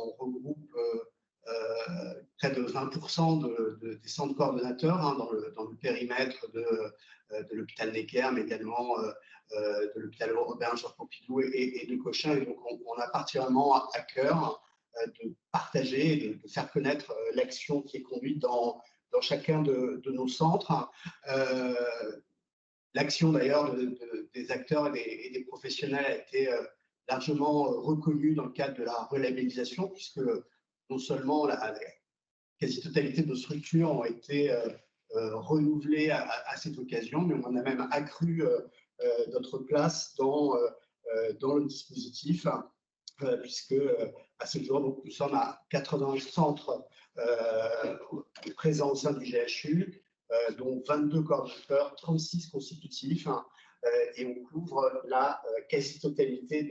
on regroupe près de 20% des centres coordonnateurs dans le périmètre de l'hôpital Necker, mais également de l'hôpital Robert Georges Pompidou et de Cochin. Et donc, on a particulièrement à cœur de partager, de faire connaître l'action qui est conduite dans chacun de nos centres. L'action d'ailleurs des acteurs et des professionnels a été largement reconnue dans le cadre de la relabellisation, puisque non seulement la quasi-totalité de nos structures ont été renouvelées à cette occasion, mais on a même accru notre place dans le dispositif, puisque à ce jour, donc, nous sommes à 80 centres présents au sein du GHU, dont 22 coordonnateurs, 36 constitutifs, et on couvre la quasi-totalité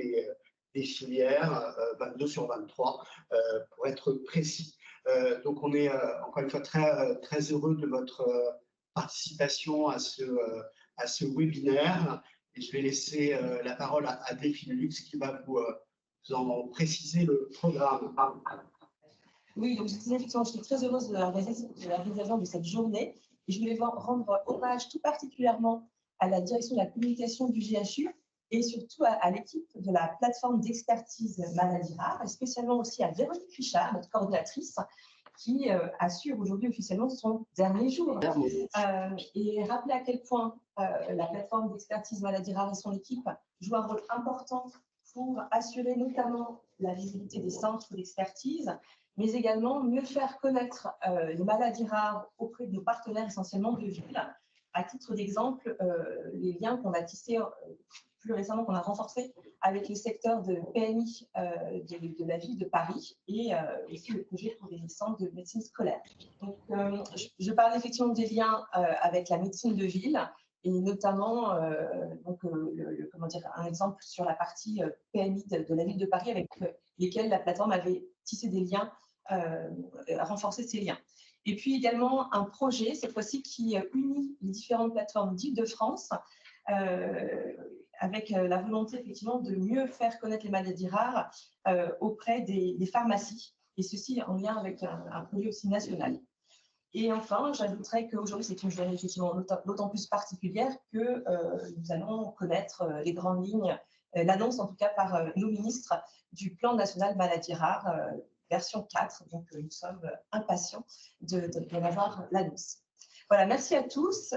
des filières, 22 sur 23, pour être précis. Donc, on est encore une fois très heureux de votre participation à ce webinaire. Et je vais laisser la parole à Delphine Lux qui va vous en préciser le programme. Oui, donc je disais effectivement, je suis très heureuse de l'organisation de cette journée. Et je voulais rendre hommage tout particulièrement à la direction de la communication du GHU et surtout à l'équipe de la plateforme d'expertise maladies rares, et spécialement aussi à Véronique Richard, notre coordonnatrice, qui assure aujourd'hui officiellement son dernier jour. Et rappeler à quel point la plateforme d'expertise maladies rares et son équipe jouent un rôle important pour assurer notamment la visibilité des centres d'expertise, mais également mieux faire connaître les maladies rares auprès de nos partenaires essentiellement de ville. À titre d'exemple, les liens qu'on a tissés plus récemment, qu'on a renforcés avec les secteurs de PMI de la ville de Paris et aussi le projet pour les centres de médecine scolaire. Donc, je parle effectivement des liens avec la médecine de ville et notamment comment dire, un exemple sur la partie PMI de la ville de Paris avec lesquels la plateforme avait tissé des liens, renforcé ces liens. Et puis également un projet, cette fois-ci, qui unit les différentes plateformes d'Île-de-France avec la volonté effectivement de mieux faire connaître les maladies rares auprès des pharmacies, et ceci en lien avec un projet aussi national. Et enfin, j'ajouterais qu'aujourd'hui, c'est une journée effectivement d'autant plus particulière que nous allons connaître les grandes lignes, l'annonce en tout cas par nos ministres du plan national maladies rares, version 4. Donc, nous sommes impatients d'en avoir l'annonce. Voilà, merci à tous.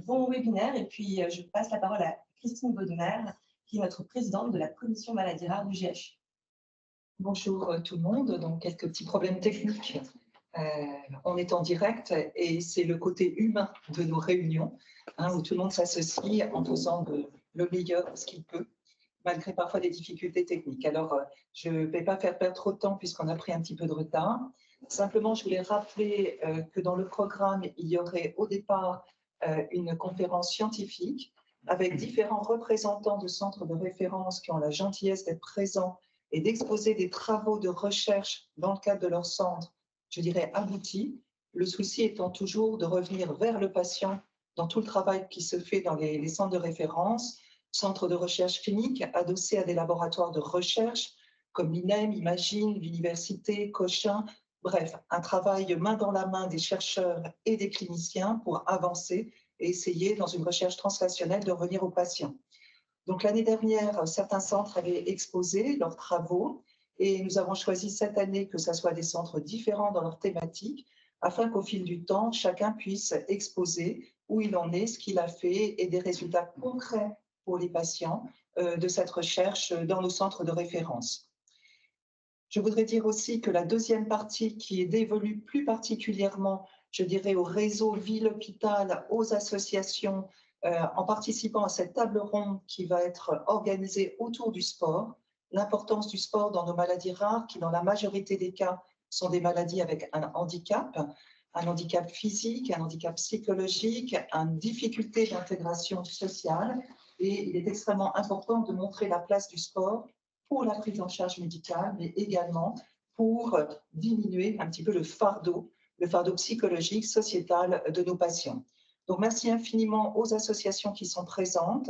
Bon webinaire. Et puis, je passe la parole à Christine Baudemer, qui est notre présidente de la commission maladies rares du GHU. Bonjour tout le monde. Donc, quelques petits problèmes techniques. On est en direct et c'est le côté humain de nos réunions, où tout le monde s'associe en faisant le meilleur de ce qu'il peut, malgré parfois des difficultés techniques. Alors, je ne vais pas faire perdre trop de temps puisqu'on a pris un petit peu de retard. Simplement, je voulais rappeler que dans le programme, il y aurait au départ une conférence scientifique avec différents représentants de centres de référence qui ont la gentillesse d'être présents et d'exposer des travaux de recherche dans le cadre de leur centre, je dirais aboutis. Le souci étant toujours de revenir vers le patient dans tout le travail qui se fait dans les centres de référence, centres de recherche clinique adossés à des laboratoires de recherche comme l'INEM, Imagine, l'Université, Cochin. Bref, un travail main dans la main des chercheurs et des cliniciens pour avancer et essayer, dans une recherche translationnelle, de revenir aux patients. Donc, l'année dernière, certains centres avaient exposé leurs travaux et nous avons choisi cette année que ce soit des centres différents dans leur thématique afin qu'au fil du temps, chacun puisse exposer où il en est, ce qu'il a fait et des résultats concrets pour les patients de cette recherche dans nos centres de référence. Je voudrais dire aussi que la deuxième partie qui est dévolue plus particulièrement, je dirais, au réseau ville-hôpital, aux associations, en participant à cette table ronde qui va être organisée autour du sport, l'importance du sport dans nos maladies rares qui, dans la majorité des cas, sont des maladies avec un handicap physique, un handicap psychologique, une difficulté d'intégration sociale. Et il est extrêmement important de montrer la place du sport pour la prise en charge médicale, mais également pour diminuer un petit peu le fardeau psychologique, sociétal de nos patients. Donc, merci infiniment aux associations qui sont présentes,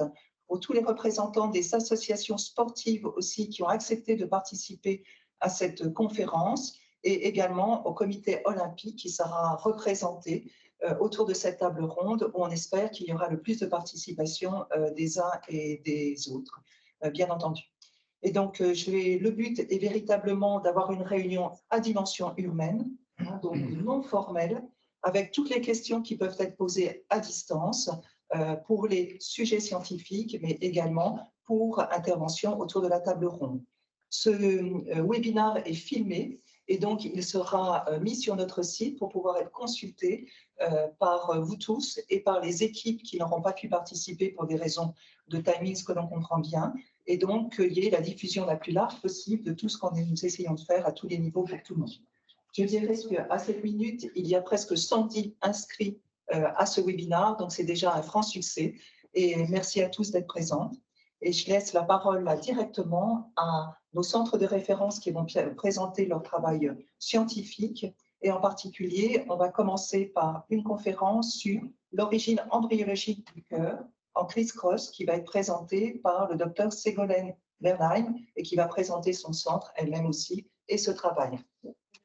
tous les représentants des associations sportives aussi qui ont accepté de participer à cette conférence et également au comité olympique qui sera représenté autour de cette table ronde où on espère qu'il y aura le plus de participation des uns et des autres, bien entendu. Et donc, le but est véritablement d'avoir une réunion à dimension humaine, hein, donc non formelle, avec toutes les questions qui peuvent être posées à distance pour les sujets scientifiques, mais également pour intervention autour de la table ronde. Ce webinaire est filmé et donc il sera mis sur notre site pour pouvoir être consulté par vous tous et par les équipes qui n'auront pas pu participer pour des raisons de timing, ce que l'on comprend bien, et donc qu'il y ait la diffusion la plus large possible de tout ce qu'on nous essayons de faire à tous les niveaux pour tout le monde. Je dirais qu'à cette minute, il y a presque 110 inscrits à ce webinaire, donc c'est déjà un franc succès. Et merci à tous d'être présents. Et je laisse la parole là, directement à nos centres de référence qui vont présenter leur travail scientifique. Et en particulier, on va commencer par une conférence sur l'origine embryologique du cœur en criss-cross qui va être présentée par le docteur Ségolène Bernheim et qui va présenter son centre elle-même aussi et ce travail.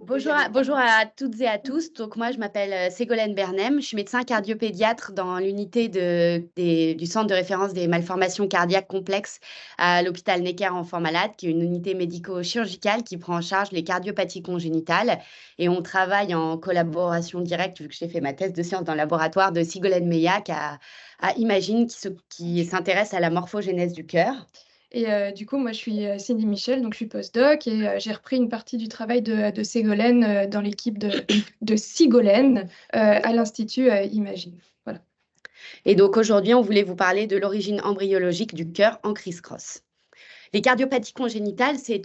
Bonjour à toutes et à tous. Donc moi, je m'appelle Ségolène Bernheim. Je suis médecin cardiopédiatre dans l'unité du centre de référence des malformations cardiaques complexes à l'hôpital Necker Enfants Malades, qui est une unité médico-chirurgicale qui prend en charge les cardiopathies congénitales. Et on travaille en collaboration directe, vu que j'ai fait ma thèse de sciences dans le laboratoire de Sigolène Meillac à Imagine, qui s'intéresse à la morphogénèse du cœur. Et du coup, moi, je suis Cindy Michel, donc je suis postdoc et j'ai repris une partie du travail de Ségolène dans l'équipe de Sigolène à l'Institut Imagine. Voilà. Et donc aujourd'hui, on voulait vous parler de l'origine embryologique du cœur en criss-cross. Les cardiopathies congénitales, c'est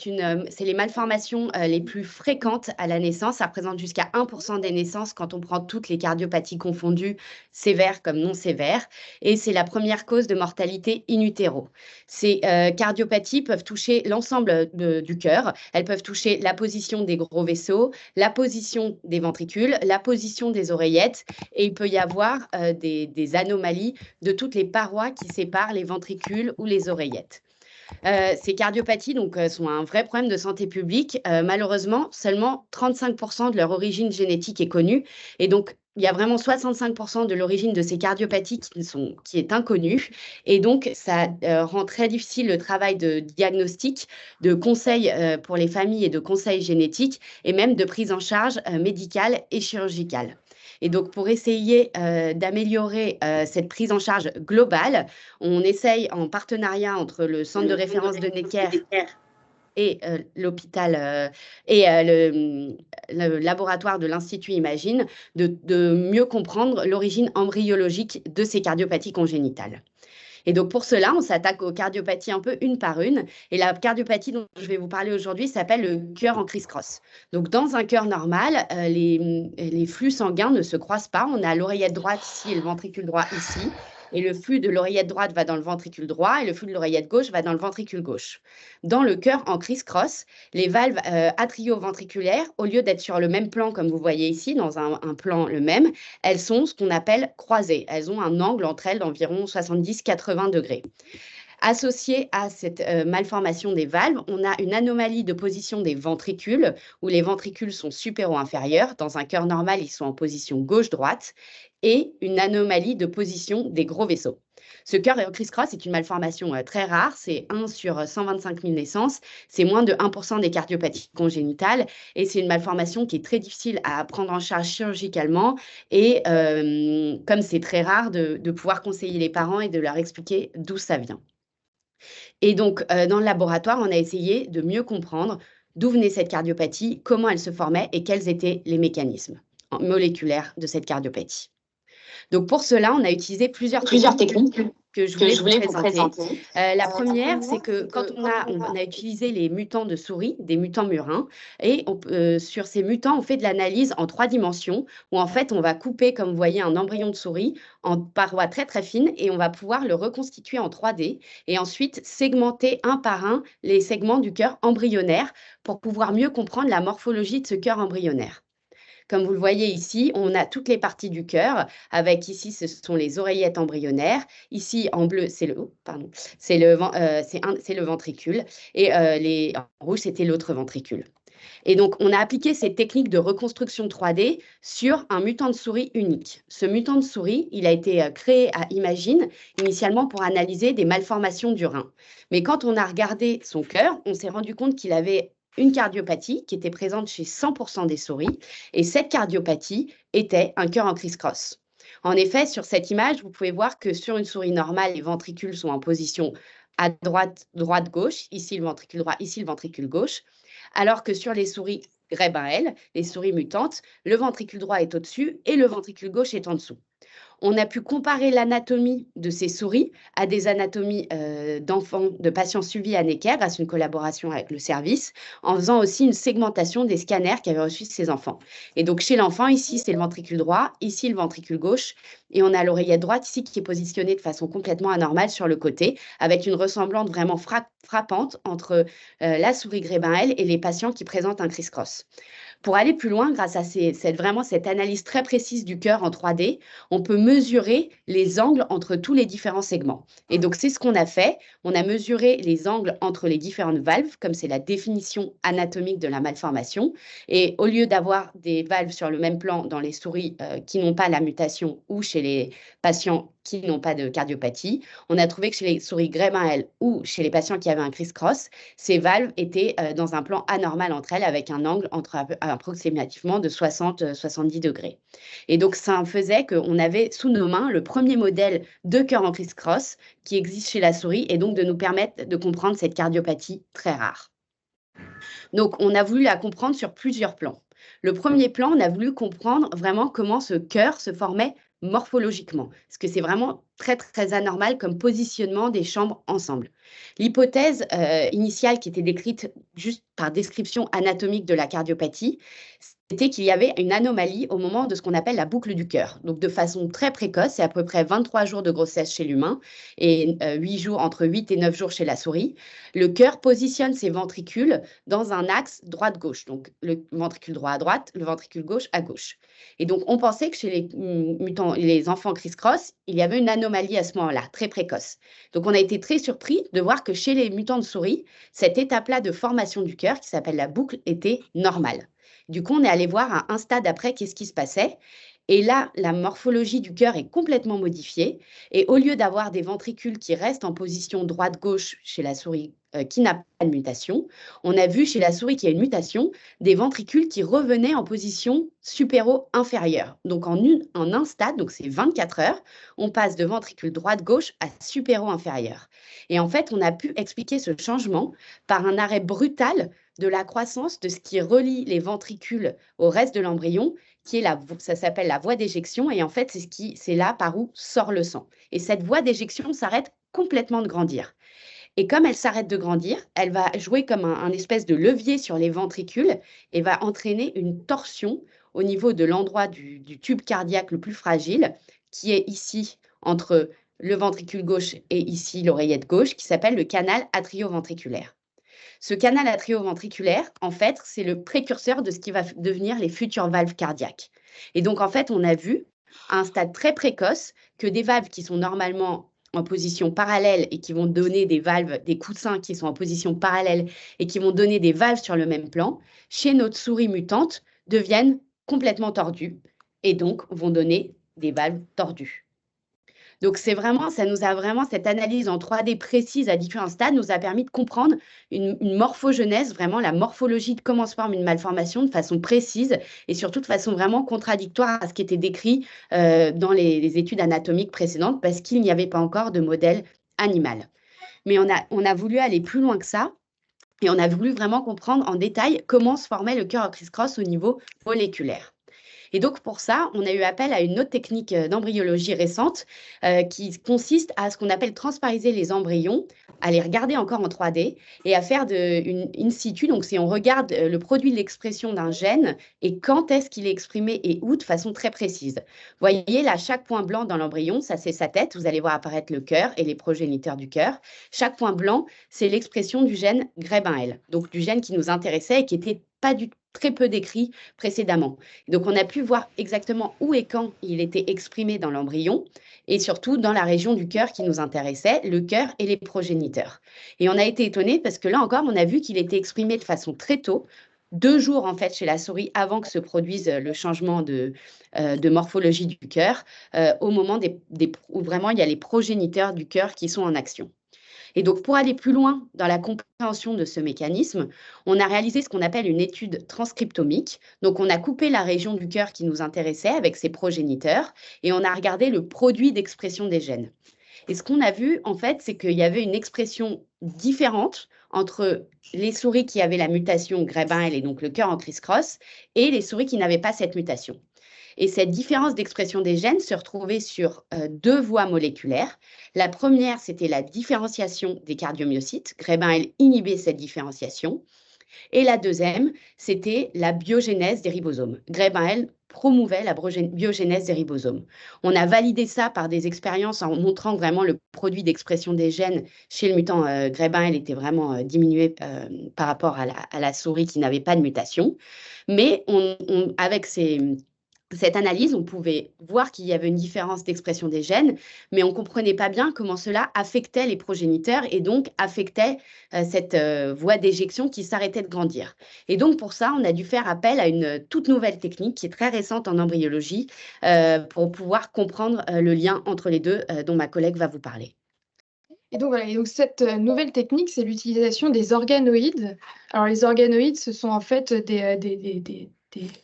les malformations les plus fréquentes à la naissance. Ça représente jusqu'à 1% des naissances quand on prend toutes les cardiopathies confondues, sévères comme non sévères. Et c'est la première cause de mortalité in utero. Ces cardiopathies peuvent toucher l'ensemble du cœur. Elles peuvent toucher la position des gros vaisseaux, la position des ventricules, la position des oreillettes. Et il peut y avoir des anomalies de toutes les parois qui séparent les ventricules ou les oreillettes. Ces cardiopathies sont un vrai problème de santé publique. Malheureusement, seulement 35% de leur origine génétique est connue. Et donc, il y a vraiment 65% de l'origine de ces cardiopathies qui est inconnue. Et donc, ça rend très difficile le travail de diagnostic, de conseil pour les familles et de conseil génétique, et même de prise en charge médicale et chirurgicale. Et donc, pour essayer d'améliorer cette prise en charge globale, on essaye en partenariat entre le centre de référence de Necker et l'hôpital et le laboratoire de l'Institut Imagine de mieux comprendre l'origine embryologique de ces cardiopathies congénitales. Et donc, pour cela, on s'attaque aux cardiopathies un peu une par une. Et la cardiopathie dont je vais vous parler aujourd'hui s'appelle le cœur en criss-cross. Donc, dans un cœur normal, les flux sanguins ne se croisent pas. On a l'oreillette droite ici et le ventricule droit ici. Et le flux de l'oreillette droite va dans le ventricule droit et le flux de l'oreillette gauche va dans le ventricule gauche. Dans le cœur en criss-cross, les valves atrioventriculaires, au lieu d'être sur le même plan comme vous voyez ici, dans un plan le même, elles sont ce qu'on appelle croisées. Elles ont un angle entre elles d'environ 70-80 degrés. Associé à cette malformation des valves, on a une anomalie de position des ventricules, où les ventricules sont supéro-inférieurs. Dans un cœur normal, ils sont en position gauche-droite, et une anomalie de position des gros vaisseaux. Ce cœur en criss-cross est une malformation très rare, c'est 1 sur 125 000 naissances, c'est moins de 1% des cardiopathies congénitales, et c'est une malformation qui est très difficile à prendre en charge chirurgicalement, et comme c'est très rare, de pouvoir conseiller les parents et de leur expliquer d'où ça vient. Et donc, dans le laboratoire, on a essayé de mieux comprendre d'où venait cette cardiopathie, comment elle se formait et quels étaient les mécanismes moléculaires de cette cardiopathie. Donc, pour cela, on a utilisé plusieurs techniques que je voulais vous présenter. La première, c'est que quand on a utilisé les mutants de souris, des mutants murins, et sur ces mutants, on fait de l'analyse en 3 dimensions, où en fait, on va couper, comme vous voyez, un embryon de souris en parois très très fines, et on va pouvoir le reconstituer en 3D, et ensuite segmenter un par un les segments du cœur embryonnaire pour pouvoir mieux comprendre la morphologie de ce cœur embryonnaire. Comme vous le voyez ici, on a toutes les parties du cœur, avec ici, ce sont les oreillettes embryonnaires. Ici, en bleu, c'est le ventricule. Et en rouge, c'était l'autre ventricule. Et donc, on a appliqué ces techniques de reconstruction 3D sur un mutant de souris unique. Ce mutant de souris, il a été créé à Imagine, initialement pour analyser des malformations du rein. Mais quand on a regardé son cœur, on s'est rendu compte qu'il avait une cardiopathie qui était présente chez 100% des souris, et cette cardiopathie était un cœur en criss-cross. En effet, sur cette image, vous pouvez voir que sur une souris normale, les ventricules sont en position à droite, droite-gauche, ici le ventricule droit, ici le ventricule gauche, alors que sur les souris Guérin-Hell, les souris mutantes, le ventricule droit est au-dessus et le ventricule gauche est en dessous. On a pu comparer l'anatomie de ces souris à des anatomies d'enfants, de patients suivis à Necker grâce à une collaboration avec le service, en faisant aussi une segmentation des scanners qu'avaient reçus ces enfants. Et donc, chez l'enfant, ici, c'est le ventricule droit, ici, le ventricule gauche, et on a l'oreillette droite ici qui est positionnée de façon complètement anormale sur le côté, avec une ressemblance vraiment frappante entre la souris Guérin-Hell et les patients qui présentent un criss-cross. Pour aller plus loin, grâce à cette analyse très précise du cœur en 3D, on peut mesurer les angles entre tous les différents segments. Et donc, c'est ce qu'on a fait. On a mesuré les angles entre les différentes valves, comme c'est la définition anatomique de la malformation. Et au lieu d'avoir des valves sur le même plan dans les souris qui n'ont pas la mutation ou chez les patients qui n'ont pas de cardiopathie, on a trouvé que chez les souris Guérin-Hell ou chez les patients qui avaient un criss-cross, ces valves étaient dans un plan anormal entre elles, avec un angle entre approximativement de 60-70 degrés. Et donc, ça faisait qu'on avait sous nos mains le premier modèle de cœur en criss-cross qui existe chez la souris, et donc de nous permettre de comprendre cette cardiopathie très rare. Donc, on a voulu la comprendre sur plusieurs plans. Le premier plan, on a voulu comprendre vraiment comment ce cœur se formait morphologiquement, parce que c'est vraiment très, très anormal comme positionnement des chambres ensemble. L'hypothèse initiale qui était décrite juste par description anatomique de la cardiopathie, c'était qu'il y avait une anomalie au moment de ce qu'on appelle la boucle du cœur. Donc, de façon très précoce, c'est à peu près 23 jours de grossesse chez l'humain et 8 jours, entre 8 et 9 jours chez la souris. Le cœur positionne ses ventricules dans un axe droite-gauche. Donc, le ventricule droit à droite, le ventricule gauche à gauche. Et donc, on pensait que chez les enfants criss-cross, il y avait une anomalie à ce moment-là, très précoce. Donc, on a été très surpris de voir que chez les mutants de souris, cette étape-là de formation du cœur, qui s'appelle la boucle, était normale. Du coup, on est allé voir à un stade après qu'est-ce qui se passait. Et là, la morphologie du cœur est complètement modifiée. Et au lieu d'avoir des ventricules qui restent en position droite-gauche chez la souris qui n'a pas de mutation, on a vu chez la souris qui a une mutation des ventricules qui revenaient en position supéro-inférieure. Donc, en un stade, donc c'est 24 heures, on passe de ventricule droite-gauche à supéro-inférieur. Et en fait, on a pu expliquer ce changement par un arrêt brutal de la croissance de ce qui relie les ventricules au reste de l'embryon, qui est ça s'appelle la voie d'éjection, et en fait, c'est là par où sort le sang. Et cette voie d'éjection s'arrête complètement de grandir. Et comme elle s'arrête de grandir, elle va jouer comme un espèce de levier sur les ventricules et va entraîner une torsion au niveau de l'endroit du tube cardiaque le plus fragile, qui est ici entre le ventricule gauche et ici l'oreillette gauche, qui s'appelle le canal atrioventriculaire. Ce canal atrioventriculaire, en fait, c'est le précurseur de ce qui va devenir les futures valves cardiaques. Et donc, en fait, on a vu à un stade très précoce que des valves qui sont normalement en position parallèle et qui vont donner des valves, des coussins qui sont en position parallèle et qui vont donner des valves sur le même plan, chez notre souris mutante, deviennent complètement tordues et donc vont donner des valves tordues. Donc, ça nous a vraiment, cette analyse en 3D précise à différents stades nous a permis de comprendre une morphogenèse, vraiment la morphologie de comment se forme une malformation de façon précise et surtout de façon vraiment contradictoire à ce qui était décrit dans les études anatomiques précédentes, parce qu'il n'y avait pas encore de modèle animal. Mais on a voulu aller plus loin que ça. Et on a voulu vraiment comprendre en détail comment se formait le cœur en criss-cross au niveau moléculaire. Et donc, pour ça, on a eu appel à une autre technique d'embryologie récente qui consiste à ce qu'on appelle transpariser les embryons, à les regarder encore en 3D et à faire une in situ. Donc, on regarde le produit de l'expression d'un gène et quand est-ce qu'il est exprimé et où de façon très précise. Vous voyez là, chaque point blanc dans l'embryon, ça c'est sa tête. Vous allez voir apparaître le cœur et les progéniteurs du cœur. Chaque point blanc, c'est l'expression du gène Guérin-Hell, donc du gène qui nous intéressait et qui n'était pas très peu décrit précédemment. Donc, on a pu voir exactement où et quand il était exprimé dans l'embryon et surtout dans la région du cœur qui nous intéressait, le cœur et les progéniteurs. Et on a été étonnés parce que là encore, on a vu qu'il était exprimé de façon très tôt, 2 jours en fait chez la souris avant que se produise le changement de morphologie du cœur, au moment où vraiment il y a les progéniteurs du cœur qui sont en action. Et donc, pour aller plus loin dans la compréhension de ce mécanisme, on a réalisé ce qu'on appelle une étude transcriptomique. Donc, on a coupé la région du cœur qui nous intéressait avec ses progéniteurs et on a regardé le produit d'expression des gènes. Et ce qu'on a vu, en fait, c'est qu'il y avait une expression différente entre les souris qui avaient la mutation Graybin-L et donc le cœur en criss-cross et les souris qui n'avaient pas cette mutation. Et cette différence d'expression des gènes se retrouvait sur 2 voies moléculaires. La première, c'était la différenciation des cardiomyocytes. Graybin-L inhibait cette différenciation. Et la deuxième, c'était la biogénèse des ribosomes. Graybin-L promouvait la biogénèse des ribosomes. On a validé ça par des expériences en montrant vraiment le produit d'expression des gènes chez le mutant Graybin-L était vraiment diminué par rapport à la souris qui n'avait pas de mutation. Mais avec cette analyse, on pouvait voir qu'il y avait une différence d'expression des gènes, mais on ne comprenait pas bien comment cela affectait les progéniteurs et donc affectait cette voie d'éjection qui s'arrêtait de grandir. Et donc, pour ça, on a dû faire appel à une toute nouvelle technique qui est très récente en embryologie pour pouvoir comprendre le lien entre les deux dont ma collègue va vous parler. Et donc, voilà, et donc cette nouvelle technique, c'est l'utilisation des organoïdes. Alors, les organoïdes, ce sont en fait des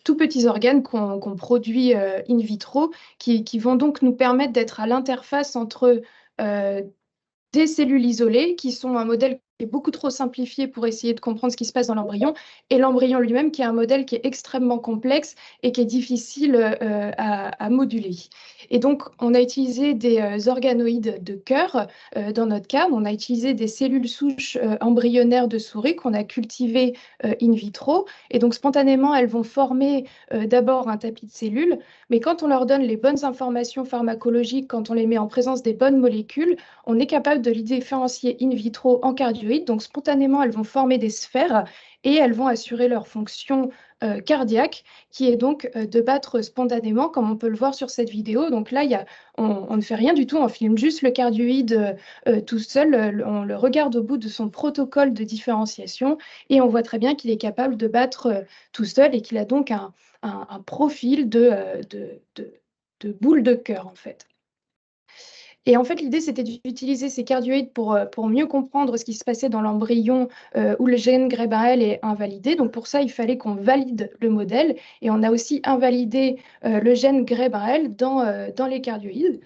tout petits organes qu'on produit in vitro, qui vont donc nous permettre d'être à l'interface entre des cellules isolées, qui sont un modèle qui est beaucoup trop simplifié pour essayer de comprendre ce qui se passe dans l'embryon, et l'embryon lui-même, qui est un modèle qui est extrêmement complexe et qui est difficile à moduler. Et donc, on a utilisé des organoïdes de cœur. Dans notre cas, on a utilisé des cellules souches embryonnaires de souris qu'on a cultivées in vitro. Et donc, spontanément, elles vont former d'abord un tapis de cellules, mais quand on leur donne les bonnes informations pharmacologiques, quand on les met en présence des bonnes molécules, on est capable de les différencier in vitro en cardioïdes. Donc, spontanément, elles vont former des sphères et elles vont assurer leur fonction cardiaque, qui est donc de battre spontanément, comme on peut le voir sur cette vidéo. Donc là, on ne fait rien du tout, on filme juste le cardioïde tout seul, on le regarde au bout de son protocole de différenciation et on voit très bien qu'il est capable de battre tout seul et qu'il a donc un profil de boule de cœur, en fait. Et en fait, l'idée, c'était d'utiliser ces cardioïdes pour mieux comprendre ce qui se passait dans l'embryon où le gène Graybin-L est invalidé. Donc, pour ça, il fallait qu'on valide le modèle. Et on a aussi invalidé le gène Graybin-L dans les cardioïdes.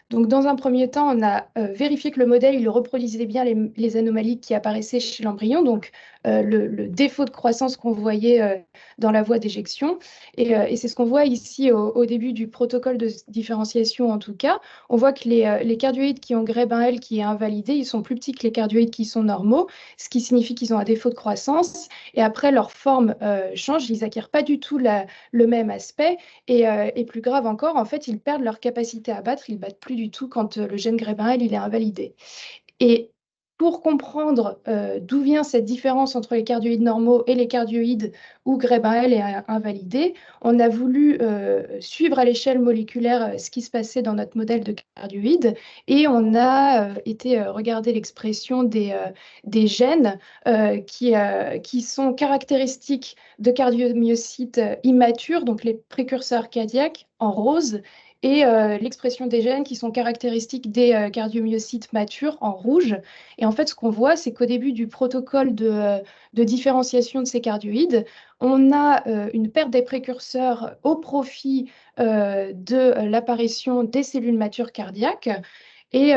Donc, dans un premier temps, on a vérifié que le modèle il reproduisait bien les anomalies qui apparaissaient chez l'embryon, donc le défaut de croissance qu'on voyait dans la voie d'éjection. Et c'est ce qu'on voit ici au début du protocole de différenciation, en tout cas. On voit que les cardioïdes qui ont Graybin-L qui est invalidé, ils sont plus petits que les cardioïdes qui sont normaux, ce qui signifie qu'ils ont un défaut de croissance. Et après, leur forme change, ils n'acquièrent pas du tout le même aspect. Et plus grave encore, en fait, ils perdent leur capacité à battre, ils battent plus du tout quand le gène Graybin-L il est invalidé. Et pour comprendre d'où vient cette différence entre les cardioïdes normaux et les cardioïdes où Graybin-L est invalidé, on a voulu suivre à l'échelle moléculaire ce qui se passait dans notre modèle de cardioïdes et on a été regarder l'expression des gènes qui sont caractéristiques de cardiomyocytes immatures, donc les précurseurs cardiaques en rose, et l'expression des gènes qui sont caractéristiques des cardiomyocytes matures en rouge. Et en fait, ce qu'on voit, c'est qu'au début du protocole de différenciation de ces cardioïdes, on a une perte des précurseurs au profit de l'apparition des cellules matures cardiaques. Et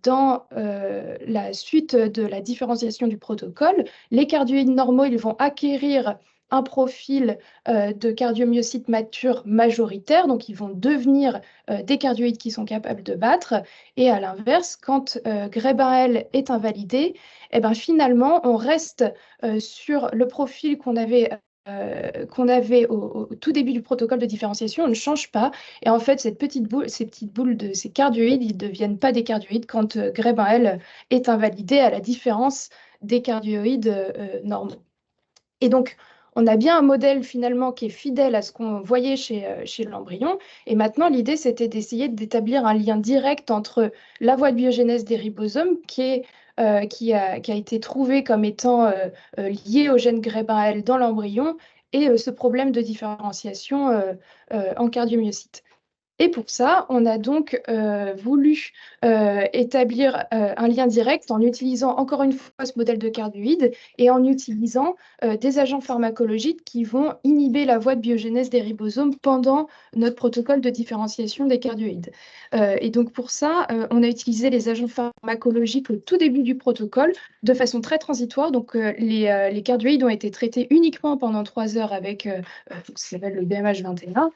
dans la suite de la différenciation du protocole, les cardioïdes normaux, ils vont acquérir un profil de cardiomyocytes matures majoritaires, donc ils vont devenir des cardioïdes qui sont capables de battre. Et à l'inverse, quand Graybin-L est invalidé, eh ben, finalement, on reste sur le profil qu'on avait au tout début du protocole de différenciation, on ne change pas. Et en fait, ces petites boules de ces cardioïdes, ils ne deviennent pas des cardioïdes quand Graybin-L est invalidé, à la différence des cardioïdes normaux. Et donc, on a bien un modèle finalement qui est fidèle à ce qu'on voyait chez l'embryon. Et maintenant, l'idée, c'était d'essayer d'établir un lien direct entre la voie de biogénèse des ribosomes, qui est qui a été trouvé comme étant lié au gène Guebin-L dans l'embryon et ce problème de différenciation en cardiomyocytes. Et pour ça, on a donc voulu établir un lien direct en utilisant encore une fois ce modèle de cardioïde et en utilisant des agents pharmacologiques qui vont inhiber la voie de biogénèse des ribosomes pendant notre protocole de différenciation des cardioïdes. Et donc pour ça, on a utilisé les agents pharmacologiques au tout début du protocole de façon très transitoire. Donc les cardioïdes ont été traités uniquement pendant 3 heures avec ce qui s'appelle le BMH21.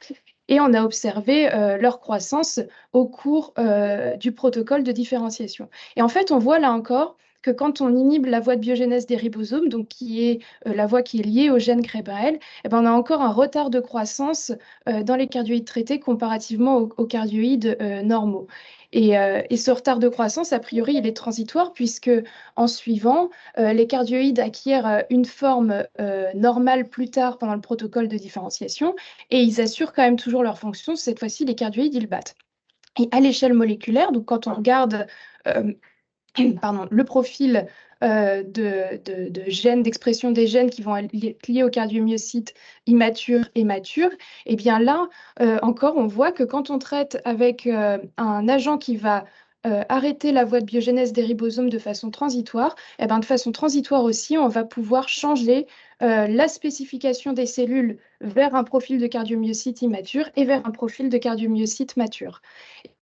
Et on a observé leur croissance au cours du protocole de différenciation. Et en fait, on voit là encore que quand on inhibe la voie de biogénèse des ribosomes, donc qui est la voie qui est liée au gène Guebin-L, eh ben, on a encore un retard de croissance dans les cardioïdes traités comparativement aux cardioïdes normaux. Et ce retard de croissance, a priori, il est transitoire puisque en suivant, les cardioïdes acquièrent une forme normale plus tard pendant le protocole de différenciation et ils assurent quand même toujours leur fonction. Cette fois-ci, les cardioïdes, ils battent. Et à l'échelle moléculaire, donc quand on regarde le profil de gènes, d'expression des gènes qui vont être liés aux cardiomyocytes immatures et matures, et bien là, encore, on voit que quand on traite avec un agent qui va arrêter la voie de biogénèse des ribosomes de façon transitoire, et bien de façon transitoire aussi, on va pouvoir changer la spécification des cellules vers un profil de cardiomyocyte immature et vers un profil de cardiomyocyte mature.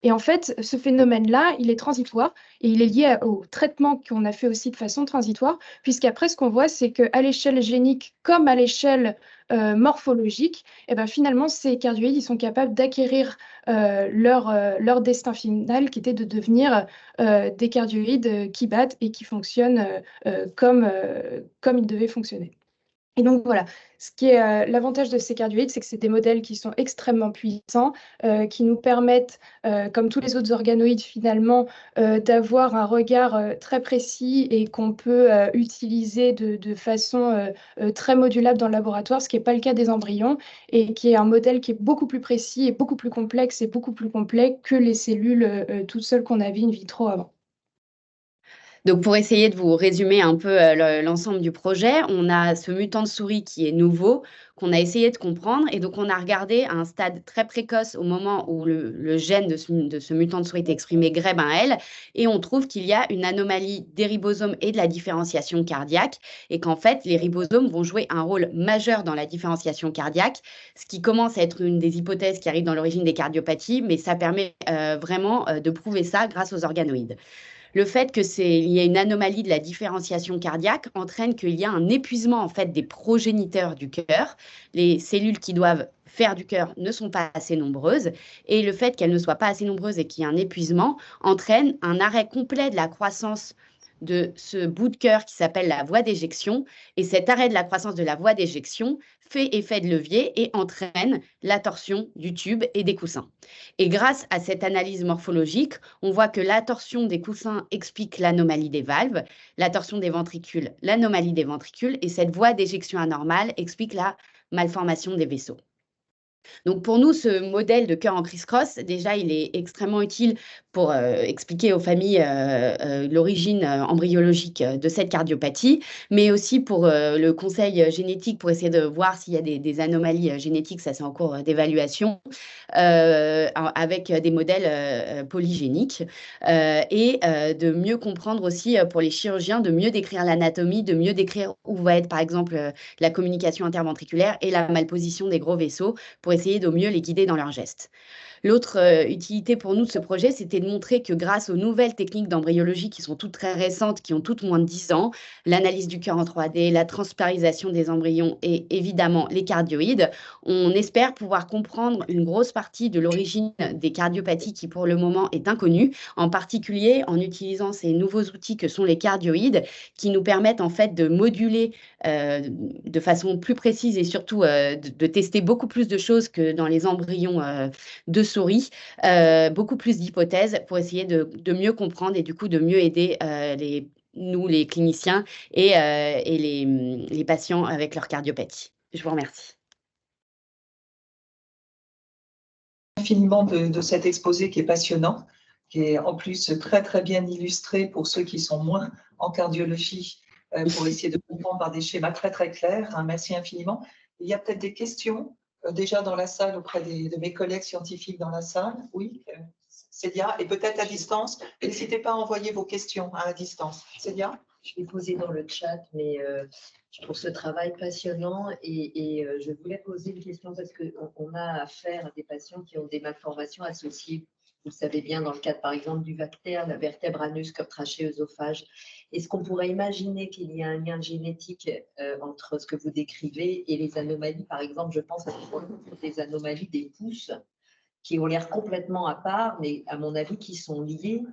Et en fait, ce phénomène-là, il est transitoire et il est lié au traitement qu'on a fait aussi de façon transitoire, puisqu'après, ce qu'on voit, c'est qu'à l'échelle génique comme à l'échelle morphologique, et ben, finalement, ces cardioïdes, ils sont capables d'acquérir leur destin final, qui était de devenir des cardioïdes qui battent et qui fonctionnent comme ils devaient fonctionner. Et donc voilà, ce qui est l'avantage de ces cardioïdes, c'est que c'est des modèles qui sont extrêmement puissants, qui nous permettent, comme tous les autres organoïdes finalement, d'avoir un regard très précis et qu'on peut utiliser de façon très modulable dans le laboratoire, ce qui n'est pas le cas des embryons, et qui est un modèle qui est beaucoup plus précis et beaucoup plus complexe et beaucoup plus complet que les cellules toutes seules qu'on avait in vitro avant. Donc, pour essayer de vous résumer un peu l'ensemble du projet, on a ce mutant de souris qui est nouveau, qu'on a essayé de comprendre. Et donc, on a regardé à un stade très précoce au moment où le gène de ce mutant de souris est exprimé Guebin-L. Et on trouve qu'il y a une anomalie des ribosomes et de la différenciation cardiaque. Et qu'en fait, les ribosomes vont jouer un rôle majeur dans la différenciation cardiaque, ce qui commence à être une des hypothèses qui arrive dans l'origine des cardiopathies. Mais ça permet vraiment de prouver ça grâce aux organoïdes. Le fait qu'il y ait une anomalie de la différenciation cardiaque entraîne qu'il y a un épuisement en fait des progéniteurs du cœur. Les cellules qui doivent faire du cœur ne sont pas assez nombreuses et le fait qu'elles ne soient pas assez nombreuses et qu'il y ait un épuisement entraîne un arrêt complet de la croissance de ce bout de cœur qui s'appelle la voie d'éjection. Et cet arrêt de la croissance de la voie d'éjection fait effet de levier et entraîne la torsion du tube et des coussins. Et grâce à cette analyse morphologique, on voit que la torsion des coussins explique l'anomalie des valves, la torsion des ventricules, l'anomalie des ventricules, et cette voie d'éjection anormale explique la malformation des vaisseaux. Donc pour nous, ce modèle de cœur en criss-cross, déjà, il est extrêmement utile pour expliquer aux familles l'origine embryologique de cette cardiopathie, mais aussi pour le conseil génétique, pour essayer de voir s'il y a des anomalies génétiques, ça c'est en cours d'évaluation, avec des modèles polygéniques, et de mieux comprendre aussi pour les chirurgiens, de mieux décrire l'anatomie, de mieux décrire où va être par exemple la communication interventriculaire et la malposition des gros vaisseaux, pour essayer de mieux les guider dans leurs gestes. L'autre utilité pour nous de ce projet, c'était de montrer que grâce aux nouvelles techniques d'embryologie qui sont toutes très récentes, qui ont toutes moins de 10 ans, l'analyse du cœur en 3D, la transpérarisation des embryons et évidemment les cardioïdes, on espère pouvoir comprendre une grosse partie de l'origine des cardiopathies qui pour le moment est inconnue, en particulier en utilisant ces nouveaux outils que sont les cardioïdes qui nous permettent en fait de moduler de façon plus précise et surtout de tester beaucoup plus de choses que dans les embryons de souris, beaucoup plus d'hypothèses pour essayer de mieux comprendre et du coup de mieux aider nous, les cliniciens et les patients avec leur cardiopathie. Je vous remercie. Infiniment de cet exposé qui est passionnant, qui est en plus très, très bien illustré pour ceux qui sont moins en cardiologie, pour essayer de comprendre par des schémas très, très clairs. Hein, merci infiniment. Il y a peut-être des questions déjà dans la salle auprès de mes collègues scientifiques dans la salle. Oui, Célia, et peut-être à distance. N'hésitez pas à envoyer vos questions à distance. Célia? Je l'ai posé dans le chat, mais je trouve ce travail passionnant et je voulais poser une question parce qu'on a affaire à des patients qui ont des malformations associées. Vous le savez bien, dans le cadre, par exemple, du bactère, la vertèbre anus, cœur, trachée, œsophage. Est-ce qu'on pourrait imaginer qu'il y a un lien génétique entre ce que vous décrivez et les anomalies? Par exemple, je pense à des anomalies des pouces qui ont l'air complètement à part, mais à mon avis, qui sont liées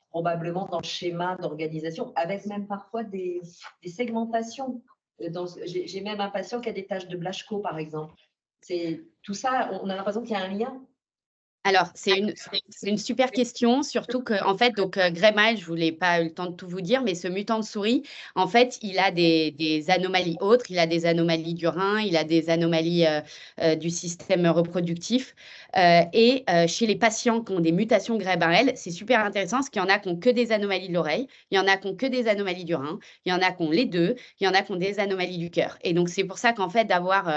probablement dans le schéma d'organisation, avec même parfois des segmentations. J'ai même un patient qui a des taches de Blaschko, par exemple. Tout ça, on a l'impression qu'il y a un lien. Alors, c'est une super question, surtout que, en fait, donc Gray-Miles, je ne voulais pas eu le temps de tout vous dire, mais ce mutant de souris, en fait, il a des anomalies autres, il a des anomalies du rein, il a des anomalies du système reproductif. Et chez les patients qui ont des mutations Gray-Miles, c'est super intéressant parce qu'il y en a qui n'ont que des anomalies de l'oreille, il y en a qui n'ont que des anomalies du rein, il y en a qui ont les deux, il y en a qui ont des anomalies du cœur. Et donc, c'est pour ça qu'en fait, d'avoir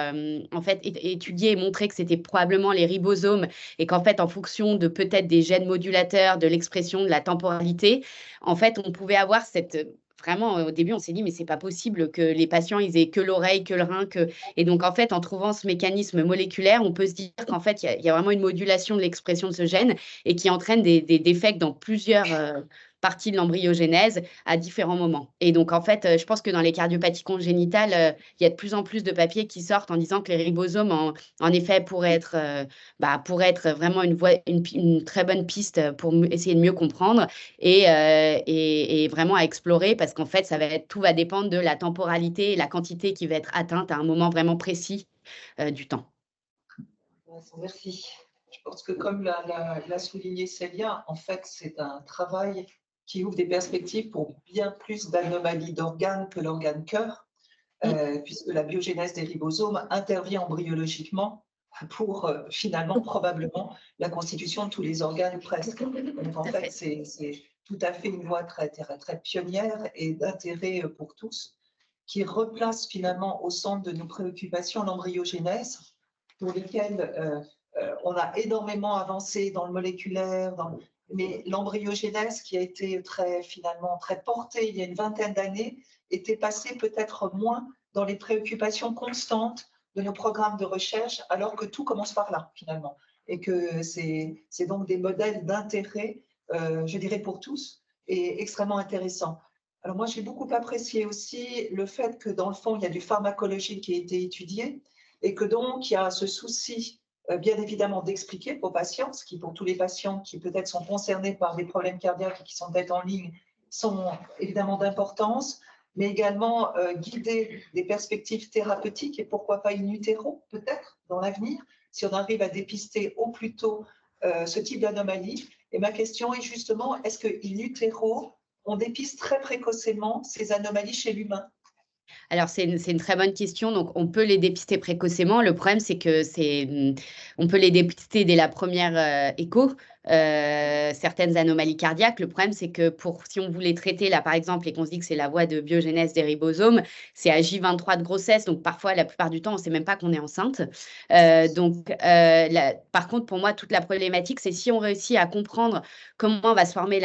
étudié et montré que c'était probablement les ribosomes et qu'en fait, en fonction de peut-être des gènes modulateurs, de l'expression, de la temporalité, en fait, on pouvait avoir vraiment, au début, on s'est dit, mais c'est pas possible que les patients, ils aient que l'oreille, que le rein, Et donc, en fait, en trouvant ce mécanisme moléculaire, on peut se dire qu'en fait, il y a vraiment une modulation de l'expression de ce gène et qui entraîne des défects dans plusieurs partie de l'embryogénèse à différents moments. Et donc, en fait, je pense que dans les cardiopathies congénitales, il y a de plus en plus de papiers qui sortent en disant que les ribosomes, en effet, pourraient être vraiment une très bonne piste pour essayer de mieux comprendre et vraiment à explorer parce qu'en fait, tout va dépendre de la temporalité et la quantité qui va être atteinte à un moment vraiment précis du temps. Merci. Je pense que comme l'a souligné Célia, en fait, c'est un travail qui ouvre des perspectives pour bien plus d'anomalies d'organes que l'organe cœur, puisque la biogénèse des ribosomes intervient embryologiquement pour finalement, probablement, la constitution de tous les organes presque. Donc, en fait, c'est tout à fait une voie très, très, très pionnière et d'intérêt pour tous, qui replace finalement au centre de nos préoccupations l'embryogénèse, pour lesquelles on a énormément avancé dans le moléculaire, mais l'embryogénèse qui a été finalement très portée il y a une vingtaine d'années était passée peut-être moins dans les préoccupations constantes de nos programmes de recherche, alors que tout commence par là finalement, et que c'est donc des modèles d'intérêt, je dirais pour tous, et extrêmement intéressants. Alors moi j'ai beaucoup apprécié aussi le fait que dans le fond il y a du pharmacologique qui a été étudié, et que donc il y a ce souci bien évidemment d'expliquer aux patients, ce qui pour tous les patients qui peut-être sont concernés par des problèmes cardiaques et qui sont peut-être en ligne, sont évidemment d'importance, mais également guider des perspectives thérapeutiques et pourquoi pas in utero peut-être dans l'avenir, si on arrive à dépister au plus tôt ce type d'anomalie. Et ma question est justement, est-ce que in utero, on dépiste très précocement ces anomalies chez l'humain? Alors, c'est une très bonne question. Donc, on peut les dépister précocement. Le problème, c'est que on peut les dépister dès la première écho, certaines anomalies cardiaques. Le problème, c'est que si on voulait traiter, là, par exemple, et qu'on se dit que c'est la voie de biogénèse des ribosomes, c'est à J23 de grossesse. Donc, parfois, la plupart du temps, on ne sait même pas qu'on est enceinte. Par contre, pour moi, toute la problématique, c'est si on réussit à comprendre comment va se former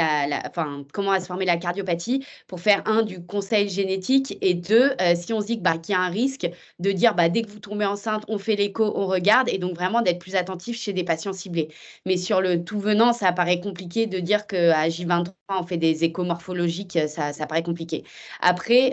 comment va se former la cardiopathie pour faire, du conseil génétique et deux, si on se dit qu'il y a un risque de dire dès que vous tombez enceinte, on fait l'écho, on regarde et donc vraiment d'être plus attentif chez des patients ciblés. Mais sur le tout venant, ça paraît compliqué de dire qu'à J23, on fait des échos morphologiques, ça paraît compliqué. Après,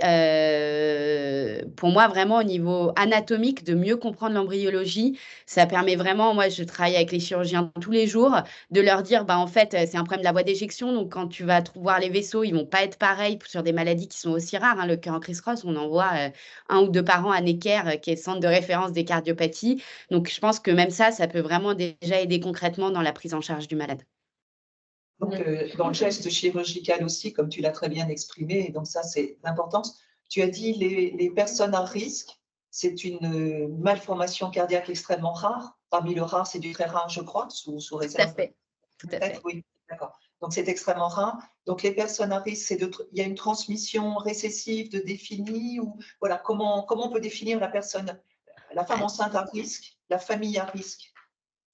pour moi, vraiment au niveau anatomique, de mieux comprendre l'embryologie, ça permet vraiment, moi je travaille avec les chirurgiens tous les jours, de leur dire, en fait, c'est un problème de la voie d'éjection, donc quand tu vas voir les vaisseaux, ils ne vont pas être pareils sur des maladies qui sont aussi rares. Le cœur en criss-cross, on en voit 1 ou 2 par an à Necker, qui est le centre de référence des cardiopathies. Donc, je pense que même ça peut vraiment déjà aider concrètement dans la prise en charge du malade. Donc, dans le geste chirurgical aussi, comme tu l'as très bien exprimé, et donc ça, c'est l'importance. Tu as dit les personnes à risque, c'est une malformation cardiaque extrêmement rare. Parmi le rare, c'est du très rare, je crois, sous réserve. Tout à fait. Oui, d'accord. Donc, c'est extrêmement rare. Donc, les personnes à risque, il y a une transmission récessive de définie ou voilà, comment on peut définir la personne, la femme enceinte à risque, la famille à risque?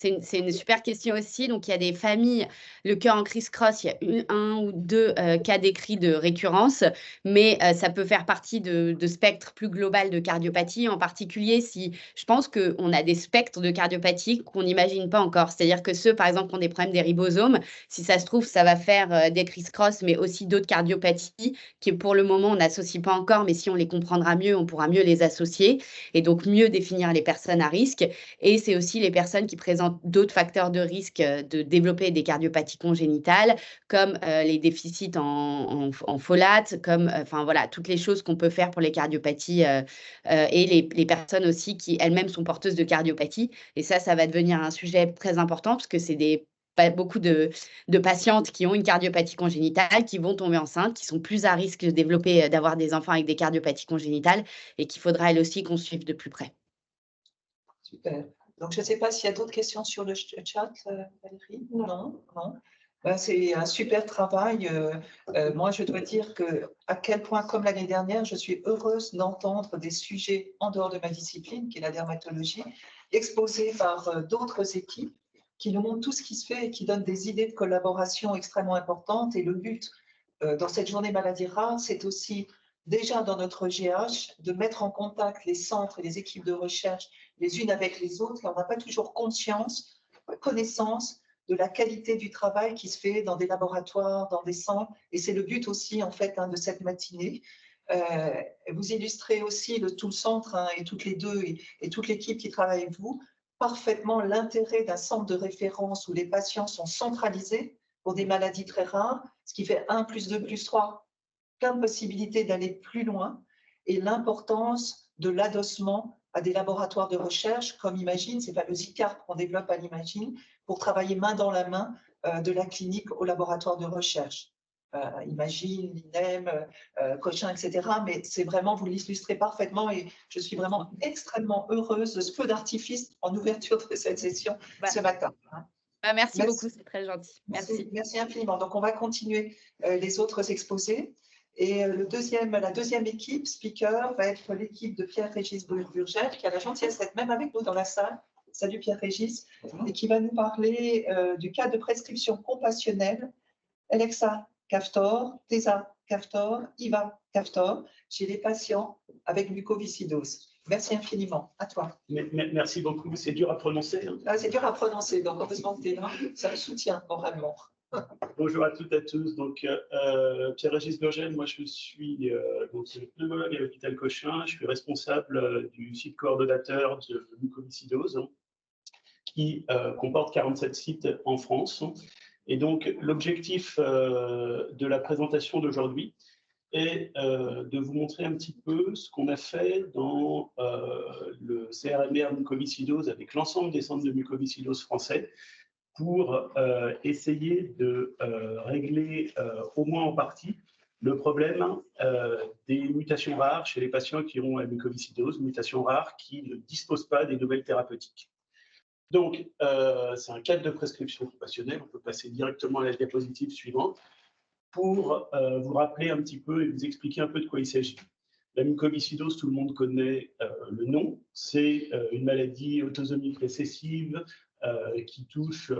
C'est une super question aussi. Donc, il y a des familles, le cœur en criss-cross, il y a un ou deux cas décrits de récurrence, mais ça peut faire partie de spectres plus global de cardiopathie, en particulier si je pense qu'on a des spectres de cardiopathie qu'on n'imagine pas encore. C'est-à-dire que ceux, par exemple, qui ont des problèmes des ribosomes, si ça se trouve, ça va faire des criss-cross, mais aussi d'autres cardiopathies qui, pour le moment, on n'associe pas encore, mais si on les comprendra mieux, on pourra mieux les associer et donc mieux définir les personnes à risque. Et c'est aussi les personnes qui présentent d'autres facteurs de risque de développer des cardiopathies congénitales, comme les déficits en folate, comme enfin voilà, toutes les choses qu'on peut faire pour les cardiopathies et les personnes aussi qui elles-mêmes sont porteuses de cardiopathie. Et ça va devenir un sujet très important parce que c'est beaucoup de patientes qui ont une cardiopathie congénitale, qui vont tomber enceintes, qui sont plus à risque de développer, d'avoir des enfants avec des cardiopathies congénitales et qu'il faudra elles aussi qu'on suive de plus près. Super. Donc, je ne sais pas s'il y a d'autres questions sur le chat, Valérie. Non. Ben, c'est un super travail. Moi, je dois dire à quel point, comme l'année dernière, je suis heureuse d'entendre des sujets en dehors de ma discipline, qui est la dermatologie, exposés par d'autres équipes qui nous montrent tout ce qui se fait et qui donnent des idées de collaboration extrêmement importantes. Et le but dans cette journée maladie rare, c'est aussi déjà dans notre GH de mettre en contact les centres et les équipes de recherche les unes avec les autres. Et on n'a pas toujours connaissance de la qualité du travail qui se fait dans des laboratoires, dans des centres. Et c'est le but aussi, en fait, de cette matinée. Vous illustrez aussi tout le centre et toutes les deux et toute l'équipe qui travaille avec vous parfaitement l'intérêt d'un centre de référence où les patients sont centralisés pour des maladies très rares, ce qui fait 1 + 2 + 3, plein de possibilités d'aller plus loin, et l'importance de l'adossement à des laboratoires de recherche comme Imagine, c'est pas le ZICARP qu'on développe à l'Imagine, pour travailler main dans la main de la clinique au laboratoire de recherche. Imagine, l'INEM, Cochin, etc. Mais c'est vraiment, vous l'illustrez parfaitement et je suis vraiment extrêmement heureuse de ce feu d'artifice en ouverture de cette session ce matin. Merci beaucoup, c'est très gentil. Merci infiniment. Donc, on va continuer les autres exposés. Et la deuxième équipe, speaker, va être l'équipe de Pierre-Régis Burgel, qui a la gentillesse d'être même avec nous dans la salle. Salut Pierre-Régis. Et qui va nous parler du cas de prescription compassionnelle, Alexa Caftor, Tesa Caftor, Iva Caftor, chez les patients avec mucoviscidose. Merci infiniment. À toi. Merci beaucoup. C'est dur à prononcer. Ah, c'est dur à prononcer, donc heureusement que tu es là. Ça me soutient moralement. Bonjour à toutes et à tous. Donc, Pierre-Régis Burgel, moi je suis pneumologue à l'hôpital Cochin. Je suis responsable du site coordonnateur de mucoviscidose qui comporte 47 sites en France. Et donc, l'objectif de la présentation d'aujourd'hui est de vous montrer un petit peu ce qu'on a fait dans le CRMR mucoviscidose avec l'ensemble des centres de mucoviscidose français pour essayer de régler au moins en partie le problème des mutations rares chez les patients qui ont la mucoviscidose, mutations rares qui ne disposent pas des nouvelles thérapeutiques. Donc, c'est un cadre de prescription compassionnelle. On peut passer directement à la diapositive suivante pour vous rappeler un petit peu et vous expliquer un peu de quoi il s'agit. La mucoviscidose, tout le monde connaît le nom. C'est une maladie autosomique récessive qui touche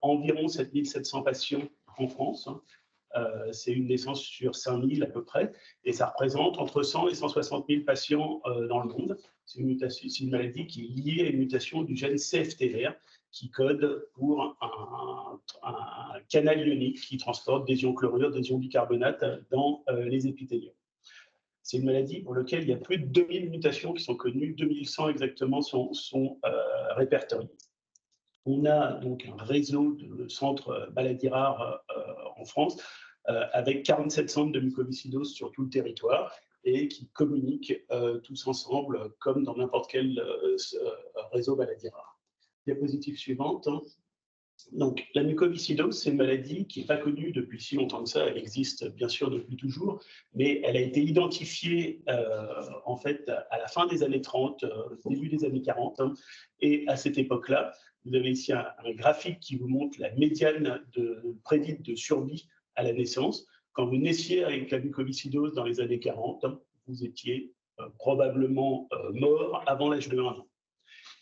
environ 7700 patients en France. C'est une naissance sur 5000 à peu près, et ça représente entre 100 et 160 000 patients dans le monde. C'est une maladie qui est liée à une mutation du gène CFTR, qui code pour un canal ionique qui transporte des ions chlorure, des ions bicarbonate dans les épithéliums. C'est une maladie pour laquelle il y a plus de 2000 mutations qui sont connues, 2100 exactement sont répertoriées. On a donc un réseau de centres maladies rares en France avec 47 centres de mucoviscidose sur tout le territoire et qui communiquent tous ensemble comme dans n'importe quel réseau maladies rares. Diapositive suivante. Donc, la mucoviscidose, c'est une maladie qui n'est pas connue depuis si longtemps que ça. Elle existe bien sûr depuis toujours, mais elle a été identifiée en fait à la fin des années 30, début des années 40. Hein, et à cette époque-là, vous avez ici un graphique qui vous montre la médiane prédite de survie à la naissance. Quand vous naissiez avec la mucoviscidose dans les années 40, hein, vous étiez probablement mort avant l'âge de 1 an.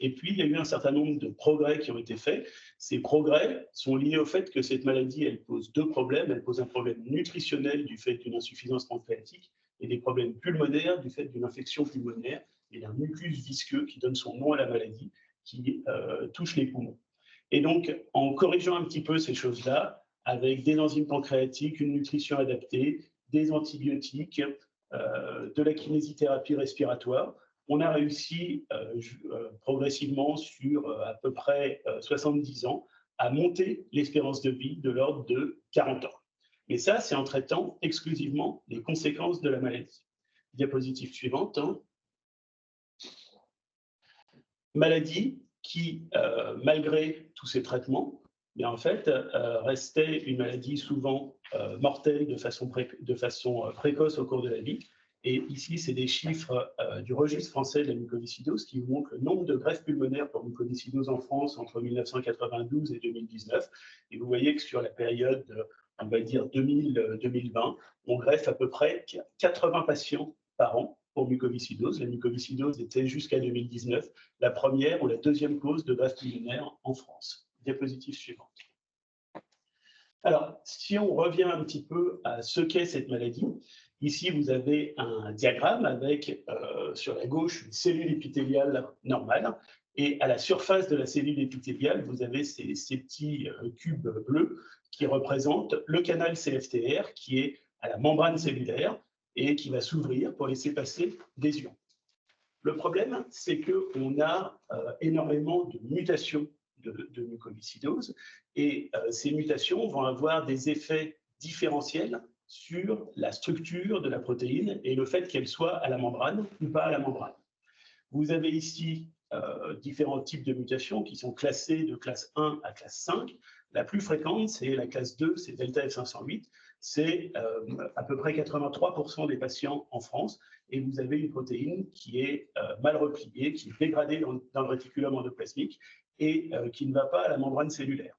Et puis, il y a eu un certain nombre de progrès qui ont été faits. Ces progrès sont liés au fait que cette maladie, elle pose deux problèmes. Elle pose un problème nutritionnel du fait d'une insuffisance pancréatique et des problèmes pulmonaires du fait d'une infection pulmonaire et d'un mucus visqueux qui donne son nom à la maladie, qui touche les poumons. Et donc, en corrigeant un petit peu ces choses-là, avec des enzymes pancréatiques, une nutrition adaptée, des antibiotiques, de la kinésithérapie respiratoire, on a réussi progressivement sur à peu près 70 ans à monter l'espérance de vie de l'ordre de 40 ans. Mais ça, c'est en traitant exclusivement les conséquences de la maladie. Diapositive suivante. Hein. Maladie qui, malgré tous ces traitements, bien, en fait, restait une maladie souvent mortelle de façon précoce au cours de la vie. Et ici, c'est des chiffres du registre français de la mucoviscidose qui vous montrent le nombre de greffes pulmonaires pour mucoviscidose en France entre 1992 et 2019. Et vous voyez que sur la période, on va dire 2000-2020, on greffe à peu près 80 patients par an pour mucoviscidose. La mucoviscidose était jusqu'à 2019 la première ou la deuxième cause de greffe pulmonaire en France. Diapositive suivante. Alors, si on revient un petit peu à ce qu'est cette maladie, ici, vous avez un diagramme avec, sur la gauche, une cellule épithéliale normale. Et à la surface de la cellule épithéliale, vous avez ces petits cubes bleus qui représentent le canal CFTR qui est à la membrane cellulaire et qui va s'ouvrir pour laisser passer des ions. Le problème, c'est qu'on a énormément de mutations de mucoviscidose et ces mutations vont avoir des effets différentiels sur la structure de la protéine et le fait qu'elle soit à la membrane ou pas à la membrane. Vous avez ici différents types de mutations qui sont classées de classe 1 à classe 5. La plus fréquente, c'est la classe 2, c'est delta F508. C'est à peu près 83% des patients en France. Et vous avez une protéine qui est mal repliée, qui est dégradée dans le réticulum endoplasmique et qui ne va pas à la membrane cellulaire.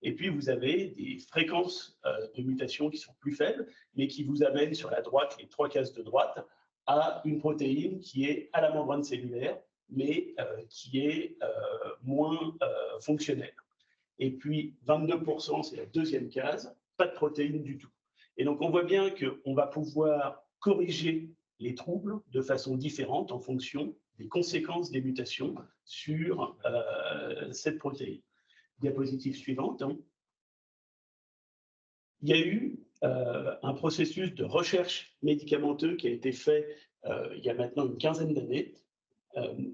Et puis, vous avez des fréquences de mutations qui sont plus faibles, mais qui vous amènent sur la droite, les trois cases de droite, à une protéine qui est à la membrane cellulaire, mais qui est moins fonctionnelle. Et puis, 22%, c'est la deuxième case, pas de protéine du tout. Et donc, on voit bien qu'on va pouvoir corriger les troubles de façon différente en fonction des conséquences des mutations sur cette protéine. Diapositive suivante. Hein. Il y a eu un processus de recherche médicamenteuse qui a été fait il y a maintenant une quinzaine d'années.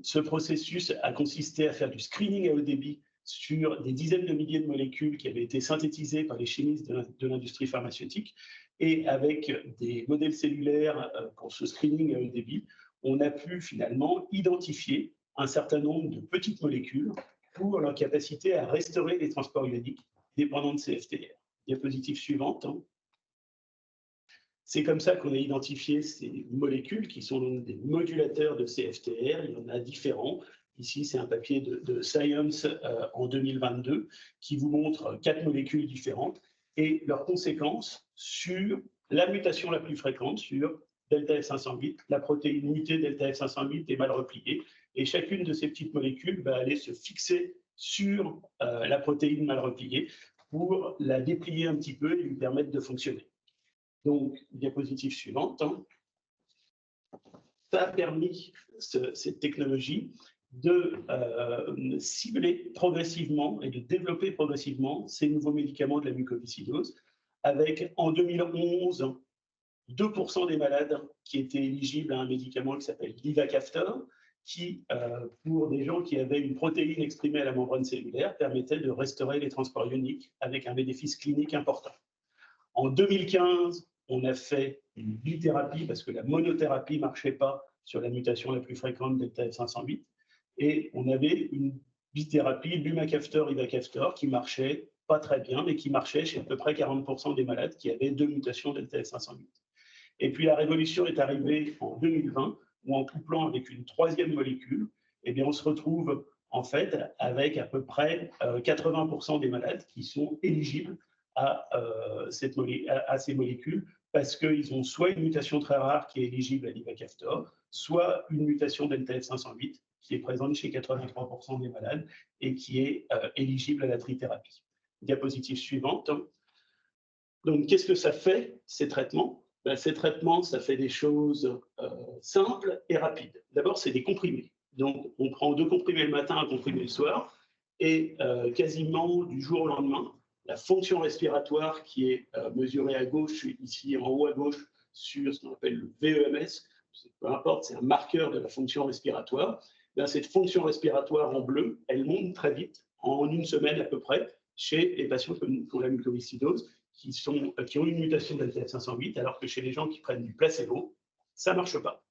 Ce processus a consisté à faire du screening à haut débit sur des dizaines de milliers de molécules qui avaient été synthétisées par les chimistes de l'industrie pharmaceutique. Et avec des modèles cellulaires pour ce screening à haut débit, on a pu finalement identifier un certain nombre de petites molécules pour leur capacité à restaurer les transports ioniques dépendants de CFTR. Diapositive suivante. C'est comme ça qu'on a identifié ces molécules qui sont donc des modulateurs de CFTR. Il y en a différents. Ici, c'est un papier de Science en 2022 qui vous montre 4 molécules différentes et leurs conséquences sur la mutation la plus fréquente, sur delta F508. La protéine mutée delta F508 est mal repliée et chacune de ces petites molécules va aller se fixer sur la protéine mal repliée pour la déplier un petit peu et lui permettre de fonctionner. Donc, diapositive suivante. Ça a permis, cette technologie, de cibler progressivement et de développer progressivement ces nouveaux médicaments de la mucoviscidose, avec en 2011, 2% des malades qui étaient éligibles à un médicament qui s'appelle Ivacaftor, qui, pour des gens qui avaient une protéine exprimée à la membrane cellulaire, permettait de restaurer les transports ioniques avec un bénéfice clinique important. En 2015, on a fait une bithérapie parce que la monothérapie ne marchait pas sur la mutation la plus fréquente delta F508 et on avait une bithérapie, Lumacaftor, Ivacaftor, qui marchaient pas très bien, mais qui marchaient chez à peu près 40% des malades qui avaient 2 mutations delta F508. Et puis la révolution est arrivée en 2020, où en couplant avec une troisième molécule, eh bien, on se retrouve en fait avec à peu près 80% des malades qui sont éligibles à ces molécules, parce qu'ils ont soit une mutation très rare qui est éligible à l'Ivacaftor, soit une mutation delta F508 qui est présente chez 83% des malades et qui est éligible à la trithérapie. Diapositive suivante. Donc, qu'est-ce que ça fait, ces traitements? Ces traitements, ça fait des choses simples et rapides. D'abord, c'est des comprimés. Donc, on prend 2 comprimés le matin, 1 comprimé le soir, et quasiment du jour au lendemain, la fonction respiratoire qui est mesurée à gauche, ici en haut à gauche, sur ce qu'on appelle le VEMS, peu importe, c'est un marqueur de la fonction respiratoire. Bien, cette fonction respiratoire en bleu, elle monte très vite, en 1 semaine à peu près, chez les patients qui ont la mucoviscidose, qui ont une mutation delta F508, alors que chez les gens qui prennent du placebo, ça ne marche pas.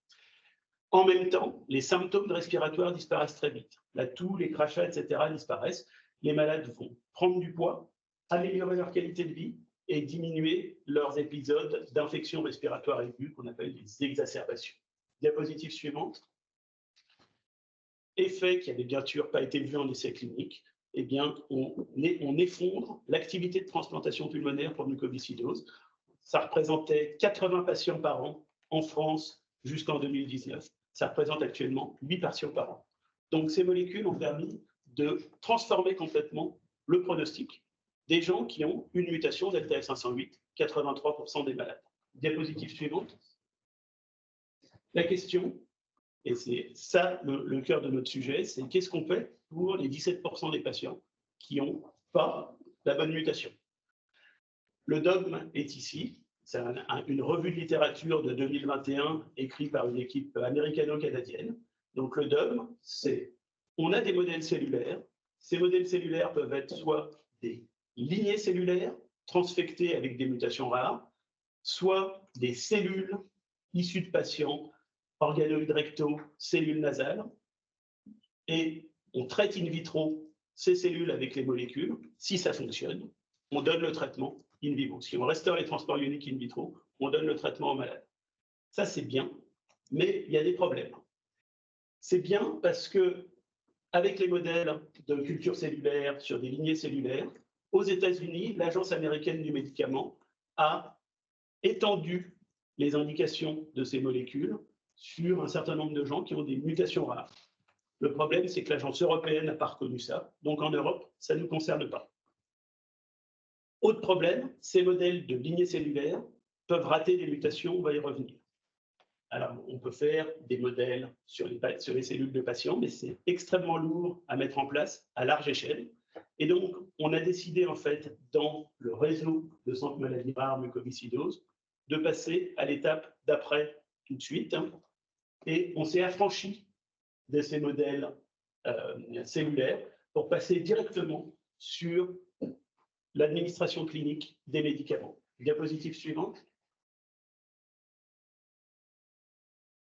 En même temps, les symptômes respiratoires disparaissent très vite. La toux, les crachats, etc. disparaissent. Les malades vont prendre du poids, améliorer leur qualité de vie et diminuer leurs épisodes d'infection respiratoire aiguë qu'on appelle les exacerbations. Diapositive suivante. Effet qui n'avait bien sûr pas été vu en essai clinique, eh bien, on effondre l'activité de transplantation pulmonaire pour mucoviscidose. Ça représentait 80 patients par an en France jusqu'en 2019. Ça représente actuellement 8 patients par an. Donc, ces molécules ont permis de transformer complètement le pronostic des gens qui ont une mutation delta F508, 83% des malades. Diapositive suivante. La question, et c'est ça le cœur de notre sujet, c'est qu'est-ce qu'on fait pour les 17% des patients qui n'ont pas la bonne mutation. Le dogme est ici. C'est une revue de littérature de 2021 écrite par une équipe américano-canadienne. Donc le dogme, c'est on a des modèles cellulaires. Ces modèles cellulaires peuvent être soit des lignées cellulaires transfectées avec des mutations rares, soit des cellules issues de patients, organoïdes rectaux, cellules nasales, et on traite in vitro ces cellules avec les molécules. Si ça fonctionne, on donne le traitement in vivo. Si on restaure les transports ioniques in vitro, on donne le traitement aux malades. Ça, c'est bien, mais il y a des problèmes. C'est bien parce que, avec les modèles de culture cellulaire sur des lignées cellulaires, aux États-Unis, l'Agence américaine du médicament a étendu les indications de ces molécules sur un certain nombre de gens qui ont des mutations rares. Le problème, c'est que l'Agence européenne n'a pas reconnu ça. Donc, en Europe, ça ne nous concerne pas. Autre problème, ces modèles de lignées cellulaires peuvent rater des mutations, on va y revenir. Alors, on peut faire des modèles sur les cellules de patients, mais c'est extrêmement lourd à mettre en place à large échelle. Et donc, on a décidé, en fait, dans le réseau de centres maladies rares mucoviscidose, de passer à l'étape d'après tout de suite. Et on s'est affranchi de ces modèles cellulaires pour passer directement sur l'administration clinique des médicaments. Diapositive suivante.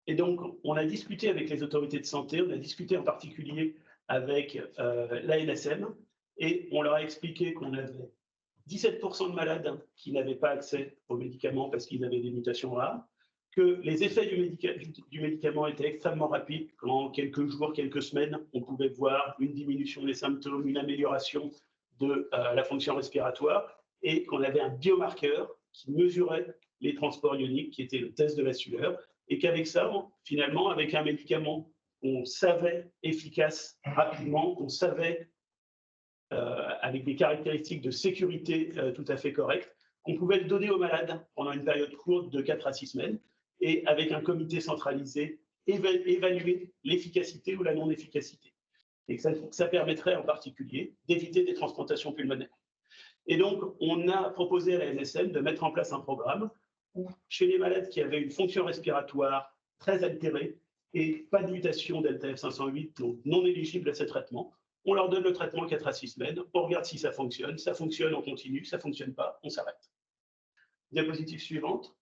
Et donc, on a discuté avec les autorités de santé, on a discuté en particulier avec l'ANSM, et on leur a expliqué qu'on avait 17% de malades qui n'avaient pas accès aux médicaments parce qu'ils avaient des mutations rares, que les effets du médicament étaient extrêmement rapides, qu'en quelques jours, quelques semaines, on pouvait voir une diminution des symptômes, une amélioration de la fonction respiratoire, et qu'on avait un biomarqueur qui mesurait les transports ioniques, qui était le test de la sueur, et qu'avec ça, finalement, avec un médicament qu'on savait efficace rapidement, qu'on savait avec des caractéristiques de sécurité tout à fait correctes, qu'on pouvait le donner aux malades pendant une période courte de 4 à 6 semaines, et avec un comité centralisé, évaluer l'efficacité ou la non-efficacité. Et que ça permettrait en particulier d'éviter des transplantations pulmonaires. Et donc, on a proposé à la NSM de mettre en place un programme où, chez les malades qui avaient une fonction respiratoire très altérée et pas de mutation delta F508, donc non éligible à ces traitements, on leur donne le traitement 4 à 6 semaines, on regarde si ça fonctionne, on continue, ça ne fonctionne pas, on s'arrête. Diapositive suivante.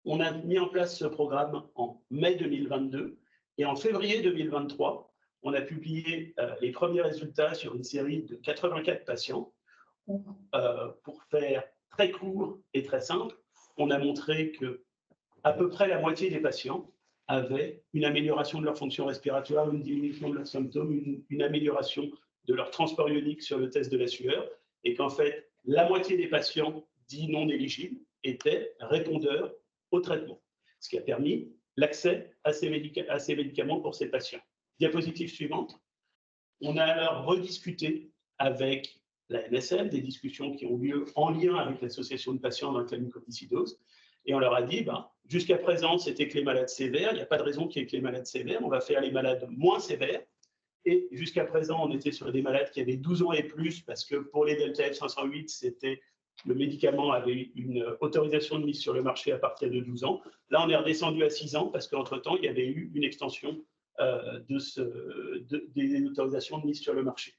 On a mis en place ce programme en mai 2022 et en février 2023, on a publié les premiers résultats sur une série de 84 patients où, pour faire très court et très simple, on a montré que à peu près la moitié des patients avaient une amélioration de leur fonction respiratoire, une diminution de leurs symptômes, une amélioration de leur transport ionique sur le test de la sueur, et qu'en fait, la moitié des patients dits non éligibles étaient répondeurs au traitement, ce qui a permis l'accès à ces médicaments pour ces patients. Diapositive suivante. On a alors rediscuté avec la NSM, des discussions qui ont lieu en lien avec l'association de patients dans la mucoviscidose, et on leur a dit, jusqu'à présent, c'était que les malades sévères, il n'y a pas de raison qu'il y ait que les malades sévères, on va faire les malades moins sévères, et jusqu'à présent, on était sur des malades qui avaient 12 ans et plus, parce que pour les Delta F508, le médicament avait une autorisation de mise sur le marché à partir de 12 ans. Là, on est redescendu à 6 ans, parce qu'entre-temps, il y avait eu une extension des autorisations de mise sur le marché.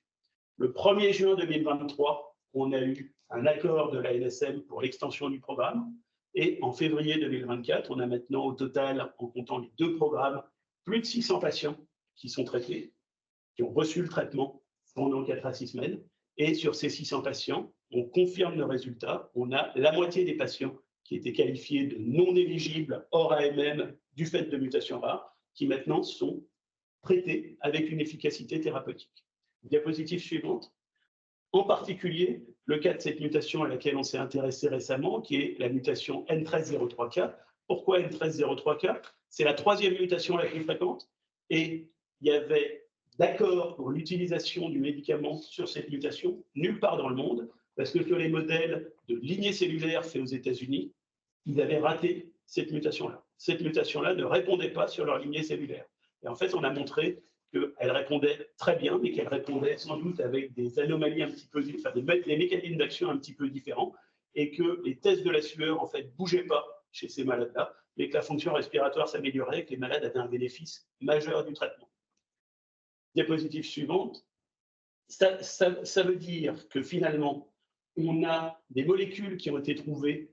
Le 1er juin 2023, on a eu un accord de la NSM pour l'extension du programme. Et en février 2024, on a maintenant au total, en comptant les 2 programmes, plus de 600 patients qui sont traités, qui ont reçu le traitement pendant 4 à 6 semaines. Et sur ces 600 patients, on confirme le résultat. On a la moitié des patients qui étaient qualifiés de non éligibles hors AMM du fait de mutations rares, qui maintenant sont traités avec une efficacité thérapeutique. Diapositive suivante. En particulier, le cas de cette mutation à laquelle on s'est intéressé récemment, qui est la mutation N1303K. Pourquoi N1303K? C'est la 3e mutation la plus fréquente, et il y avait d'accord pour l'utilisation du médicament sur cette mutation nulle part dans le monde, parce que sur les modèles de lignées cellulaires faits aux États-Unis, ils avaient raté cette mutation-là. Cette mutation-là ne répondait pas sur leur lignée cellulaire. Et en fait, on a montré qu'elle répondait très bien, mais qu'elle répondait sans doute avec des anomalies un petit peu, enfin des mécanismes d'action un petit peu différents, et que les tests de la sueur, en fait, ne bougeaient pas chez ces malades-là, mais que la fonction respiratoire s'améliorait et que les malades avaient un bénéfice majeur du traitement. Diapositive suivante. Ça veut dire que finalement, on a des molécules qui ont été trouvées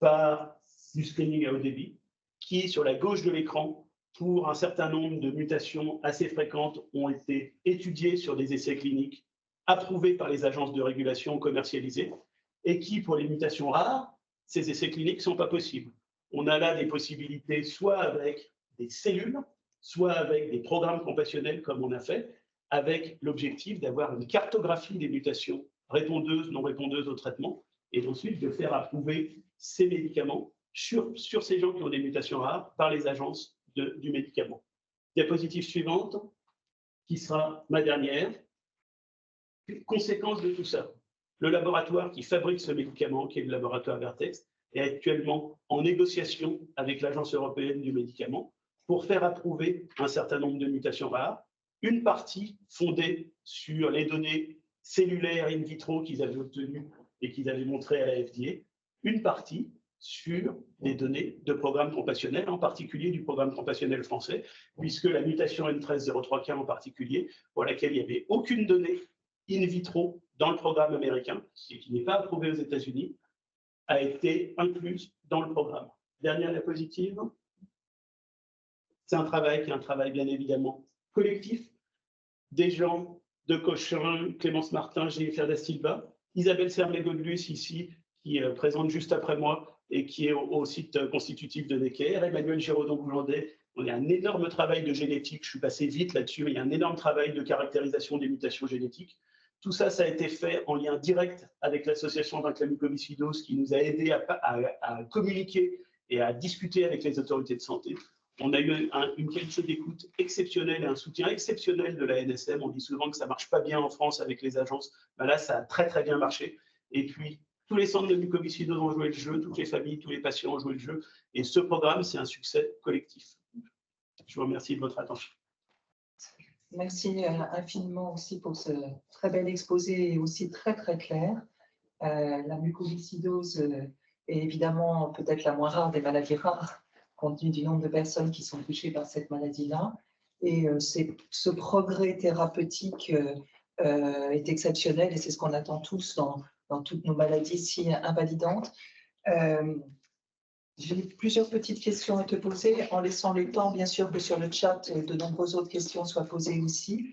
par du screening à haut débit, qui, sur la gauche de l'écran, pour un certain nombre de mutations assez fréquentes, ont été étudiées sur des essais cliniques approuvés par les agences de régulation commercialisées, et qui, pour les mutations rares, ces essais cliniques ne sont pas possibles. On a là des possibilités soit avec des cellules, soit avec des programmes compassionnels comme on a fait, avec l'objectif d'avoir une cartographie des mutations répondeuses, non répondeuses au traitement, et ensuite de faire approuver ces médicaments sur ces gens qui ont des mutations rares par les agences du médicament. Diapositive suivante, qui sera ma dernière. Conséquence de tout ça, le laboratoire qui fabrique ce médicament, qui est le laboratoire Vertex, est actuellement en négociation avec l'Agence européenne du médicament pour faire approuver un certain nombre de mutations rares, une partie fondée sur les données cellulaires in vitro qu'ils avaient obtenues et qu'ils avaient montrées à la FDA, une partie sur des données de programmes compassionnels, en particulier du programme compassionnel français, puisque la mutation N1303K en particulier, pour laquelle il n'y avait aucune donnée in vitro dans le programme américain, qui n'est pas approuvé aux États-Unis, a été incluse dans le programme. Dernière diapositive. C'est un travail qui est un travail bien évidemment collectif, des gens de Cochin, Clémence Martin, Jennifer Da Silva, Isabelle Sermet-Godlus ici, qui présente juste après moi et qui est au site constitutif de Necker, Emmanuel Giraudon-Boulandet. On a un énorme travail de génétique, je suis passé vite là-dessus, mais il y a un énorme travail de caractérisation des mutations génétiques. Tout ça, ça a été fait en lien direct avec l'association vaincre la mucoviscidose qui nous a aidés à communiquer et à discuter avec les autorités de santé. On a eu une qualité d'écoute exceptionnelle et un soutien exceptionnel de la NSM. On dit souvent que ça ne marche pas bien en France avec les agences. Ben là, ça a très, très bien marché. Et puis, tous les centres de mucoviscidose ont joué le jeu, toutes les familles, tous les patients ont joué le jeu. Et ce programme, c'est un succès collectif. Je vous remercie de votre attention. Merci infiniment aussi pour ce très bel exposé et aussi très, très clair. La mucoviscidose est évidemment peut-être la moins rare des maladies rares, compte tenu du nombre de personnes qui sont touchées par cette maladie-là. Et ce progrès thérapeutique est exceptionnel et c'est ce qu'on attend tous dans toutes nos maladies si invalidantes. J'ai plusieurs petites questions à te poser, en laissant le temps, bien sûr, que sur le chat, de nombreuses autres questions soient posées aussi.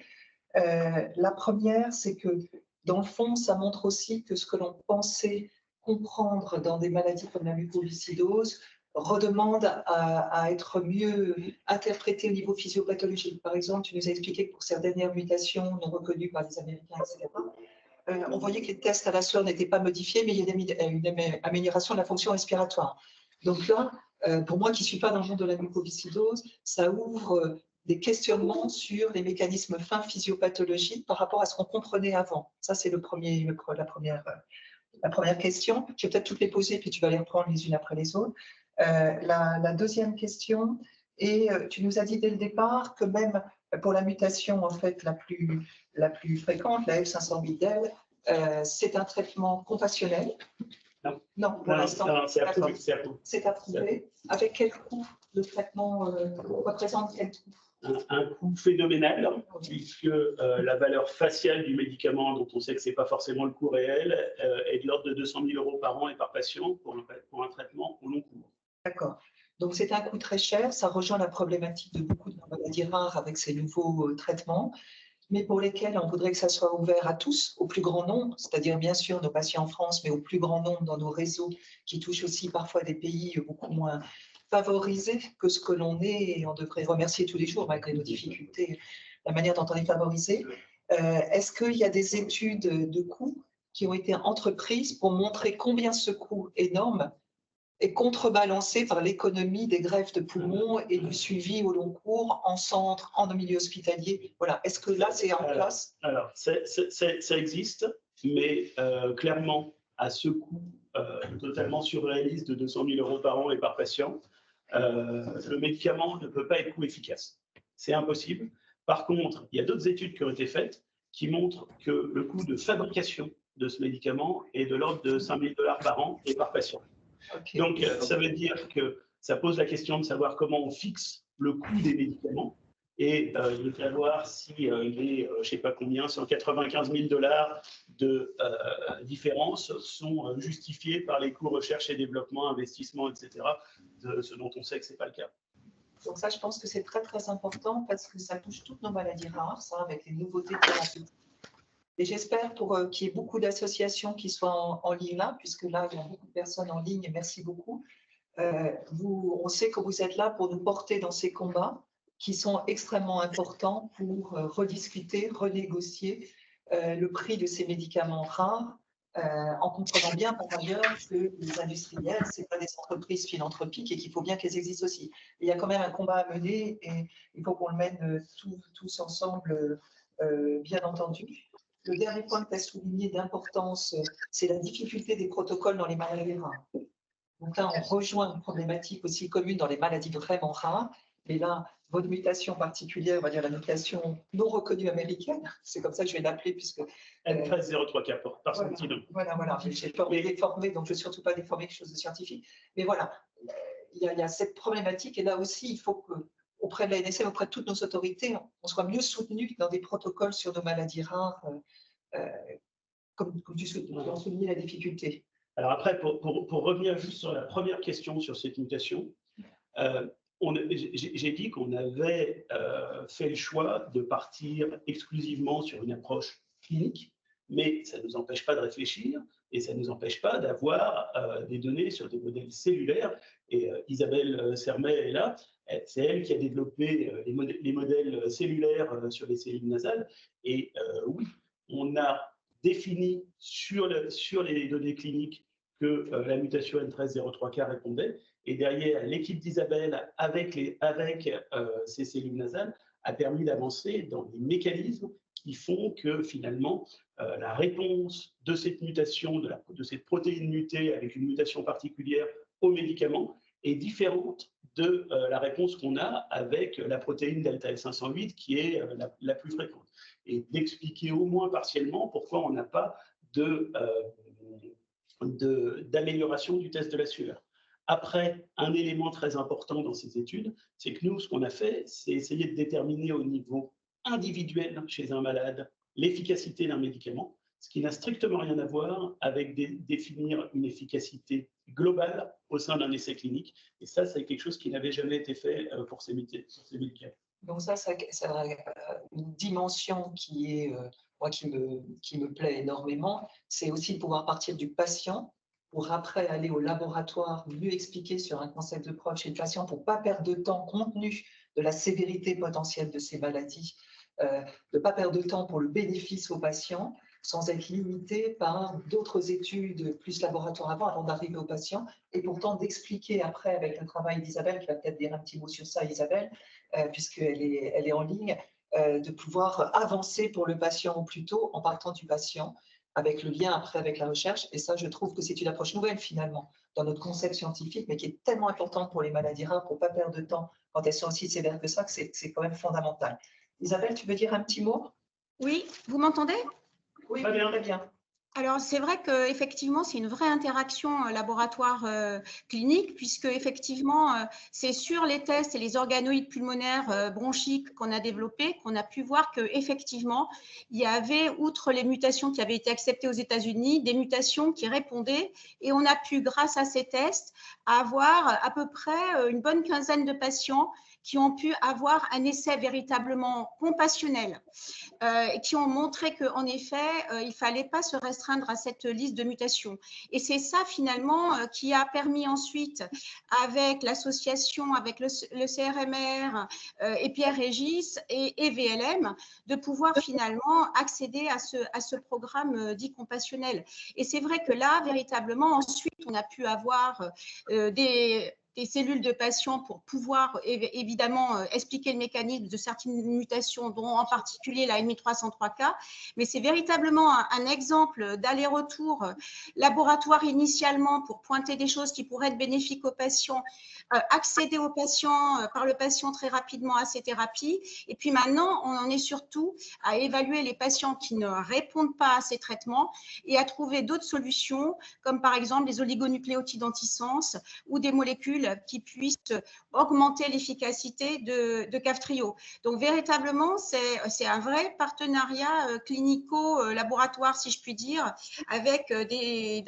La première, c'est que, dans le fond, ça montre aussi que ce que l'on pensait comprendre dans des maladies comme la mucoviscidose redemande à être mieux interprété au niveau physiopathologique. Par exemple, tu nous as expliqué que pour ces dernières mutations non reconnues par les Américains, etc., on voyait que les tests à la sueur n'étaient pas modifiés, mais il y a une amélioration de la fonction respiratoire. Donc là, pour moi qui ne suis pas dans le monde de la mucoviscidose, ça ouvre des questionnements sur les mécanismes fins physiopathologiques par rapport à ce qu'on comprenait avant. Ça, c'est la première question. Je vais peut-être toutes les poser, puis tu vas les reprendre les unes après les autres. La deuxième question, et tu nous as dit dès le départ que même pour la mutation en fait la plus fréquente, la F508del, c'est un traitement compassionnel. Non, pour l'instant, c'est approuvé. C'est approuvé. Avec quel coût le traitement représente quel coût? Un coût phénoménal, puisque la valeur faciale du médicament, dont on sait que ce n'est pas forcément le coût réel, est de l'ordre de 200 000 € par an et par patient pour un traitement au long cours. D'accord. Donc, c'est un coût très cher. Ça rejoint la problématique de beaucoup de maladies rares avec ces nouveaux traitements, mais pour lesquels on voudrait que ça soit ouvert à tous, au plus grand nombre, c'est-à-dire bien sûr nos patients en France, mais au plus grand nombre dans nos réseaux qui touchent aussi parfois des pays beaucoup moins favorisés que ce que l'on est, et on devrait remercier tous les jours, malgré nos difficultés, la manière dont on est favorisé. Est-ce qu'il y a des études de coûts qui ont été entreprises pour montrer combien ce coût énorme est contrebalancé par l'économie des greffes de poumons et du suivi au long cours en centre, en milieu hospitalier? Voilà. Est-ce que là, c'est en place? Alors, ça existe, mais clairement, à ce coût totalement surréaliste de 200 000 € par an et par patient, le médicament ne peut pas être coût efficace. C'est impossible. Par contre, il y a d'autres études qui ont été faites qui montrent que le coût de fabrication de ce médicament est de l'ordre de 5 000 $ par an et par patient. Okay. Donc, ça veut dire que ça pose la question de savoir comment on fixe le coût des médicaments et de savoir si les, je ne sais pas combien, 195 000 $ de différence sont justifiés par les coûts recherche et développement, investissement, etc., ce dont on sait que ce n'est pas le cas. Donc ça, je pense que c'est très, très important parce que ça touche toutes nos maladies rares, ça, avec les nouveautés thérapeutiques. Et j'espère qu'il y ait beaucoup d'associations qui soient en ligne là, puisque là, il y a beaucoup de personnes en ligne, et merci beaucoup. On sait que vous êtes là pour nous porter dans ces combats qui sont extrêmement importants pour rediscuter, renégocier le prix de ces médicaments rares, en comprenant bien par ailleurs que les industriels, ce n'est pas des entreprises philanthropiques et qu'il faut bien qu'elles existent aussi. Et il y a quand même un combat à mener et il faut qu'on le mène tous ensemble, bien entendu. Le dernier point que tu as souligné d'importance, c'est la difficulté des protocoles dans les maladies rares. Donc là, on rejoint une problématique aussi commune dans les maladies vraiment rares. Et là, votre mutation particulière, on va dire la mutation non reconnue américaine, c'est comme ça que je vais l'appeler, puisque... N1303K par centinome. Voilà. J'ai peur de déformer, donc je ne veux surtout pas déformer quelque chose de scientifique. Mais voilà, il y a cette problématique. Et là aussi, il faut que, auprès de la NSM, auprès de toutes nos autorités, on soit mieux soutenus dans des protocoles sur nos maladies rares, comme tu soulignes la difficulté. Alors après, pour revenir juste sur la première question sur cette mutation, j'ai dit qu'on avait fait le choix de partir exclusivement sur une approche clinique, mais ça ne nous empêche pas de réfléchir et ça ne nous empêche pas d'avoir des données sur des modèles cellulaires. Et Isabelle Sermet est là, c'est elle qui a développé les modèles cellulaires sur les cellules nasales. Et oui, on a défini sur les données cliniques que la mutation N1303K répondait. Et derrière, l'équipe d'Isabelle, avec ces cellules nasales, a permis d'avancer dans des mécanismes qui font que finalement, la réponse de cette mutation, de cette protéine mutée avec une mutation particulière aux médicaments est différente de la réponse qu'on a avec la protéine delta F508 qui est la plus fréquente. Et d'expliquer au moins partiellement pourquoi on n'a pas d'amélioration du test de la sueur. Après, un élément très important dans ces études, c'est que nous, ce qu'on a fait, c'est essayer de déterminer au niveau individuel chez un malade l'efficacité d'un médicament. ce qui n'a strictement rien à voir avec définir une efficacité globale au sein d'un essai clinique. Et ça, c'est quelque chose qui n'avait jamais été fait pour ces médicaments. Donc ça a une dimension qui est, moi, qui me plaît énormément, c'est aussi de pouvoir partir du patient pour après aller au laboratoire, mieux expliquer sur un concept de preuve chez le patient pour ne pas perdre de temps compte tenu de la sévérité potentielle de ces maladies, de ne pas perdre de temps pour le bénéfice aux patients, sans être limité par d'autres études plus laboratoires avant d'arriver au patient, et pourtant d'expliquer après avec le travail d'Isabelle, qui va peut-être dire un petit mot sur ça, Isabelle, puisqu'elle est en ligne, de pouvoir avancer pour le patient au plus tôt en partant du patient, avec le lien après avec la recherche. Et ça, je trouve que c'est une approche nouvelle finalement dans notre concept scientifique, mais qui est tellement importante pour les maladies rares, pour ne pas perdre de temps quand elles sont aussi sévères que ça, que c'est quand même fondamental. Isabelle, tu veux dire un petit mot? Oui, vous m'entendez? Oui, très bien, très bien. Alors, c'est vrai qu'effectivement, c'est une vraie interaction laboratoire-clinique, puisque effectivement, c'est sur les tests et les organoïdes pulmonaires bronchiques qu'on a développés qu'on a pu voir qu'effectivement, il y avait, outre les mutations qui avaient été acceptées aux États-Unis, des mutations qui répondaient. Et on a pu, grâce à ces tests, avoir à peu près une bonne quinzaine de patients qui ont pu avoir un essai véritablement compassionnel, qui ont montré qu'en effet, il ne fallait pas se restreindre à cette liste de mutations. Et c'est ça, finalement, qui a permis ensuite, avec l'association, avec le CRMR et Pierre-Régis et VLM, de pouvoir finalement accéder à ce programme dit compassionnel. Et c'est vrai que là, véritablement, ensuite, on a pu avoir des cellules de patients pour pouvoir évidemment expliquer le mécanisme de certaines mutations, dont en particulier la MI303K. Mais c'est véritablement un exemple d'aller-retour laboratoire initialement pour pointer des choses qui pourraient être bénéfiques aux patients, accéder aux patients, par le patient très rapidement à ces thérapies. Et puis maintenant, on en est surtout à évaluer les patients qui ne répondent pas à ces traitements et à trouver d'autres solutions, comme par exemple les oligonucléotides antisens ou des molécules qui puissent augmenter l'efficacité de Kaftrio. Donc, véritablement, c'est un vrai partenariat clinico-laboratoire, si je puis dire, avec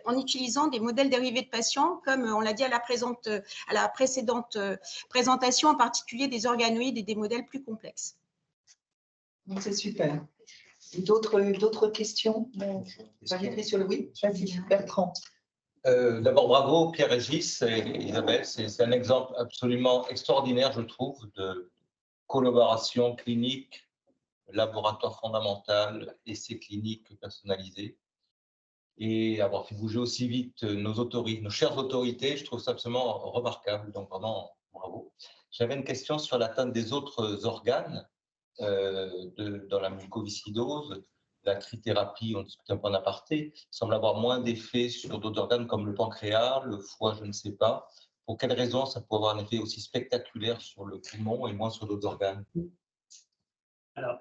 en utilisant des modèles dérivés de patients, comme on l'a dit à la précédente présentation, en particulier des organoïdes et des modèles plus complexes. C'est super. D'autres questions? Valérie sur le oui? Vas-y, Bertrand. D'abord, bravo Pierre-Régis et Isabelle. C'est un exemple absolument extraordinaire, je trouve, de collaboration clinique, laboratoire fondamental, essai clinique personnalisé. Et avoir fait bouger aussi vite nos chères autorités, je trouve ça absolument remarquable. Donc vraiment, bravo. J'avais une question sur l'atteinte des autres organes dans la mucoviscidose. La trithérapie, on discute un peu en aparté, semble avoir moins d'effet sur d'autres organes comme le pancréas, le foie, je ne sais pas. Pour quelles raisons ça peut avoir un effet aussi spectaculaire sur le poumon et moins sur d'autres organes? Alors,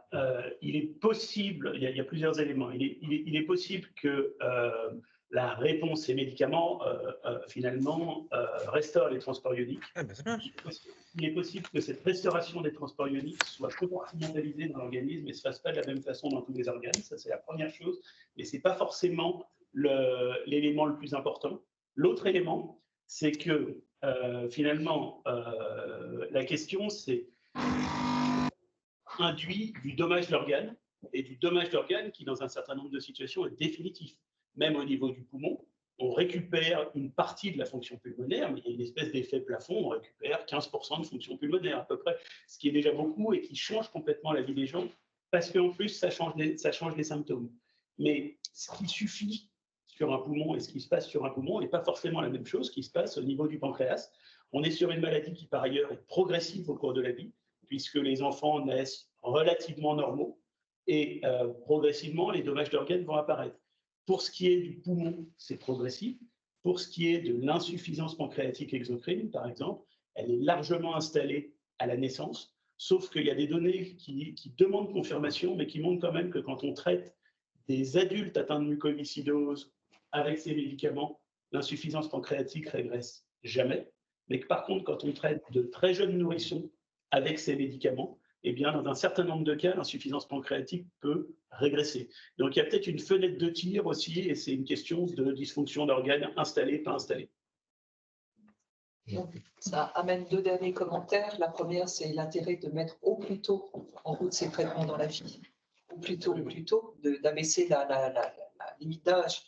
il est possible, il y a plusieurs éléments. Il est possible que la réponse ces médicaments, finalement, restaure les transports ioniques. Ah, ben il est possible que cette restauration des transports ioniques soit compartimentalisée dans l'organisme et ne se fasse pas de la même façon dans tous les organes. Ça, c'est la première chose, mais ce n'est pas forcément l'élément le plus important. L'autre élément, c'est que finalement, la question, c'est induit du dommage d'organe, et du dommage d'organe qui, dans un certain nombre de situations, est définitif. Même au niveau du poumon, on récupère une partie de la fonction pulmonaire, mais il y a une espèce d'effet plafond, on récupère 15% de fonction pulmonaire à peu près, ce qui est déjà beaucoup et qui change complètement la vie des gens, parce qu'en plus, ça change les symptômes. Mais ce qui suffit sur un poumon et ce qui se passe sur un poumon n'est pas forcément la même chose qui se passe au niveau du pancréas. On est sur une maladie qui, par ailleurs, est progressive au cours de la vie, puisque les enfants naissent relativement normaux et progressivement, les dommages d'organes vont apparaître. Pour ce qui est du poumon, c'est progressif. Pour ce qui est de l'insuffisance pancréatique exocrine, par exemple, elle est largement installée à la naissance, sauf qu'il y a des données qui demandent confirmation, mais qui montrent quand même que quand on traite des adultes atteints de mucoviscidose avec ces médicaments, l'insuffisance pancréatique régresse jamais, mais que par contre, quand on traite de très jeunes nourrissons avec ces médicaments, eh bien, dans un certain nombre de cas, l'insuffisance pancréatique peut régresser. Donc, il y a peut-être une fenêtre de tir aussi, et c'est une question de dysfonction d'organes installés, pas installés. Ça amène deux derniers commentaires. La première, c'est l'intérêt de mettre au plus tôt en route ces traitements dans la vie. Au plus tôt, d'abaisser la limite d'âge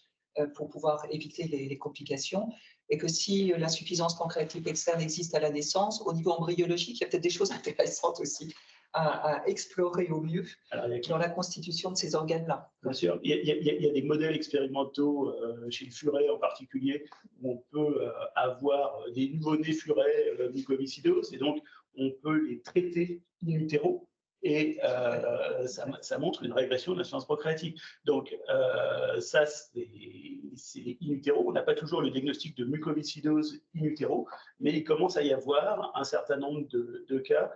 pour pouvoir éviter les complications. Et que si l'insuffisance pancréatique externe existe à la naissance, au niveau embryologique, il y a peut-être des choses intéressantes aussi à explorer au mieux dans la constitution de ces organes-là. Bien sûr, il y a des modèles expérimentaux chez le furet en particulier, où on peut avoir des nouveau-nés furets mucoviscidoses, et donc on peut les traiter in utero, et ça montre une régression de l'insuffisance pancréatique. Donc ça, c'est in utero. On n'a pas toujours le diagnostic de mucoviscidose in utero, mais il commence à y avoir un certain nombre de cas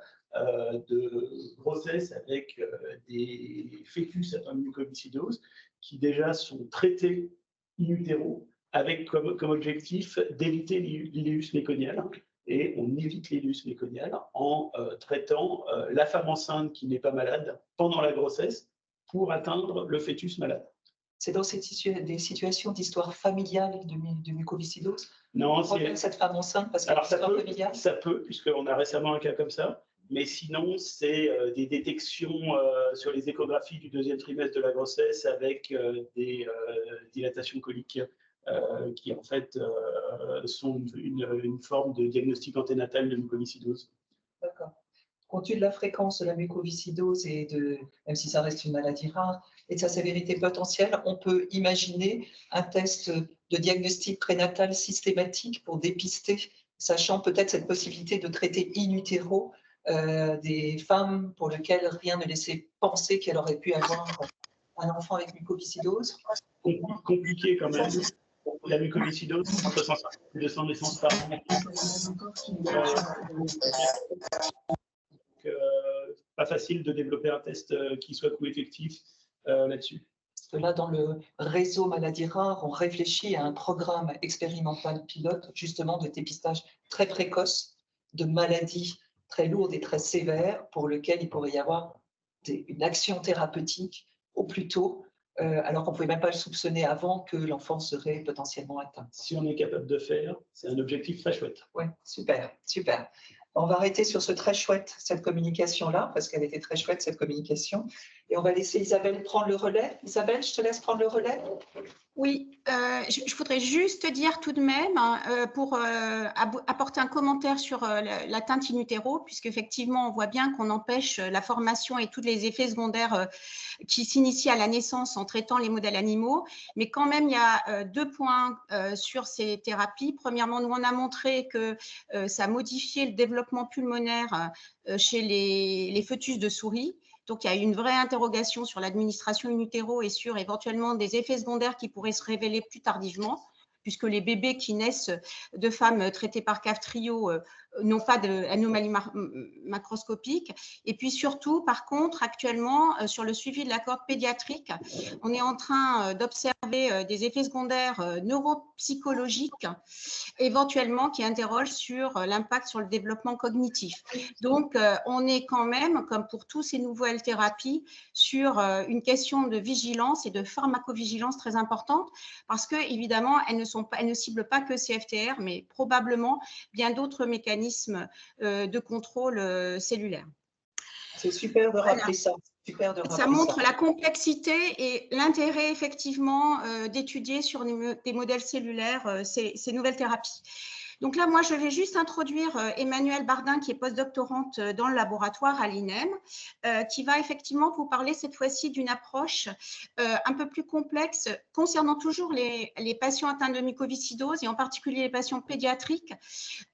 de grossesse avec des fœtus atteints de mucoviscidose qui déjà sont traités in utero avec comme objectif d'éviter l'ileus méconial. Et on évite l'ileus méconial en traitant la femme enceinte qui n'est pas malade pendant la grossesse pour atteindre le fœtus malade. C'est dans des situations d'histoire familiale de mucoviscidose? Non, c'est cette femme enceinte parce que ça peut, puisqu'on a récemment un cas comme ça. Mais sinon, c'est des détections sur les échographies du deuxième trimestre de la grossesse avec des dilatations coliques qui, en fait, sont une forme de diagnostic anténatal de mucoviscidose. D'accord. Compte tenu de la fréquence de la mucoviscidose et même si ça reste une maladie rare, et de sa sévérité potentielle, on peut imaginer un test de diagnostic prénatal systématique pour dépister, sachant peut-être cette possibilité de traiter in utero des femmes pour lesquelles rien ne laissait penser qu'elles auraient pu avoir un enfant avec mucoviscidose. Compliqué quand même. La mucoviscidose, entre 150 et 200 naissances par an. Pas facile de développer un test qui soit coût-effectif là-dessus. Là, dans le réseau maladies rares, on réfléchit à un programme expérimental pilote, justement, de dépistage très précoce de maladies très lourdes et très sévères pour lequel il pourrait y avoir une action thérapeutique au plus tôt, alors qu'on ne pouvait même pas le soupçonner avant que l'enfant serait potentiellement atteint. Si on est capable de faire, c'est un objectif très chouette. Oui, super, super. On va arrêter sur ce très chouette, cette communication-là, parce qu'elle était très chouette, cette communication. Et on va laisser Isabelle prendre le relais. Isabelle, je te laisse prendre le relais. Oui, je voudrais juste dire tout de même, pour apporter un commentaire sur l'atteinte in utero, puisqu'effectivement, on voit bien qu'on empêche la formation et tous les effets secondaires qui s'initient à la naissance en traitant les modèles animaux. Mais quand même, il y a deux points sur ces thérapies. Premièrement, nous, on a montré que ça modifiait le développement pulmonaire chez les fœtus de souris. Donc, il y a une vraie interrogation sur l'administration in utero et sur éventuellement des effets secondaires qui pourraient se révéler plus tardivement, puisque les bébés qui naissent de femmes traitées par Kaftrio n'ont pas d'anomalie macroscopique. Et puis surtout, par contre, actuellement, sur le suivi de la cohorte pédiatrique, on est en train d'observer des effets secondaires neuropsychologiques, éventuellement qui interrogent sur l'impact sur le développement cognitif. Donc, on est quand même, comme pour tous ces nouvelles thérapies, sur une question de vigilance et de pharmacovigilance très importante, parce que évidemment, elles ne ciblent pas que CFTR, mais probablement bien d'autres mécanismes de contrôle cellulaire. C'est super de rappeler ça. Ça montre la complexité et l'intérêt effectivement d'étudier sur des modèles cellulaires ces nouvelles thérapies. Donc là, moi, je vais juste introduire Emmanuelle Bardin, qui est postdoctorante dans le laboratoire à l'INEM, qui va effectivement vous parler cette fois-ci d'une approche un peu plus complexe concernant toujours les patients atteints de mucoviscidose et en particulier les patients pédiatriques,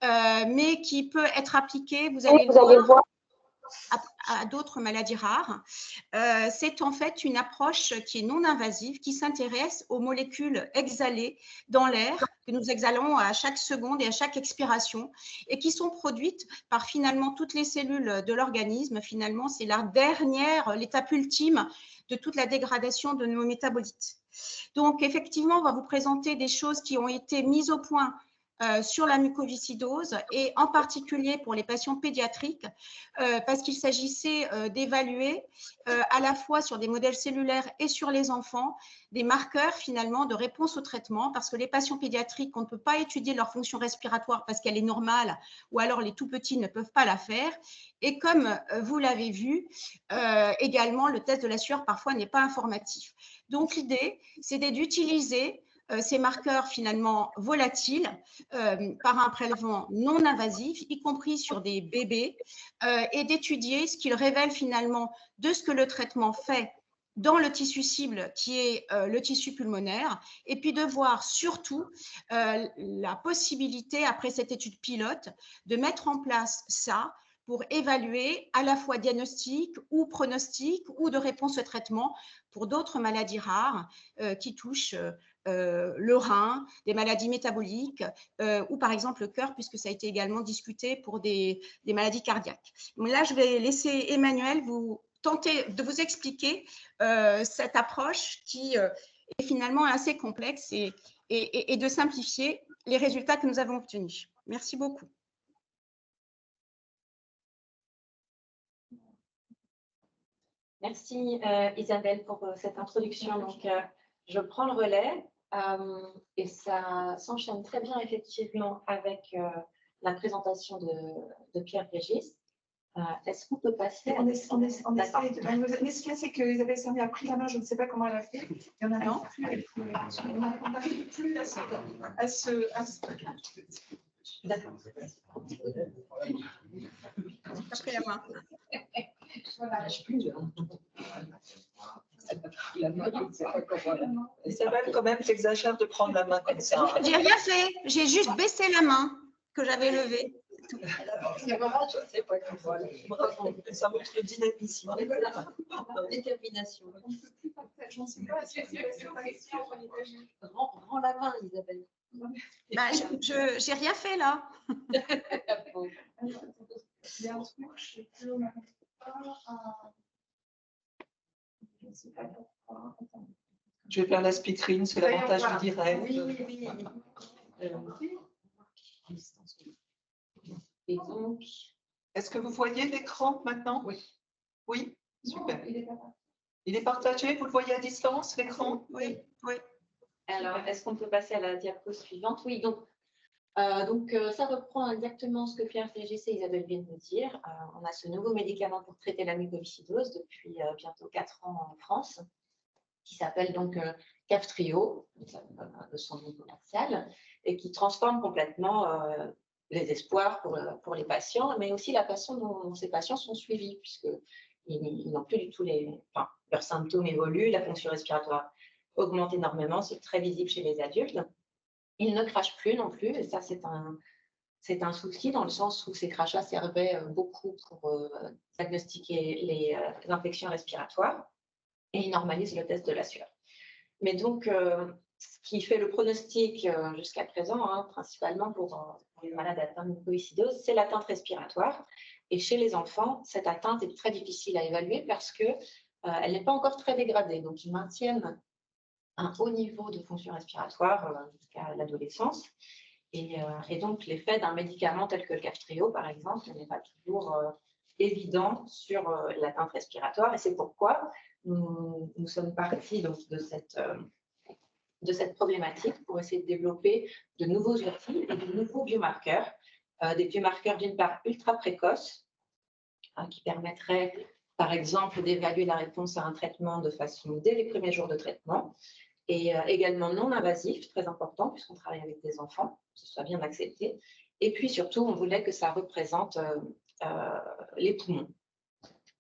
mais qui peut être appliquée, vous allez voir, à d'autres maladies rares. C'est en fait une approche qui est non invasive, qui s'intéresse aux molécules exhalées dans l'air que nous exhalons à chaque seconde et à chaque expiration et qui sont produites par finalement toutes les cellules de l'organisme. Finalement, c'est l'étape ultime de toute la dégradation de nos métabolites. Donc, effectivement, on va vous présenter des choses qui ont été mises au point sur la mucoviscidose et en particulier pour les patients pédiatriques parce qu'il s'agissait d'évaluer à la fois sur des modèles cellulaires et sur les enfants des marqueurs finalement de réponse au traitement parce que les patients pédiatriques, on ne peut pas étudier leur fonction respiratoire parce qu'elle est normale ou alors les tout petits ne peuvent pas la faire. Et comme vous l'avez vu, également le test de la sueur parfois n'est pas informatif. Donc l'idée, c'était d'utiliser ces marqueurs finalement volatiles par un prélèvement non invasif, y compris sur des bébés, et d'étudier ce qu'ils révèlent finalement de ce que le traitement fait dans le tissu cible qui est le tissu pulmonaire, et puis de voir surtout la possibilité, après cette étude pilote, de mettre en place ça pour évaluer à la fois diagnostic ou pronostic ou de réponse au traitement pour d'autres maladies rares qui touchent le rein, des maladies métaboliques ou par exemple le cœur, puisque ça a été également discuté pour des maladies cardiaques. Donc là, je vais laisser Emmanuel vous tenter de vous expliquer cette approche qui est finalement assez complexe et de simplifier les résultats que nous avons obtenus. Merci beaucoup. Merci Isabelle pour cette introduction. Donc, je prends le relais et ça s'enchaîne très bien effectivement avec la présentation de Pierre-Régis. Est-ce qu'on peut passer On essaie mais ce qu'il y a, c'est que Isabelle Sermier a pris la main, je ne sais pas comment elle a fait, et on n'arrive plus à se... D'accord. Après la main. Isabelle, quand même, t'exagères de prendre la main comme ça. J'ai rien fait, j'ai juste baissé la main que j'avais levée. Ça montre le dynamisme. Détermination. Rends la main, Isabelle. Bah, j'ai rien fait là. Je vais faire la speakerine, c'est l'avantage du direct. Oui. Et donc, est-ce que vous voyez l'écran maintenant? Oui. Oui, super. Il est partagé, vous le voyez à distance, l'écran? Oui. Alors, est-ce qu'on peut passer à la diapo suivante? Oui, donc ça reprend exactement ce que Pierre-Régis et Isabelle viennent de dire. On a ce nouveau médicament pour traiter la mucoviscidose depuis bientôt 4 ans en France, qui s'appelle donc Kaftrio, de son nom commercial, et qui transforme complètement les espoirs pour les patients, mais aussi la façon dont ces patients sont suivis, puisqu'ils n'ont plus du tout leurs symptômes évoluent, la fonction respiratoire augmente énormément, c'est très visible chez les adultes. Ils ne crachent plus non plus, et ça c'est un souci dans le sens où ces crachats servaient beaucoup pour diagnostiquer les infections respiratoires, et ils normalisent le test de la sueur. Mais donc, ce qui fait le pronostic jusqu'à présent, principalement pour les malades atteints de mucoviscidose, c'est l'atteinte respiratoire. Et chez les enfants, cette atteinte est très difficile à évaluer parce qu'elle n'est pas encore très dégradée. Donc, ils maintiennent un haut niveau de fonction respiratoire jusqu'à l'adolescence. Et donc, l'effet d'un médicament tel que le Kaftrio, par exemple, n'est pas toujours évident sur l'atteinte respiratoire. Et c'est pourquoi nous sommes partis donc, de cette problématique pour essayer de développer de nouveaux outils et de nouveaux biomarqueurs. Des biomarqueurs d'une part ultra précoces, qui permettraient par exemple d'évaluer la réponse à un traitement de façon dès les premiers jours de traitement, et également non invasif, très important puisqu'on travaille avec des enfants, que ce soit bien accepté. Et puis surtout, on voulait que ça représente les poumons.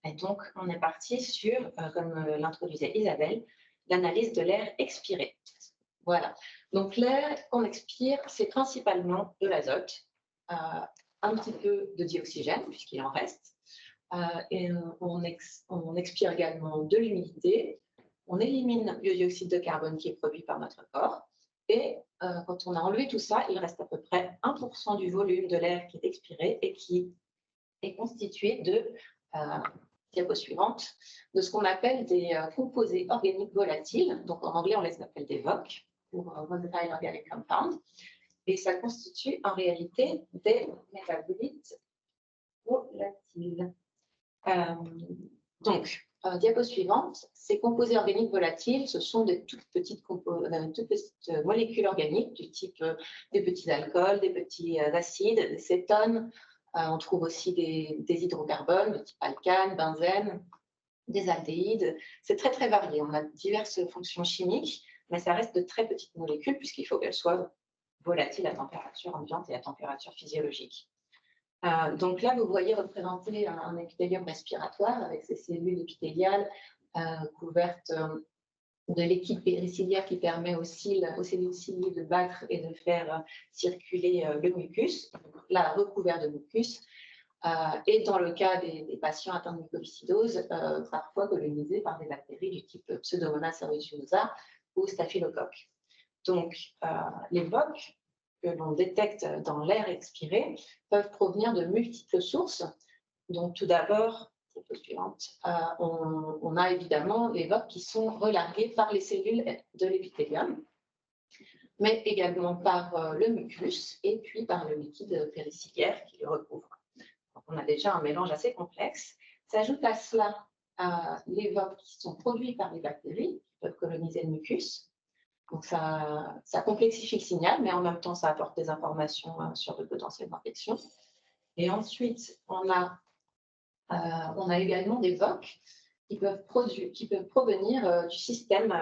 Et donc, on est parti sur, comme l'introduisait Isabelle, l'analyse de l'air expiré. Voilà. Donc, l'air qu'on expire, c'est principalement de l'azote, un petit peu de dioxygène, puisqu'il en reste. Et on expire également de l'humidité. On élimine le dioxyde de carbone qui est produit par notre corps. Et quand on a enlevé tout ça, il reste à peu près 1% du volume de l'air qui est expiré et qui est constitué de, diapo suivante, de ce qu'on appelle des composés organiques volatiles. Donc en anglais, on les appelle des VOC, pour Volatile Organic Compound. Et ça constitue en réalité des métabolites volatiles. Diapo suivante, ces composés organiques volatiles, ce sont des toutes petites molécules organiques du type des petits alcools, des petits acides, des cétones. On trouve aussi des hydrocarbones de type alcane, benzène, des aldéhydes. C'est très, très varié. On a diverses fonctions chimiques, mais ça reste de très petites molécules puisqu'il faut qu'elles soient volatiles à température ambiante et à température physiologique. Donc là, vous voyez représenter un épithélium respiratoire avec ces cellules épithéliales couvertes de liquide périciliaire qui permet aux cellules ciliées de battre et de faire circuler le mucus, là recouvert de mucus, et dans le cas des patients atteints de mucoviscidose, parfois colonisés par des bactéries du type Pseudomonas aeruginosa ou Staphylocoque. Donc, les VOC que l'on détecte dans l'air expiré peuvent provenir de multiples sources. Donc, tout d'abord, on a évidemment les VOC qui sont relargués par les cellules de l'épithélium, mais également par le mucus et puis par le liquide périciliaire qui le recouvre. Donc, on a déjà un mélange assez complexe. S'ajoute à cela les VOC qui sont produits par les bactéries qui peuvent coloniser le mucus. Donc, ça complexifie le signal, mais en même temps, ça apporte des informations sur de potentielles infections. Et ensuite, on a également des VOC qui peuvent provenir du système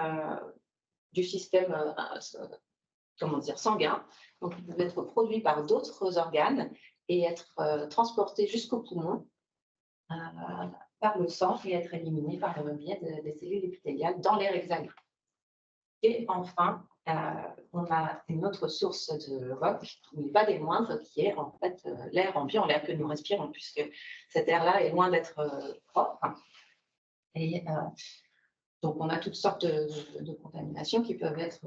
sanguin. Donc, ils peuvent être produits par d'autres organes et être transportés jusqu'au poumon par le sang et être éliminés par le biais des cellules épithéliales dans l'air exhalé. Et enfin, on a une autre source de VOC, qui n'est pas des moindres, qui est en fait l'air ambiant, l'air que nous respirons, puisque cet air-là est loin d'être propre. Et donc, on a toutes sortes de contaminations qui peuvent être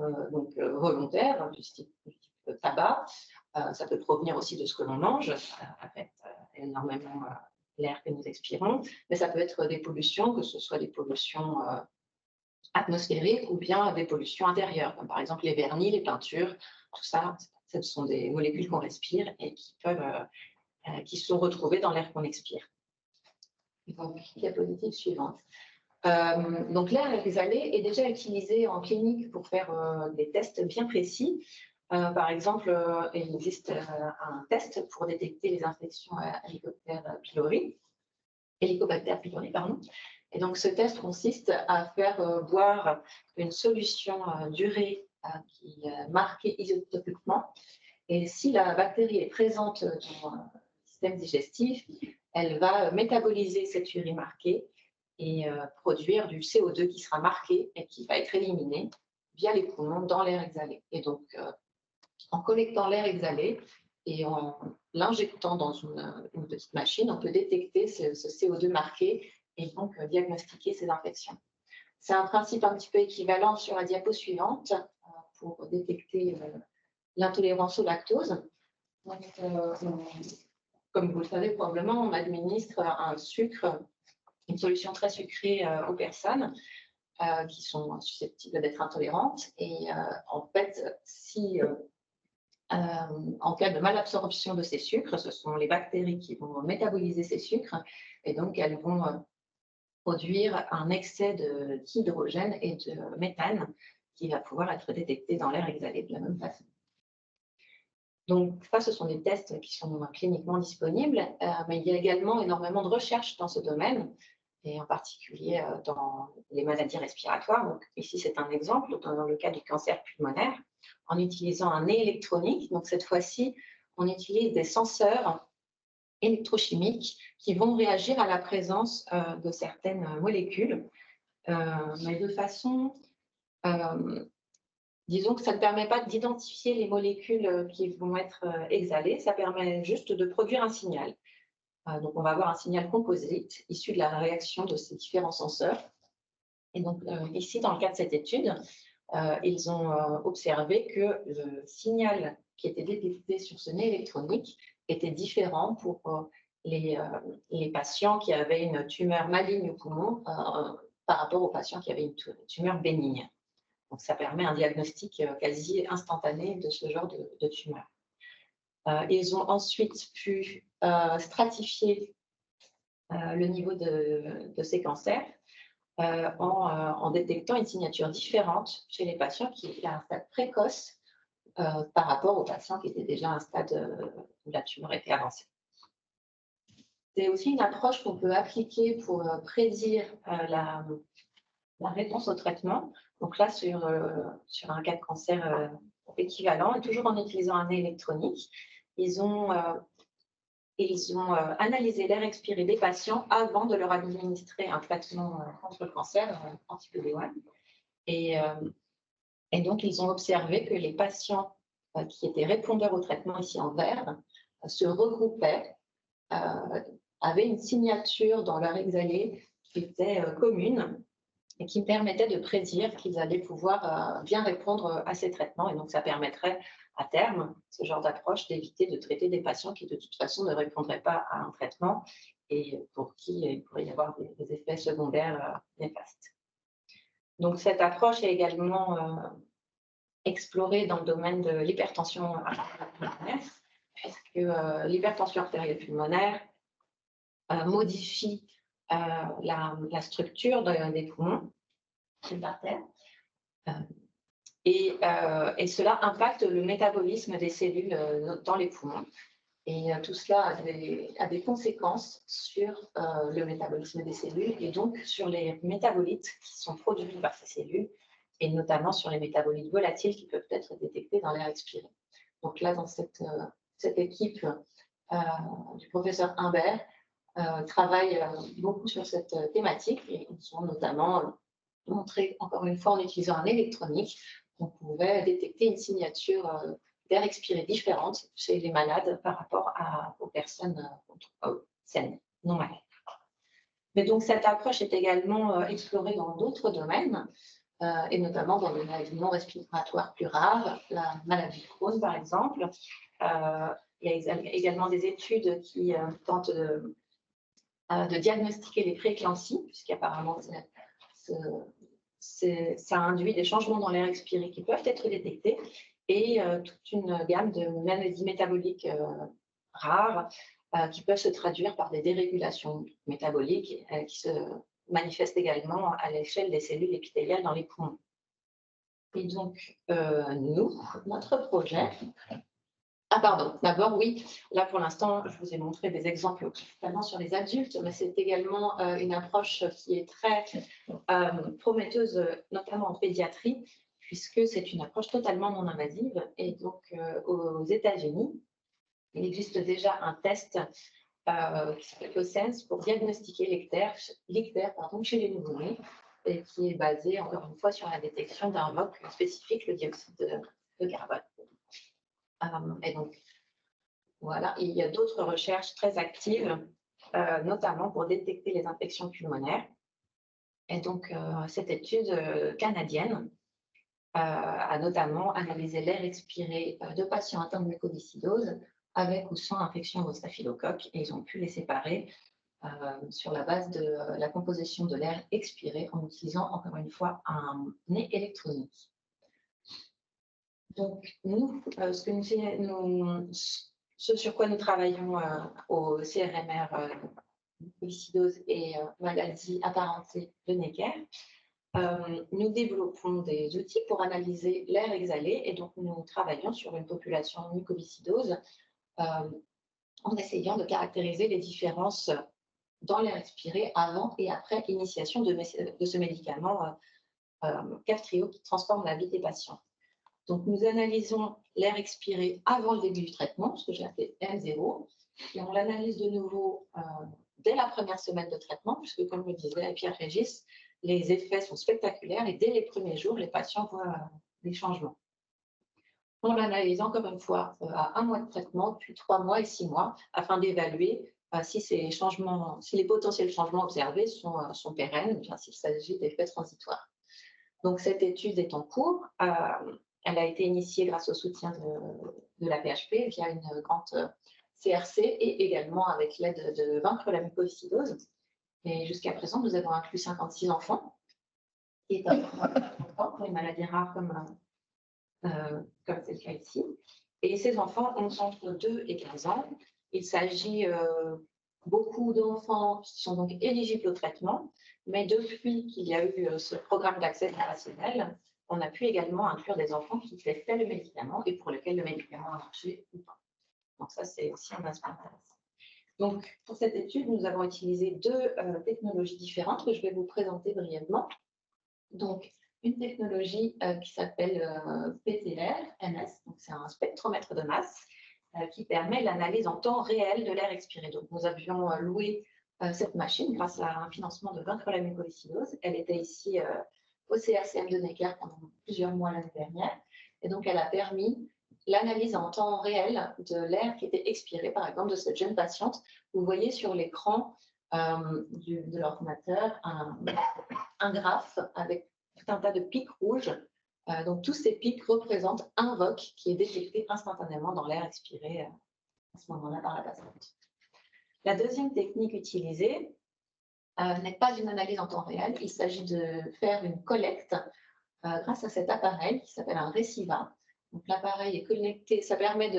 volontaires, du type tabac. Ça peut provenir aussi de ce que l'on mange, ça affecte énormément l'air que nous expirons, mais ça peut être des pollutions, que ce soit des pollutions atmosphériques ou bien des pollutions intérieures, comme par exemple les vernis, les peintures, tout ça, ce sont des molécules qu'on respire et qui sont retrouvées dans l'air qu'on expire. Donc, diapositive suivante. Donc, l'air exhalé est déjà utilisé en clinique pour faire des tests bien précis. Par exemple, il existe un test pour détecter les infections à Helicobacter pylori, pardon. Et donc, ce test consiste à faire boire une solution d'urée qui est marquée isotopiquement. Et si la bactérie est présente dans le système digestif, elle va métaboliser cette urée marquée et produire du CO2 qui sera marqué et qui va être éliminé via les poumons dans l'air exhalé. Et donc, en collectant l'air exhalé et en l'injectant dans une petite machine, on peut détecter ce CO2 marqué et donc diagnostiquer ces infections. C'est un principe un petit peu équivalent sur la diapo suivante pour détecter l'intolérance au lactose. Donc, comme vous le savez probablement, on administre un sucre, une solution très sucrée aux personnes qui sont susceptibles d'être intolérantes. Et en fait, si en cas de malabsorption de ces sucres, ce sont les bactéries qui vont métaboliser ces sucres et donc elles vont produire un excès d'hydrogène et de méthane qui va pouvoir être détecté dans l'air exhalé de la même façon. Donc, ça, ce sont des tests qui sont cliniquement disponibles, mais il y a également énormément de recherches dans ce domaine, et en particulier dans les maladies respiratoires. Donc, ici, c'est un exemple dans le cas du cancer pulmonaire, en utilisant un nez électronique. Donc, cette fois-ci, on utilise des senseurs électrochimiques qui vont réagir à la présence de certaines molécules, mais de façon, disons que ça ne permet pas d'identifier les molécules qui vont être exhalées, ça permet juste de produire un signal. Donc, on va avoir un signal composite issu de la réaction de ces différents senseurs. Et donc, ici, dans le cas de cette étude, ils ont observé que le signal qui était détecté sur ce nez électronique était différent pour les patients qui avaient une tumeur maligne au poumon par rapport aux patients qui avaient une tumeur bénigne. Donc, ça permet un diagnostic quasi instantané de ce genre de tumeur. Ils ont ensuite pu stratifier le niveau de ces cancers en détectant une signature différente chez les patients qui étaient à un stade précoce par rapport aux patients qui étaient déjà à un stade où la tumeur était avancée. C'est aussi une approche qu'on peut appliquer pour prédire la réponse au traitement. Donc là, sur un cas de cancer équivalent, et toujours en utilisant un nez électronique, ils ont analysé l'air expiré des patients avant de leur administrer un traitement contre le cancer, anti-PD-1. Et donc, ils ont observé que les patients qui étaient répondeurs au traitement, ici en vert, se regroupaient, avaient une signature dans leur exhalé qui était commune et qui permettait de prédire qu'ils allaient pouvoir bien répondre à ces traitements. Et donc, ça permettrait à terme, ce genre d'approche, d'éviter de traiter des patients qui, de toute façon, ne répondraient pas à un traitement et pour qui il pourrait y avoir des effets secondaires néfastes. Donc, cette approche est également explorée dans le domaine de l'hypertension artérielle pulmonaire, puisque l'hypertension artérielle pulmonaire modifie la structure des poumons, des artères, et cela impacte le métabolisme des cellules dans les poumons. Et tout cela a des conséquences sur le métabolisme des cellules et donc sur les métabolites qui sont produits par ces cellules, et notamment sur les métabolites volatiles qui peuvent être détectés dans l'air expiré. Donc là, dans cette équipe du professeur Humbert, travaille beaucoup sur cette thématique, et ils ont notamment montré, encore une fois, en utilisant un électronique, qu'on pouvait détecter une signature d'air expiré différente chez les malades par rapport aux personnes saines, non malades. Mais donc, cette approche est également explorée dans d'autres domaines, et notamment dans des maladies non respiratoires plus rares, la maladie de Crohn, par exemple. Il y a également des études qui tentent de diagnostiquer les prééclampsies, puisqu'apparemment, ça induit des changements dans l'air expiré qui peuvent être détectés, et toute une gamme de maladies métaboliques rares qui peuvent se traduire par des dérégulations métaboliques qui se manifestent également à l'échelle des cellules épithéliales dans les poumons. Et donc, notre projet... Ah pardon, d'abord oui, là pour l'instant je vous ai montré des exemples principalement sur les adultes, mais c'est également une approche qui est très prometteuse, notamment en pédiatrie, puisque c'est une approche totalement non invasive. Et donc aux États-Unis, il existe déjà un test qui s'appelle OSENS pour diagnostiquer l'ictère chez les nouveau-nés, et qui est basé encore une fois sur la détection d'un ROC spécifique, le dioxyde de carbone. Et donc, voilà, il y a d'autres recherches très actives, notamment pour détecter les infections pulmonaires. Et donc, cette étude canadienne a notamment analysé l'air expiré de patients atteints de mucoviscidose avec ou sans infection au staphylocoque, et ils ont pu les séparer sur la base de la composition de l'air expiré en utilisant encore une fois un nez électronique. Donc, nous, ce sur quoi nous travaillons au CRMR, mucoviscidose et maladies apparentées de Necker, nous développons des outils pour analyser l'air exhalé, et donc nous travaillons sur une population mucoviscidose en essayant de caractériser les différences dans l'air expiré avant et après initiation de ce médicament Kaftrio qui transforme la vie des patients. Donc, nous analysons l'air expiré avant le début du traitement, ce que j'ai appelé M0, et on l'analyse de nouveau dès la première semaine de traitement, puisque, comme le disait Pierre-Régis, les effets sont spectaculaires et dès les premiers jours, les patients voient des changements. On l'analyse encore une fois à 1 mois de traitement, puis 3 mois et 6 mois, afin d'évaluer si les potentiels changements observés sont pérennes, ou bien s'il s'agit d'effets transitoires. Donc, cette étude est en cours. Elle a été initiée grâce au soutien de la PHP via une grande CRC et également avec l'aide de Vaincre la mucoviscidose. Et jusqu'à présent, nous avons inclus 56 enfants. qui est important pour les maladies rares comme c'est le cas ici. Et ces enfants ont entre 2 et 15 ans. Il s'agit beaucoup d'enfants qui sont donc éligibles au traitement, mais depuis qu'il y a eu ce programme d'accès générationnel, on a pu également inclure des enfants qui testaient le médicament et pour lesquels le médicament a marché ou pas. Donc ça, c'est aussi un aspect intéressant. Donc, pour cette étude, nous avons utilisé 2 technologies différentes que je vais vous présenter brièvement. Donc, une technologie qui s'appelle PTR-MS, donc c'est un spectromètre de masse qui permet l'analyse en temps réel de l'air expiré. Donc, nous avions loué cette machine grâce à un financement de Vaincre la mucoviscidose. Elle était ici au CRCM de Necker pendant plusieurs mois l'année dernière. Et donc, elle a permis l'analyse en temps réel de l'air qui était expiré, par exemple, de cette jeune patiente. Vous voyez sur l'écran de l'ordinateur un graphe avec tout un tas de pics rouges. Donc, tous ces pics représentent un VOC qui est détecté instantanément dans l'air expiré à ce moment-là par la patiente. La deuxième technique utilisée n'est pas une analyse en temps réel. Il s'agit de faire une collecte grâce à cet appareil qui s'appelle un Reciva. Donc, l'appareil est connecté, ça permet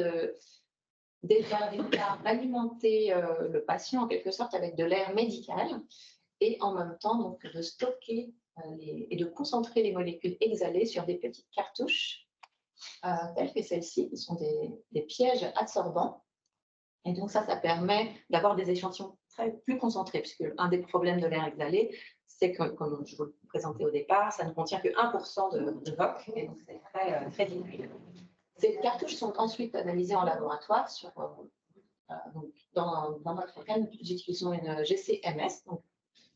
d'alimenter le patient en quelque sorte avec de l'air médical et en même temps donc, de stocker et de concentrer les molécules exhalées sur des petites cartouches telles que celles-ci, qui sont des pièges adsorbants. Et donc ça permet d'avoir des échantillons plus concentrés, puisque un des problèmes de l'air exhalé, c'est que, comme je vous le présentais au départ, ça ne contient que 1% de VOC, et donc c'est très dilué. Ces cartouches sont ensuite analysées en laboratoire. Donc dans notre cas, nous utilisons une GCMS, donc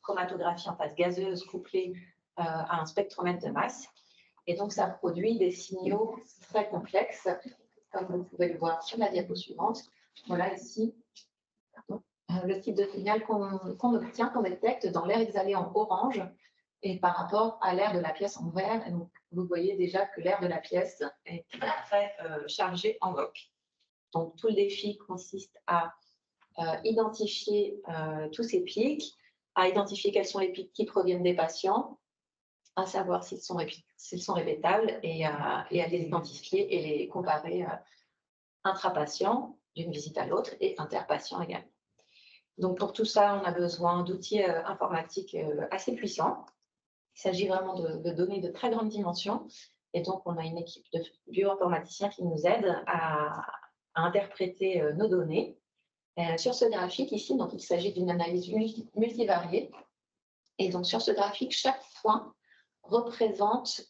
chromatographie en phase gazeuse couplée à un spectromètre de masse. Et donc, ça produit des signaux très complexes, comme vous pouvez le voir sur la diapo suivante. Voilà ici le type de signal qu'on obtient, qu'on détecte dans l'air exhalé en orange et par rapport à l'air de la pièce en vert. Et donc, vous voyez déjà que l'air de la pièce est très chargé en VOC. Donc, tout le défi consiste à identifier tous ces pics, à identifier quels sont les pics qui proviennent des patients, à savoir s'ils sont répétables et à les identifier et les comparer intra-patient d'une visite à l'autre et interpatient également. Donc pour tout ça, on a besoin d'outils informatiques assez puissants. Il s'agit vraiment de données de très grande dimension et donc on a une équipe de bioinformaticiens qui nous aide à interpréter nos données. Sur ce graphique ici, donc il s'agit d'une analyse multivariée. Et donc sur ce graphique, chaque point représente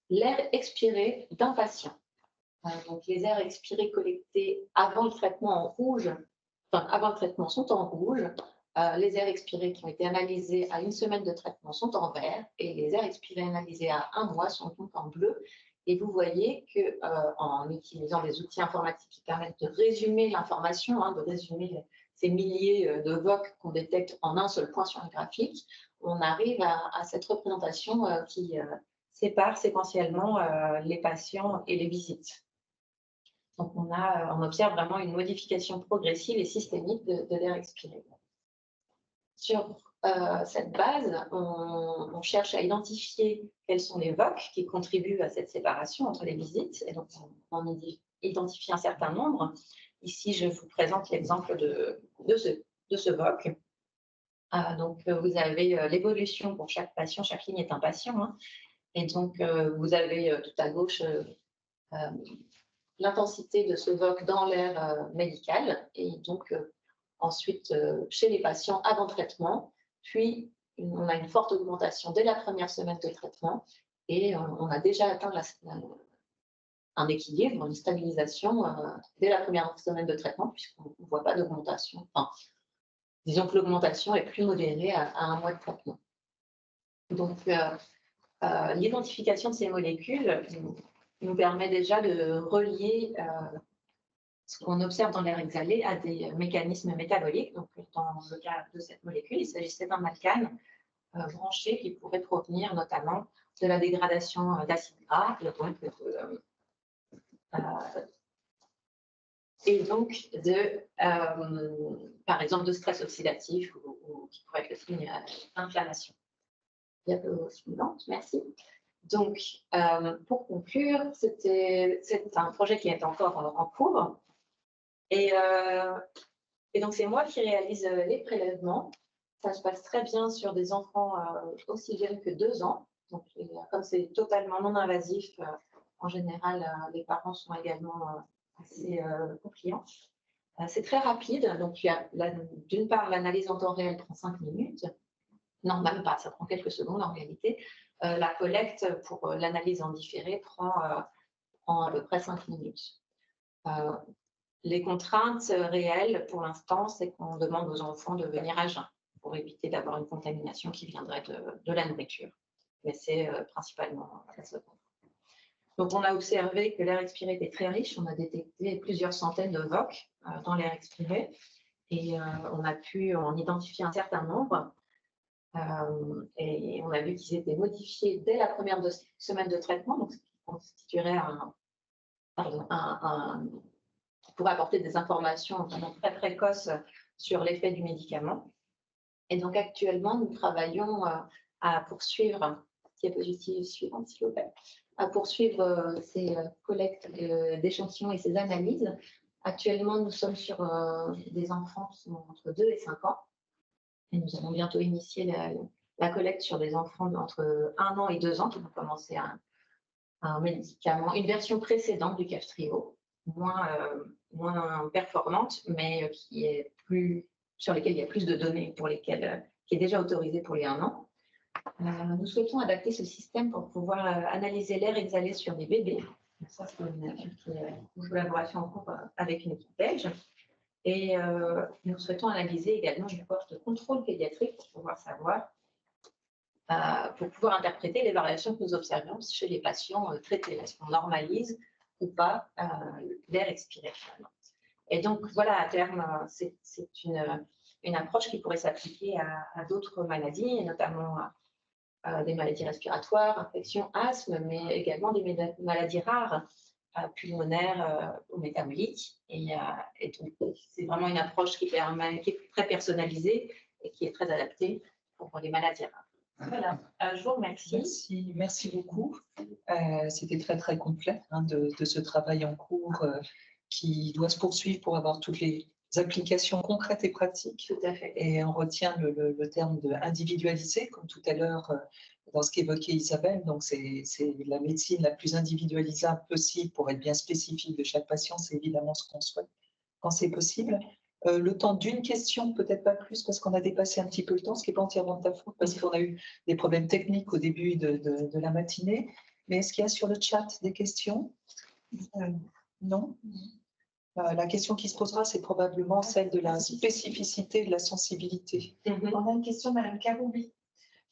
l'air expiré d'un patient. Donc les airs expirés collectés avant le traitement en rouge, enfin avant le traitement sont en rouge, les airs expirés qui ont été analysés à 1 semaine de traitement sont en vert et les airs expirés analysés à 1 mois sont donc en bleu. Et vous voyez qu'en utilisant des outils informatiques qui permettent de résumer l'information, de résumer ces milliers de VOC qu'on détecte en un seul point sur un graphique, on arrive à cette représentation qui sépare séquentiellement les patients et les visites. Donc on observe vraiment une modification progressive et systémique de l'air expiré. Sur cette base, on cherche à identifier quels sont les VOC qui contribuent à cette séparation entre les visites. Et donc, on en identifie un certain nombre. Ici, je vous présente l'exemple de ce VOC. Donc, vous avez l'évolution pour chaque patient. Chaque ligne est un patient. Et donc, vous avez tout à gauche l'intensité de ce VOC dans l'air médical. Et donc, ensuite, chez les patients avant traitement, puis on a une forte augmentation dès la première semaine de traitement et on a déjà atteint un équilibre, une stabilisation dès la première semaine de traitement puisqu'on ne voit pas d'augmentation. Enfin, disons que l'augmentation est plus modérée à 1 mois de traitement. Donc, l'identification de ces molécules nous permet déjà de relier ce qu'on observe dans l'air exhalé à des mécanismes métaboliques. Donc, dans le cas de cette molécule, il s'agissait d'un alcane branché qui pourrait provenir notamment de la dégradation d'acides gras et donc par exemple de stress oxydatif ou qui pourrait être le signe d'inflammation. Diapo suivante, merci. Donc, pour conclure, c'est un projet qui est encore en cours. Et donc, c'est moi qui réalise les prélèvements. Ça se passe très bien sur des enfants aussi jeunes que 2 ans. Donc, comme c'est totalement non invasif, en général, les parents sont également assez confiants. C'est très rapide. Donc, il y a d'une part, l'analyse en temps réel prend 5 minutes. Non, même pas, ça prend quelques secondes en réalité. La collecte pour l'analyse en différé prend à peu près 5 minutes. Les contraintes réelles, pour l'instant, c'est qu'on demande aux enfants de venir à jeun pour éviter d'avoir une contamination qui viendrait de la nourriture. Mais c'est principalement ça. Donc, on a observé que l'air expiré était très riche. On a détecté plusieurs centaines de VOC dans l'air expiré et on a pu en identifier un certain nombre. Et on a vu qu'ils étaient modifiés dès la première semaine de traitement, donc ce qui constituerait pourrait apporter des informations vraiment très précoces sur l'effet du médicament. Et donc actuellement, nous travaillons à poursuivre, diapositive suivante s'il vous plaît, à poursuivre ces collectes d'échantillons et ces analyses. Actuellement, nous sommes sur des enfants qui sont entre 2 et 5 ans. Et nous allons bientôt initier la collecte sur des enfants entre 1 an et 2 ans qui vont commencer un médicament, une version précédente du Kaftrio, moins performante, mais sur lesquelles il y a plus de données, qui est déjà autorisée pour les 1 an. Nous souhaitons adapter ce système pour pouvoir analyser l'air exhalé sur des bébés. Ça, c'est une collaboration en cours avec une équipe belge. Et nous souhaitons analyser également une cohorte de contrôle pédiatrique pour pouvoir savoir, pour pouvoir interpréter les variations que nous observons chez les patients traités. Est-ce qu'on normalise ou pas l'air expiré finalement. Et donc, voilà, à terme, c'est une approche qui pourrait s'appliquer à d'autres maladies, et notamment des maladies respiratoires, infections, asthme, mais également des maladies rares, pulmonaires ou métaboliques. Et donc, c'est vraiment une approche qui est très personnalisée et qui est très adaptée pour les maladies rares. Voilà, je vous remercie. Merci beaucoup. C'était très, très complet de ce travail en cours qui doit se poursuivre pour avoir toutes les applications concrètes et pratiques. Tout à fait. Et on retient le terme de individualisé, comme tout à l'heure dans ce qu'évoquait Isabelle. Donc, c'est la médecine la plus individualisable possible pour être bien spécifique de chaque patient. C'est évidemment ce qu'on souhaite quand c'est possible. Le temps d'une question, peut-être pas plus, parce qu'on a dépassé un petit peu le temps, ce qui n'est pas entièrement de ta faute, parce qu'on a eu des problèmes techniques au début de la matinée. Mais est-ce qu'il y a sur le chat des questions? Non. La question qui se posera, c'est probablement celle de la spécificité, de la sensibilité. On a une question de Mme Karoubi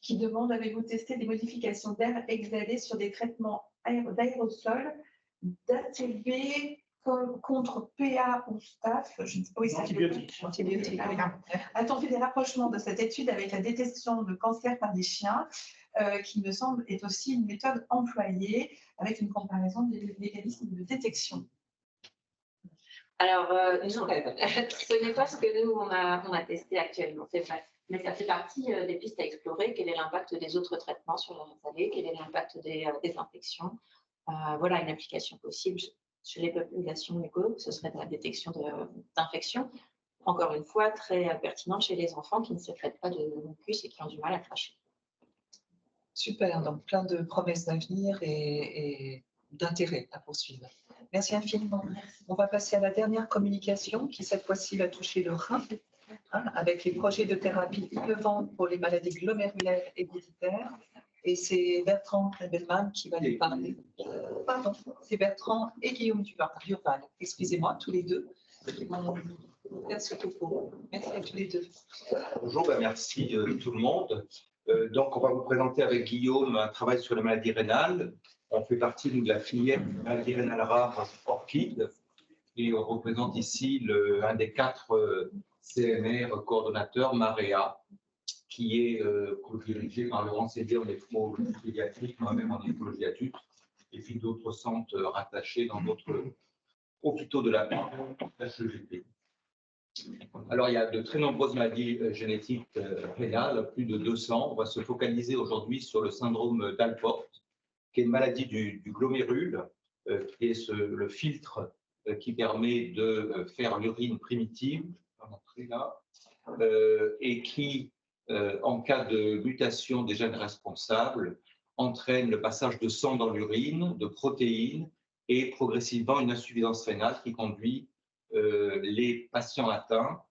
qui demande: avez-vous testé des modifications d'air exhalé sur des traitements d'aérosols d'ATB contre PA ou staph? Antibiotiques. A-t-on fait des rapprochements de cette étude avec la détection de cancer par des chiens, qui me semble est aussi une méthode employée, avec une comparaison des mécanismes de détection? Alors, non, ce n'est pas ce que nous, on a testé actuellement, c'est vrai. Mais ça fait partie des pistes à explorer. Quel est l'impact des autres traitements sur l'air exhalé? Quel est l'impact des infections? Voilà, une application possible chez les populations mucoses, ce serait de la détection d'infections. Encore une fois, très pertinente chez les enfants qui ne se traitent pas de mucus et qui ont du mal à cracher. Super, donc plein de promesses d'avenir et d'intérêt à poursuivre. Merci infiniment. On va passer à la dernière communication qui, cette fois-ci, va toucher le rein, avec les projets de thérapie innovante pour les maladies glomérulaires et héréditaires. Et c'est Bertrand Bellman qui va nous parler. Pardon, c'est Bertrand et Guillaume Durval. Excusez-moi, tous les deux. Faire ce topo. Merci à tous les deux. Bonjour, merci tout le monde. Donc, on va vous présenter avec Guillaume un travail sur les maladies rénales. On fait partie de la filière maladies rénales rares ORCID et on représente ici un des 4 CMR coordonnateurs, MAREA, qui est co-dirigé par Laurent Sédier en néphrologie pédiatrique, moi-même en néphrologie adulte, et puis d'autres centres rattachés dans d'autres hôpitaux de la HEGP. Alors, il y a de très nombreuses maladies génétiques rénales, plus de 200. On va se focaliser aujourd'hui sur le syndrome d'Alport, qui est une maladie du glomérule, qui est le filtre qui permet de faire l'urine primitive, on va montrer là, et qui, en cas de mutation des gènes responsables, entraîne le passage de sang dans l'urine, de protéines, et progressivement une insuffisance rénale qui conduit les patients atteints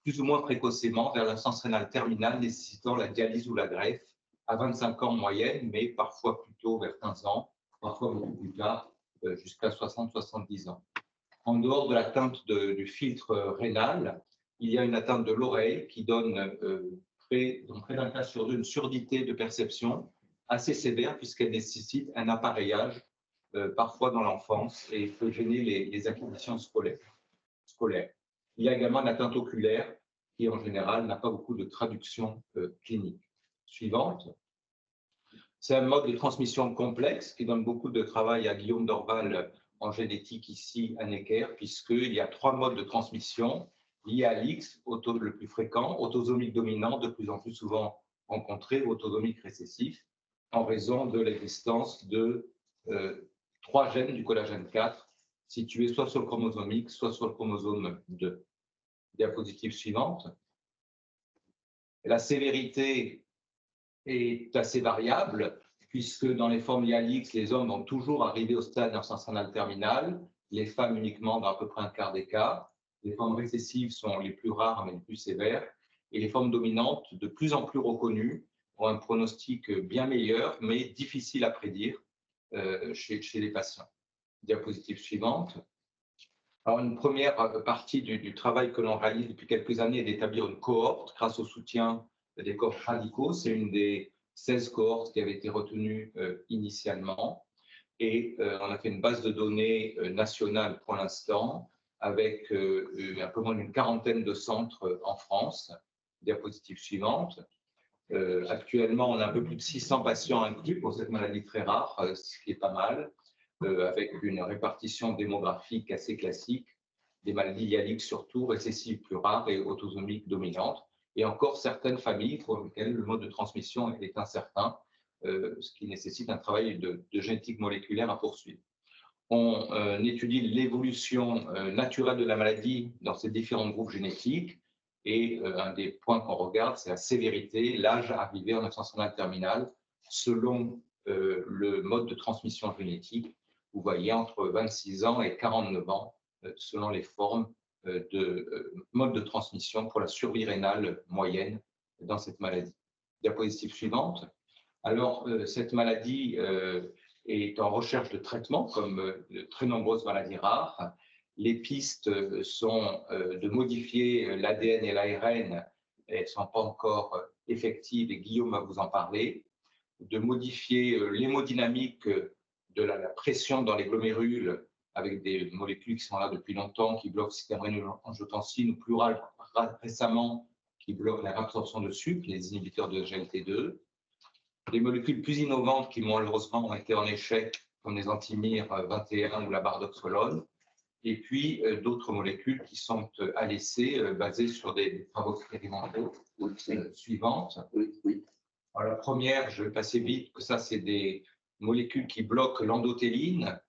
plus ou moins précocement vers l'insuffisance rénale terminale nécessitant la dialyse ou la greffe à 25 ans en moyenne, mais parfois plus tôt vers 15 ans, parfois beaucoup plus tard, jusqu'à 60-70 ans. En dehors de l'atteinte du filtre rénal, il y a une atteinte de l'oreille qui donne dans près d'un cas sur deux une surdité de perception assez sévère puisqu'elle nécessite un appareillage parfois dans l'enfance et peut gêner les acquisitions scolaires. Il y a également une atteinte oculaire qui, en général, n'a pas beaucoup de traduction clinique. Suivante. C'est un mode de transmission complexe qui donne beaucoup de travail à Guillaume Dorval en génétique ici à Necker, puisqu'il y a 3 modes de transmission liés à l'X, le plus fréquent, autosomique dominant, de plus en plus souvent rencontré, autosomique récessif, en raison de l'existence de 3 gènes du collagène 4 situés soit sur le chromosome X, soit sur le chromosome 2. Diapositive suivante. La sévérité est assez variable, puisque dans les formes liées à l'X, les hommes vont toujours arriver au stade d'insuffisance rénale terminale, les femmes uniquement dans à peu près un quart des cas. Les formes récessives sont les plus rares, mais les plus sévères, et les formes dominantes, de plus en plus reconnues, ont un pronostic bien meilleur, mais difficile à prédire chez les patients. Diapositive suivante. Alors, une première partie du travail que l'on réalise depuis quelques années est d'établir une cohorte grâce au soutien des cohortes radicaux. C'est une des 16 cohortes qui avait été retenue initialement. Et on a fait une base de données nationale pour l'instant avec un peu moins d'une quarantaine de centres en France. Diapositive suivante. Actuellement, on a un peu plus de 600 patients inclus pour cette maladie très rare, ce qui est pas mal, avec une répartition démographique assez classique, des maladies liées à l'X surtout, récessives plus rares et autosomiques dominantes, et encore certaines familles pour lesquelles le mode de transmission est incertain, ce qui nécessite un travail de génétique moléculaire à poursuivre. On étudie l'évolution naturelle de la maladie dans ces différents groupes génétiques, et un des points qu'on regarde, c'est la sévérité, l'âge arrivé en insuffisance rénale terminale, selon le mode de transmission génétique. Vous voyez, entre 26 ans et 49 ans, selon les formes de mode de transmission pour la survie rénale moyenne dans cette maladie. Diapositive suivante. Alors, cette maladie est en recherche de traitement, comme de très nombreuses maladies rares. Les pistes sont de modifier l'ADN et l'ARN, elles ne sont pas encore effectives et Guillaume va vous en parler, de modifier l'hémodynamique de la pression dans les glomérules avec des molécules qui sont là depuis longtemps, qui bloquent le système rénine-angiotensine, ou plus récemment, qui bloquent la réabsorption de sucre, les inhibiteurs de GLT2. Des molécules plus innovantes qui malheureusement ont été en échec, comme les antimyres 21 ou la bardoxolone. Et puis d'autres molécules qui sont à l'essai, basées sur des travaux expérimentaux suivantes. Alors, la première, je vais passer vite, que ça, c'est des molécules qui bloquent l'endothéline,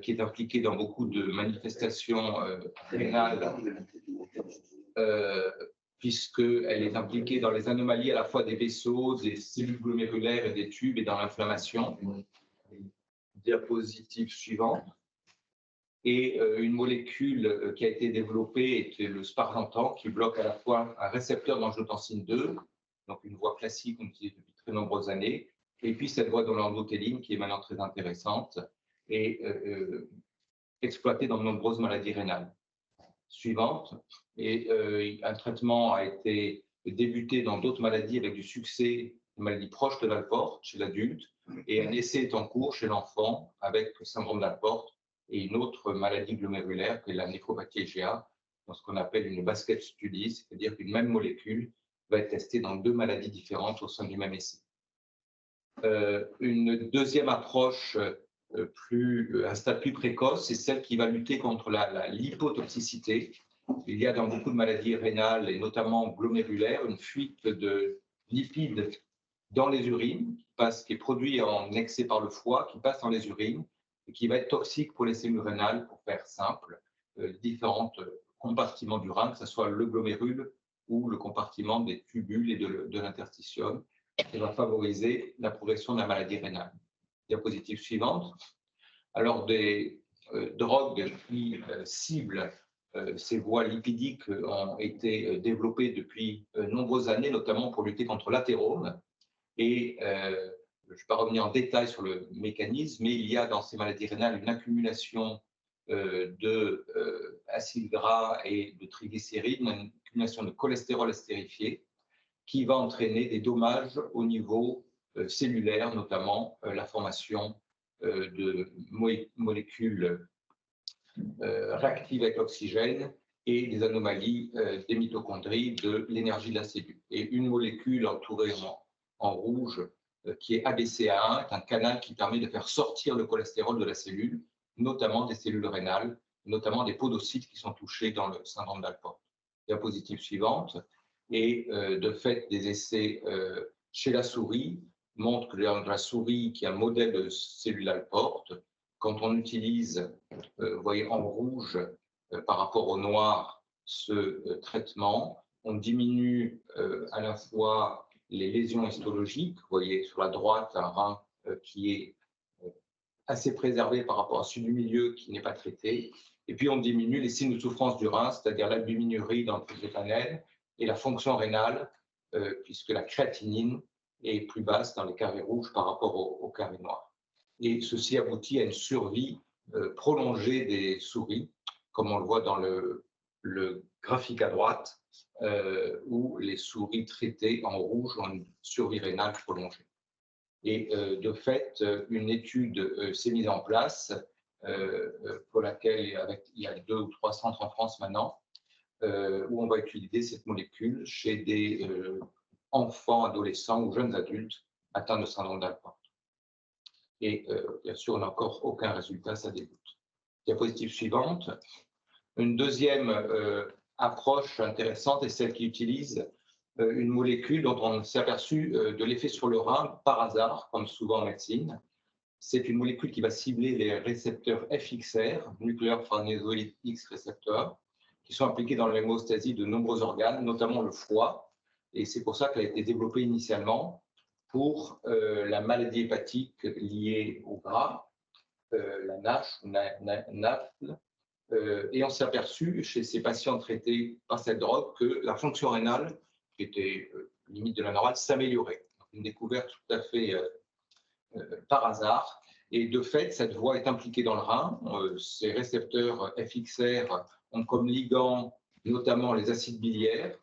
qui est impliquée dans beaucoup de manifestations rénales, puisqu'elle est impliquée dans les anomalies à la fois des vaisseaux, des cellules glomérulaires et des tubes, et dans l'inflammation. Diapositive suivante. Et une molécule qui a été développée est le sparsentan, qui bloque à la fois un récepteur d'angiotensine 2, donc une voie classique qu'on utilise depuis très nombreuses années, et puis cette voie de l'endothéline qui est maintenant très intéressante et exploitée dans de nombreuses maladies rénales. Suivante. Et un traitement a été débuté dans d'autres maladies avec du succès, une maladie proche de l'Alport chez l'adulte, et un essai est en cours chez l'enfant avec le syndrome d'Alport et une autre maladie glomérulaire qui est la néphropathie IgA, dans ce qu'on appelle une basket study, c'est-à-dire qu'une même molécule va être testée dans 2 maladies différentes au sein du même essai. Une deuxième approche, un stade plus précoce, c'est celle qui va lutter contre la lipotoxicité, il y a dans beaucoup de maladies rénales, et notamment glomérulaires, une fuite de lipides dans les urines, qui est produit en excès par le foie, qui passe dans les urines, et qui va être toxique pour les cellules rénales, pour faire simple, différents compartiments du rein, que ce soit le glomérule ou le compartiment des tubules et de l'interstitium, qui va favoriser la progression de la maladie rénale. Diapositive suivante. Alors, des drogues qui ciblent ces voies lipidiques ont été développées depuis nombreuses années, notamment pour lutter contre l'athérome. Et je ne vais pas revenir en détail sur le mécanisme, mais il y a dans ces maladies rénales une accumulation d'acides gras et de triglycérides, une accumulation de cholestérol estérifié qui va entraîner des dommages au niveau cellulaire, notamment la formation de molécules réactives avec l'oxygène et des anomalies des mitochondries, de l'énergie de la cellule. Et une molécule entourée en rouge qui est ABCA1 est un canal qui permet de faire sortir le cholestérol de la cellule, notamment des cellules rénales, notamment des podocytes qui sont touchés dans le syndrome d'Alport. Diapositive suivante. Et de fait, des essais chez la souris montrent que la souris, qui est un modèle de cellule Alport, quand on utilise, vous voyez en rouge par rapport au noir, ce traitement, on diminue à la fois les lésions histologiques. Vous voyez sur la droite un rein qui est assez préservé par rapport à celui du milieu qui n'est pas traité. Et puis on diminue les signes de souffrance du rein, c'est-à-dire l'albuminurie dans le phosphocannel et la fonction rénale, puisque la créatinine est plus basse dans les carrés rouges par rapport aux carrés noirs. Et ceci aboutit à une survie prolongée des souris, comme on le voit dans le graphique à droite, où les souris traitées en rouge ont une survie rénale prolongée. Et de fait, une étude s'est mise en place, pour laquelle il y a 2 ou 3 centres en France maintenant, où on va utiliser cette molécule chez des enfants, adolescents ou jeunes adultes atteints de syndrome d'Alport. Et bien sûr, on n'a encore aucun résultat, ça débute. Diapositive suivante. Une deuxième approche intéressante est celle qui utilise une molécule dont on s'est aperçu de l'effet sur le rein par hasard, comme souvent en médecine. C'est une molécule qui va cibler les récepteurs FXR, Nuclear Farnesoid X Receptor, qui sont impliqués dans l'hémostasie de nombreux organes, notamment le foie. Et c'est pour ça qu'elle a été développée initialement pour la maladie hépatique liée au gras, la NASH ou NAFL. Et on s'est aperçu chez ces patients traités par cette drogue que la fonction rénale, qui était limite de la normale, s'améliorait. Une découverte tout à fait par hasard. Et de fait, cette voie est impliquée dans le rein. Ces récepteurs FXR ont comme ligand notamment les acides biliaires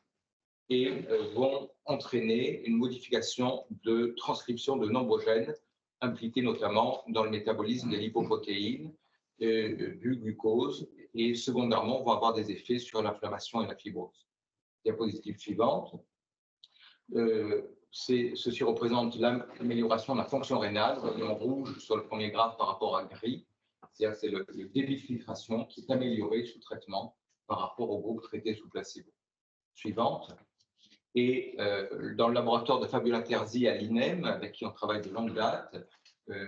et vont entraîner une modification de transcription de nombreux gènes impliqués notamment dans le métabolisme des lipoprotéines, du glucose, et secondairement vont avoir des effets sur l'inflammation et la fibrose. Diapositive suivante. Ceci représente l'amélioration de la fonction rénale, en rouge sur le premier graphe par rapport à gris. C'est-à-dire que c'est le débit de filtration qui est amélioré sous traitement par rapport au groupe traité sous placebo. Suivante. Et dans le laboratoire de Fabiola Terzi à l'INEM, avec qui on travaille de longue date,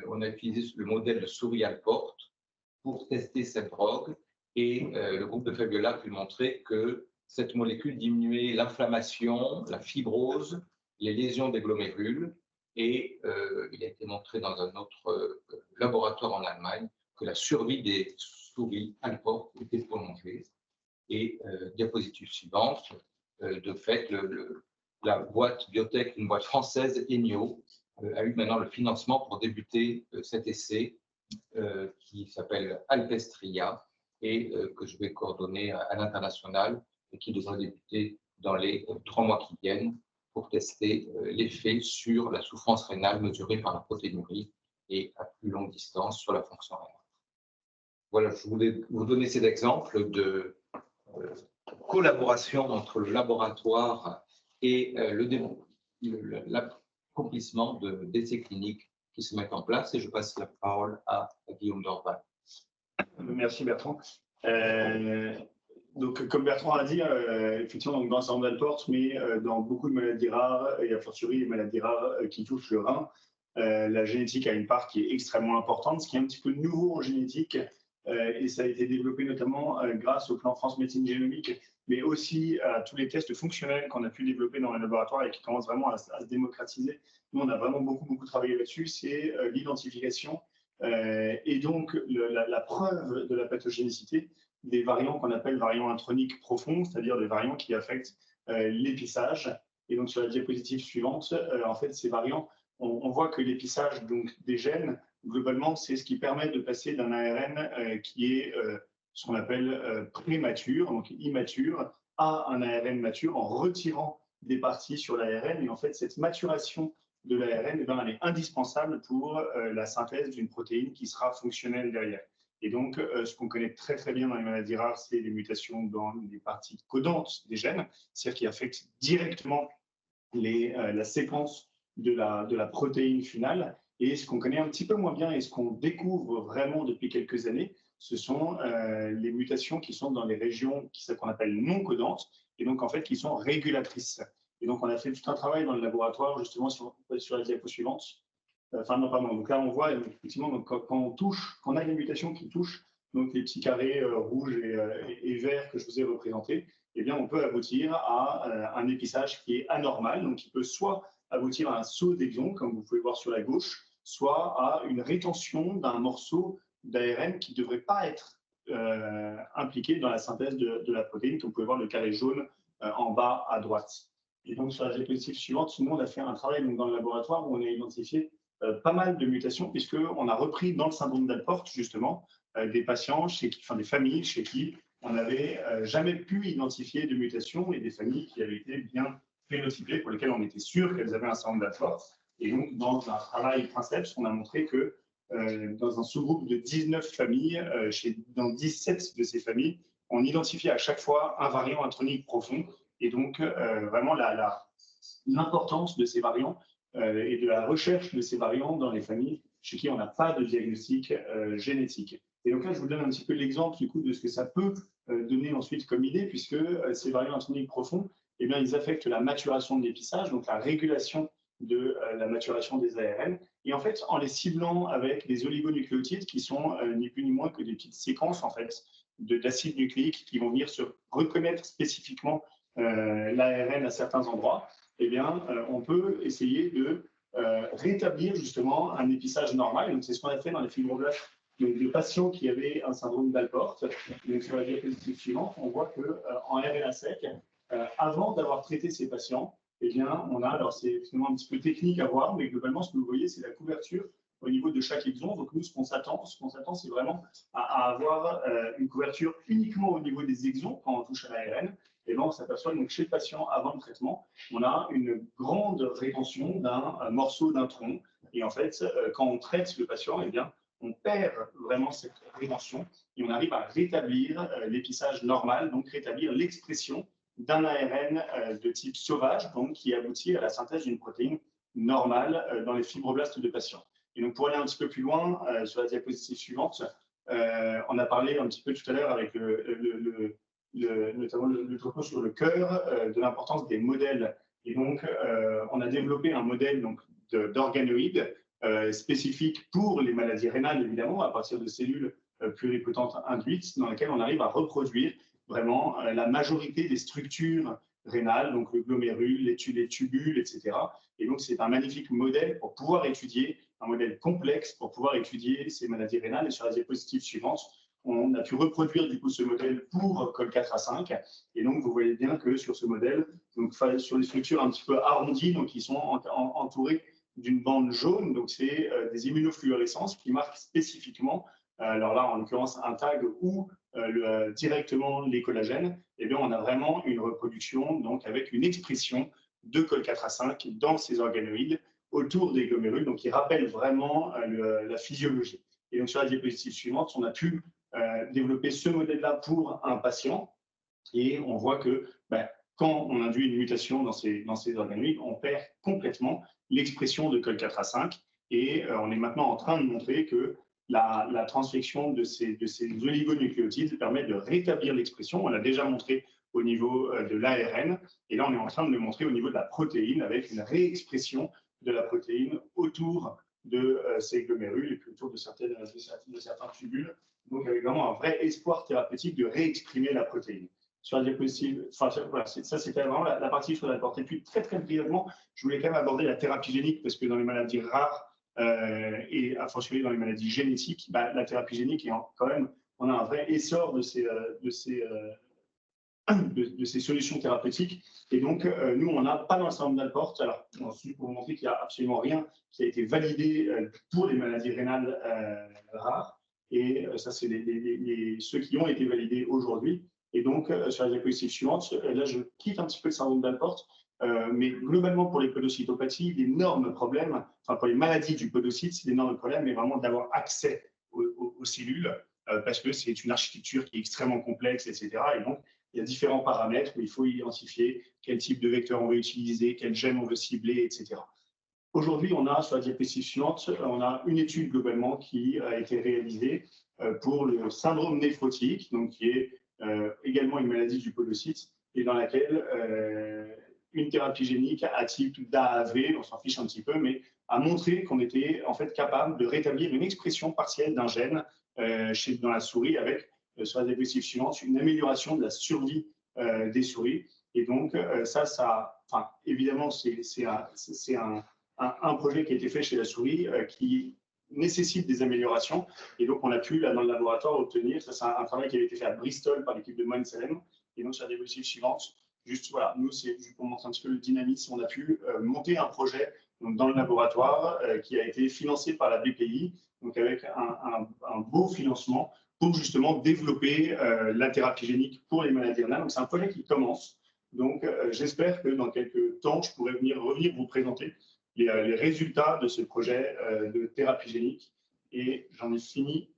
on a utilisé le modèle de souris Alport pour tester cette drogue. Et le groupe de Fabiola a pu montrer que cette molécule diminuait l'inflammation, la fibrose, les lésions des glomérules. Et il a été montré dans un autre laboratoire en Allemagne que la survie des souris Alport était prolongée. Et diapositive suivante, de fait, la boîte biotech, une boîte française, Enio, a eu maintenant le financement pour débuter cet essai qui s'appelle Alpestria et que je vais coordonner à l'international et qui devrait débuter dans les 3 mois qui viennent pour tester l'effet sur la souffrance rénale mesurée par la protéinurie et à plus longue distance sur la fonction rénale. Voilà, je voulais vous donner ces exemples de collaboration entre le laboratoire et l'accomplissement d'essais cliniques qui se mettent en place. Et je passe la parole à Guillaume Dorval. Merci Bertrand. Donc, comme Bertrand a dit, effectivement, donc dans le syndrome d'Alport, mais dans beaucoup de maladies rares, et a fortiori les maladies rares qui touchent le rein, la génétique a une part qui est extrêmement importante, ce qui est un petit peu nouveau en génétique, et ça a été développé notamment grâce au plan France Médecine Génomique, mais aussi à tous les tests fonctionnels qu'on a pu développer dans les laboratoires et qui commencent vraiment à se démocratiser. Nous, on a vraiment beaucoup travaillé là-dessus, c'est l'identification et donc la preuve de la pathogénicité des variants qu'on appelle variants introniques profonds, c'est-à-dire des variants qui affectent l'épissage. Et donc, sur la diapositive suivante, en fait, ces variants, on voit que l'épissage des gènes, globalement, c'est ce qui permet de passer d'un ARN qui est ce qu'on appelle prémature, donc immature, à un ARN mature en retirant des parties sur l'ARN. Et en fait, cette maturation de l'ARN, elle est indispensable pour la synthèse d'une protéine qui sera fonctionnelle derrière. Et donc, ce qu'on connaît très bien dans les maladies rares, c'est les mutations dans les parties codantes des gènes, c'est-à-dire qui affectent directement la séquence de la protéine finale. Et ce qu'on connaît un petit peu moins bien et ce qu'on découvre vraiment depuis quelques années, ce sont les mutations qui sont dans les régions qu'on appelle non codantes, et donc en fait qui sont régulatrices. Et donc, on a fait tout un travail dans le laboratoire, justement, sur la diapo suivante. Enfin, non, pardon. Donc là, on voit effectivement, donc, quand on a des mutations qui touchent donc, les petits carrés rouges et verts que je vous ai représentés, eh bien, on peut aboutir à un épissage qui est anormal, donc qui peut soit aboutir à un saut d'exon, comme vous pouvez voir sur la gauche, soit à une rétention d'un morceau d'ARN qui ne devrait pas être impliqué dans la synthèse de la protéine, comme vous pouvez voir le carré jaune en bas à droite. Et donc, sur la diapositive suivante, nous, on a fait un travail donc, dans le laboratoire où on a identifié pas mal de mutations, puisqu'on a repris dans le syndrome d'Alport, justement, des patients, des familles chez qui on n'avait jamais pu identifier de mutations et des familles qui avaient été bien phénotypées, pour lesquelles on était sûr qu'elles avaient un syndrome d'Alport. Et donc, dans un travail Princeps, on a montré que dans un sous-groupe de 19 familles, dans 17 de ces familles, on identifiait à chaque fois un variant intronique profond. Et donc, vraiment, l'importance de ces variants et de la recherche de ces variants dans les familles chez qui on n'a pas de diagnostic génétique. Et donc là, je vous donne un petit peu l'exemple du coup de ce que ça peut donner ensuite comme idée, puisque ces variants introniques profonds, eh bien, ils affectent la maturation de l'épissage, donc la régulation de la maturation des ARN. Et en fait, en les ciblant avec des oligonucléotides qui sont ni plus ni moins que des petites séquences en fait d'acides nucléiques qui vont venir se reconnaître spécifiquement l'ARN à certains endroits, eh bien, on peut essayer de rétablir justement un épissage normal. Donc, c'est ce qu'on a fait dans les fibroblastes de patients qui avaient un syndrome d'Alport. Donc, sur la diapositive suivante, on voit qu'en RNA sec, avant d'avoir traité ces patients, eh bien, on a, alors c'est finalement un petit peu technique à voir, mais globalement, ce que vous voyez, c'est la couverture au niveau de chaque exon. Donc, nous, ce qu'on s'attend, c'est vraiment à avoir une couverture uniquement au niveau des exons quand on touche à l'ARN. Et bien, on s'aperçoit que chez le patient, avant le traitement, on a une grande rétention d'un morceau d'intron. Et en fait, quand on traite le patient, eh bien, on perd vraiment cette rétention et on arrive à rétablir l'épissage normal, donc rétablir l'expression d'un ARN de type sauvage, donc qui aboutit à la synthèse d'une protéine normale dans les fibroblastes de patients. Et donc, pour aller un petit peu plus loin, sur la diapositive suivante, on a parlé un petit peu tout à l'heure avec notamment le topo sur le cœur, de l'importance des modèles. Et donc, on a développé un modèle d'organoïdes spécifiques pour les maladies rénales, évidemment, à partir de cellules pluripotentes induites, dans lesquelles on arrive à reproduire vraiment la majorité des structures rénales, donc le glomérule, les tubules, etc. Et donc, c'est un magnifique modèle pour pouvoir étudier, un modèle complexe pour pouvoir étudier ces maladies rénales. Et sur la diapositive suivante, on a pu reproduire du coup ce modèle pour Col4A5. Et donc, vous voyez bien que sur ce modèle, donc, sur les structures un petit peu arrondies, donc qui sont entourées d'une bande jaune, donc c'est des immunofluorescences qui marquent spécifiquement, alors là en l'occurrence un tag ou directement les collagènes, et bien on a vraiment une reproduction donc avec une expression de Col4A5 dans ces organoïdes autour des glomérules, donc qui rappelle vraiment la physiologie. Et donc sur la diapositive suivante, on a pu développer ce modèle-là pour un patient, et on voit que quand on induit une mutation dans ces organoïdes, on perd complètement l'expression de Col4A5, et on est maintenant en train de montrer que la transfection de ces oligonucléotides permet de rétablir l'expression. On l'a déjà montré au niveau de l'ARN, et là on est en train de le montrer au niveau de la protéine avec une réexpression de la protéine autour de ces glomérules et puis autour de certains tubules. Donc avec vraiment un vrai espoir thérapeutique de réexprimer la protéine. Sur la diapositive, enfin, voilà, ça c'était vraiment la partie sur la portée. Puis très brièvement, je voulais quand même aborder la thérapie génique parce que dans les maladies rares et à fortiori dans les maladies génétiques, la thérapie génique est quand même, on a un vrai essor de ces solutions thérapeutiques. Et donc, nous, on n'a pas dans le syndrome d'Alport. Alors, ensuite, pour vous montrer qu'il n'y a absolument rien qui a été validé pour les maladies rénales rares. Et ça, c'est ceux qui ont été validés aujourd'hui. Et donc, sur la diapositive suivante, là, je quitte un petit peu le syndrome d'Alport. Mais globalement, pour les podocytopathies, l'énorme problème, enfin pour les maladies du podocyte, c'est l'énorme problème, mais vraiment d'avoir accès aux cellules, parce que c'est une architecture qui est extrêmement complexe, etc. Et donc, il y a différents paramètres où il faut identifier quel type de vecteur on veut utiliser, quel gène on veut cibler, etc. Aujourd'hui, on a, sur la diapositive suivante, on a une étude globalement qui a été réalisée pour le syndrome néphrotique, donc qui est également une maladie du podocyte, et dans laquelle une thérapie génique à type d'AAV, on s'en fiche un petit peu, mais a montré qu'on était en fait capable de rétablir une expression partielle d'un gène dans la souris avec, sur la diapositive suivante, une amélioration de la survie des souris. Et donc, évidemment, c'est un projet qui a été fait chez la souris qui nécessite des améliorations. Et donc, on a pu, là, dans le laboratoire, obtenir, ça c'est un travail qui avait été fait à Bristol par l'équipe de Moine Salem. Et donc, sur la diapositive suivante, juste, voilà, nous, c'est juste pour montrer un petit peu le dynamisme, on a pu monter un projet donc, dans le laboratoire qui a été financé par la BPI, donc avec un beau financement pour justement développer la thérapie génique pour les maladies rénales. Donc, c'est un projet qui commence. Donc, j'espère que dans quelques temps, je pourrai revenir vous présenter les résultats de ce projet de thérapie génique. Et j'en ai fini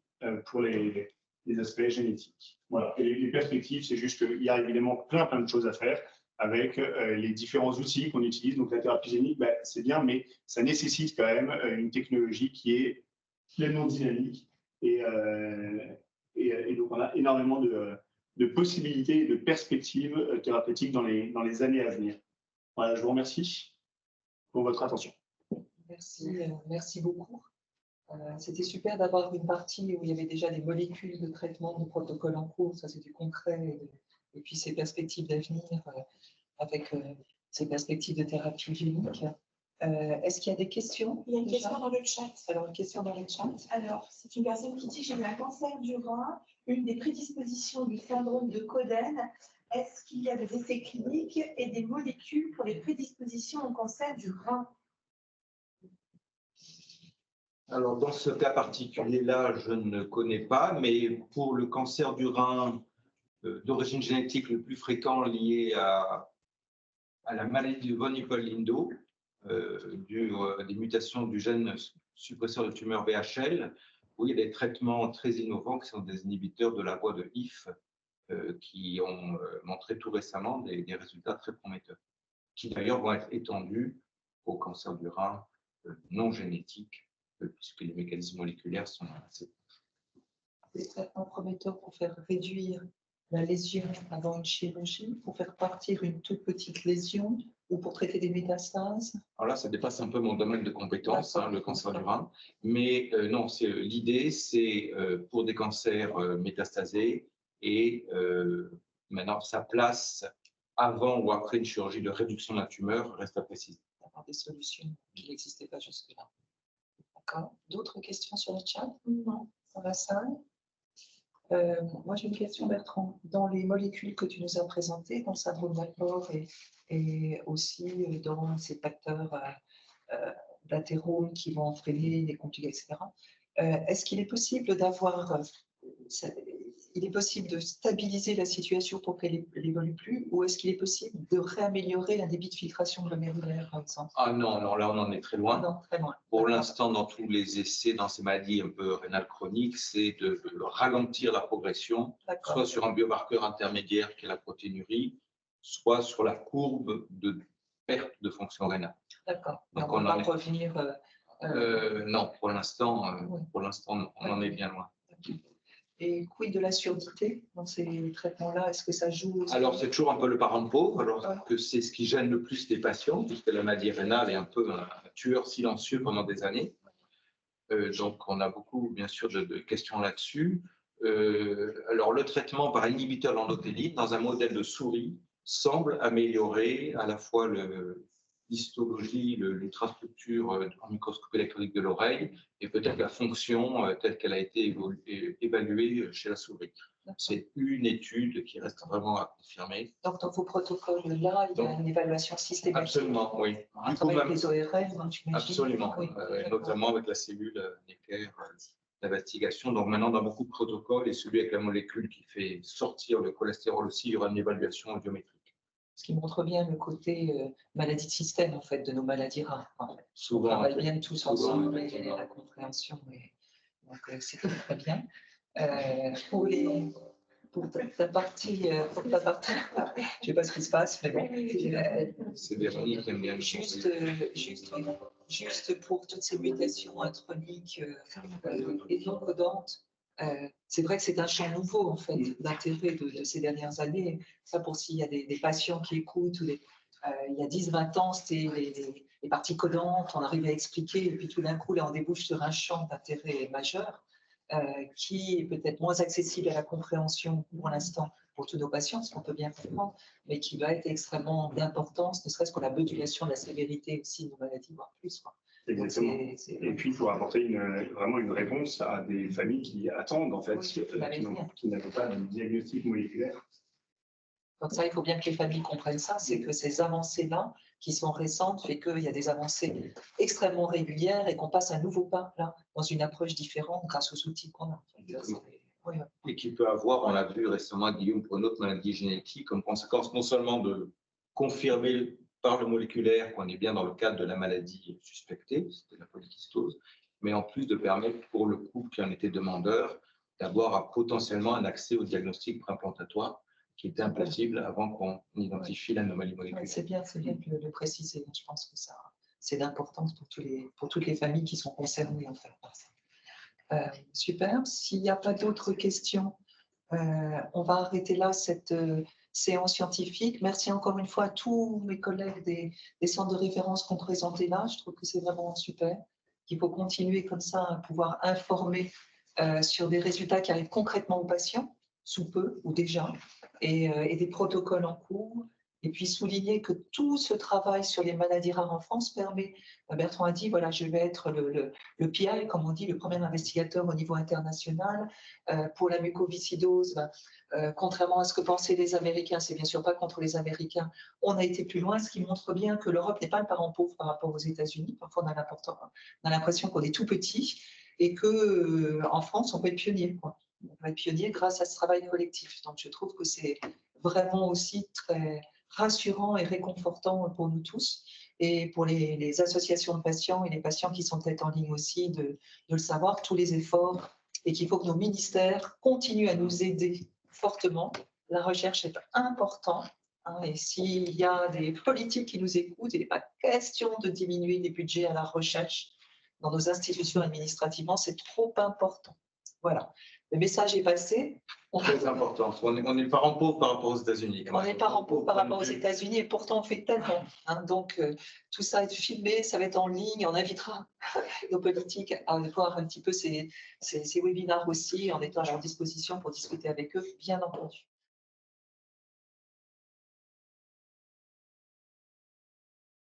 pour les aspects génétiques. Voilà. Et les perspectives, c'est juste qu'il y a évidemment plein de choses à faire avec les différents outils qu'on utilise. Donc, la thérapie génique, c'est bien, mais ça nécessite quand même une technologie qui est pleinement dynamique. Et donc, on a énormément de possibilités et de perspectives thérapeutiques dans les années à venir. Voilà, je vous remercie pour votre attention. Merci beaucoup. C'était super d'avoir une partie où il y avait déjà des molécules de traitement, de protocole en cours, ça c'est du concret, et puis ces perspectives d'avenir avec ces perspectives de thérapie génique. Est-ce qu'il y a des questions? Il y a une question dans le chat. Alors, une question dans le chat. Alors, c'est une personne qui dit: j'ai eu un cancer du rein, une des prédispositions du syndrome de Coden. Est-ce qu'il y a des essais cliniques et des molécules pour les prédispositions au cancer du rein? Alors, dans ce cas particulier-là, je ne connais pas, mais pour le cancer du rein d'origine génétique le plus fréquent lié à la maladie de von Hippel-Lindau, des mutations du gène suppresseur de tumeur VHL, où il y a des traitements très innovants qui sont des inhibiteurs de la voie de HIF qui ont montré tout récemment des résultats très prometteurs, qui d'ailleurs vont être étendus au cancer du rein non génétique, puisque les mécanismes moléculaires sont assez proches. Des traitements prometteurs pour faire réduire la lésion avant une chirurgie, pour faire partir une toute petite lésion ou pour traiter des métastases? Alors là, ça dépasse un peu mon domaine de compétence, le cancer du rein. Mais non, l'idée, c'est pour des cancers métastasés et maintenant, sa place avant ou après une chirurgie de réduction de la tumeur reste à préciser. D'avoir des solutions qui n'existaient pas jusque-là. D'accord. D'autres questions sur le chat? Non. Dans la salle? Moi, j'ai une question, Bertrand. Dans les molécules que tu nous as présentées, dans le syndrome d'Alport et aussi dans ces facteurs d'athérome qui vont entraîner des complications, etc., est-ce qu'il est possible il est possible de stabiliser la situation pour qu'elle n'évolue plus, ou est-ce qu'il est possible de réaméliorer un débit de filtration glomérulaire, par exemple? Ah non, là on en est très loin. Non, très loin. Pour l'instant, dans tous les essais, dans ces maladies un peu rénales chroniques, c'est de ralentir la progression, soit sur un biomarqueur intermédiaire qui est la protéinurie, soit sur la courbe de perte de fonction rénale. D'accord. Donc on va revenir Non, pour l'instant, on en est bien loin. Et quid de la surdité dans ces traitements-là? Est-ce que ça joue aussi? Alors, c'est toujours un peu le parent pauvre, alors que c'est ce qui gêne le plus les patients, puisque la maladie rénale est un peu un tueur silencieux pendant des années. Donc, on a beaucoup, bien sûr, de questions là-dessus. Alors, le traitement par inhibiteur d'endothéline dans un modèle de souris semble améliorer à la fois l'histologie, l'ultrastructure en microscopie électronique de l'oreille et peut-être la fonction telle qu'elle a été évaluée chez la souris. C'est une étude qui reste vraiment à confirmer. Donc, dans vos protocoles-là, il y a une évaluation systématique. Absolument, oui. Du coup, avec les ORL, hein, absolument, oui, notamment avec la cellule Necker d'investigation. Donc maintenant, dans beaucoup de protocoles, et celui avec la molécule qui fait sortir le cholestérol aussi, il y aura une évaluation biométrique. Ce qui montre bien le côté maladie de système, en fait, de nos maladies rares. En fait. Souvent. On travaille bien tous ensemble et la compréhension. Donc, c'est très bien. Pour ta partie, je ne sais pas ce qui se passe, mais bon. C'est Véronique qui aime bien. Juste pour toutes ces mutations introniques et non codantes, c'est vrai que c'est un champ nouveau, en fait, d'intérêt de ces dernières années. Ça, pour s'il y a des patients qui écoutent, il y a 10-20 ans, c'était les parties codantes, on arrivait à expliquer, et puis tout d'un coup, là, on débouche sur un champ d'intérêt majeur qui est peut-être moins accessible à la compréhension pour l'instant pour tous nos patients, ce qu'on peut bien comprendre, mais qui va être extrêmement d'importance, ne serait-ce que la modulation de la sévérité aussi de nos maladies, voire plus. Quoi. Exactement. Et puis pour apporter vraiment une réponse à des familles qui attendent, en fait, qui n'avaient pas de diagnostic moléculaire. Donc ça, il faut bien que les familles comprennent ça, c'est que ces avancées-là, qui sont récentes, fait qu'il y a des avancées extrêmement régulières et qu'on passe un nouveau pas là, dans une approche différente grâce aux outils qu'on a. Et qui peut avoir, on l'a vu récemment, Guillaume, pour une autre maladie génétique, comme conséquence non seulement de confirmer par le moléculaire qu'on est bien dans le cadre de la maladie suspectée, c'était la polykystose, mais en plus de permettre pour le couple qui en était demandeur d'avoir potentiellement un accès au diagnostic préimplantatoire qui était impossible avant qu'on identifie l'anomalie moléculaire. C'est bien de le préciser. Je pense que ça, c'est d'importance pour toutes les familles qui sont concernées en fait, par ça. Super. S'il n'y a pas d'autres questions, on va arrêter là cette séance scientifique. Merci encore une fois à tous mes collègues des centres de référence qui ont présenté là. Je trouve que c'est vraiment super. Il faut continuer comme ça à pouvoir informer sur des résultats qui arrivent concrètement aux patients, sous peu ou déjà, et des protocoles en cours. Et puis souligner que tout ce travail sur les maladies rares en France permet, Bertrand a dit, voilà, je vais être le PI, comme on dit, le premier investigateur au niveau international. Pour la mucoviscidose, contrairement à ce que pensaient les Américains, c'est bien sûr pas contre les Américains, on a été plus loin, ce qui montre bien que l'Europe n'est pas le parent pauvre par rapport aux États-Unis. Parfois, on a l'impression qu'on est tout petit et qu'en France, on peut être pionnier, quoi. On va être pionnier grâce à ce travail collectif. Donc, je trouve que c'est vraiment aussi très rassurant et réconfortant pour nous tous et pour les associations de patients et les patients qui sont peut-être en ligne aussi de le savoir, tous les efforts, et qu'il faut que nos ministères continuent à nous aider fortement. La recherche est importante. Et s'il y a des politiques qui nous écoutent, il n'est pas question de diminuer les budgets à la recherche dans nos institutions administrativement, c'est trop important. Voilà. Le message est passé. Très important. On est parents pauvres par rapport aux États-Unis. On est parents pauvres par rapport aux États-Unis et pourtant on fait tellement. Donc tout ça va être filmé, ça va être en ligne. On invitera nos politiques à voir un petit peu ces webinaires aussi en étant à leur disposition pour discuter avec eux, bien entendu.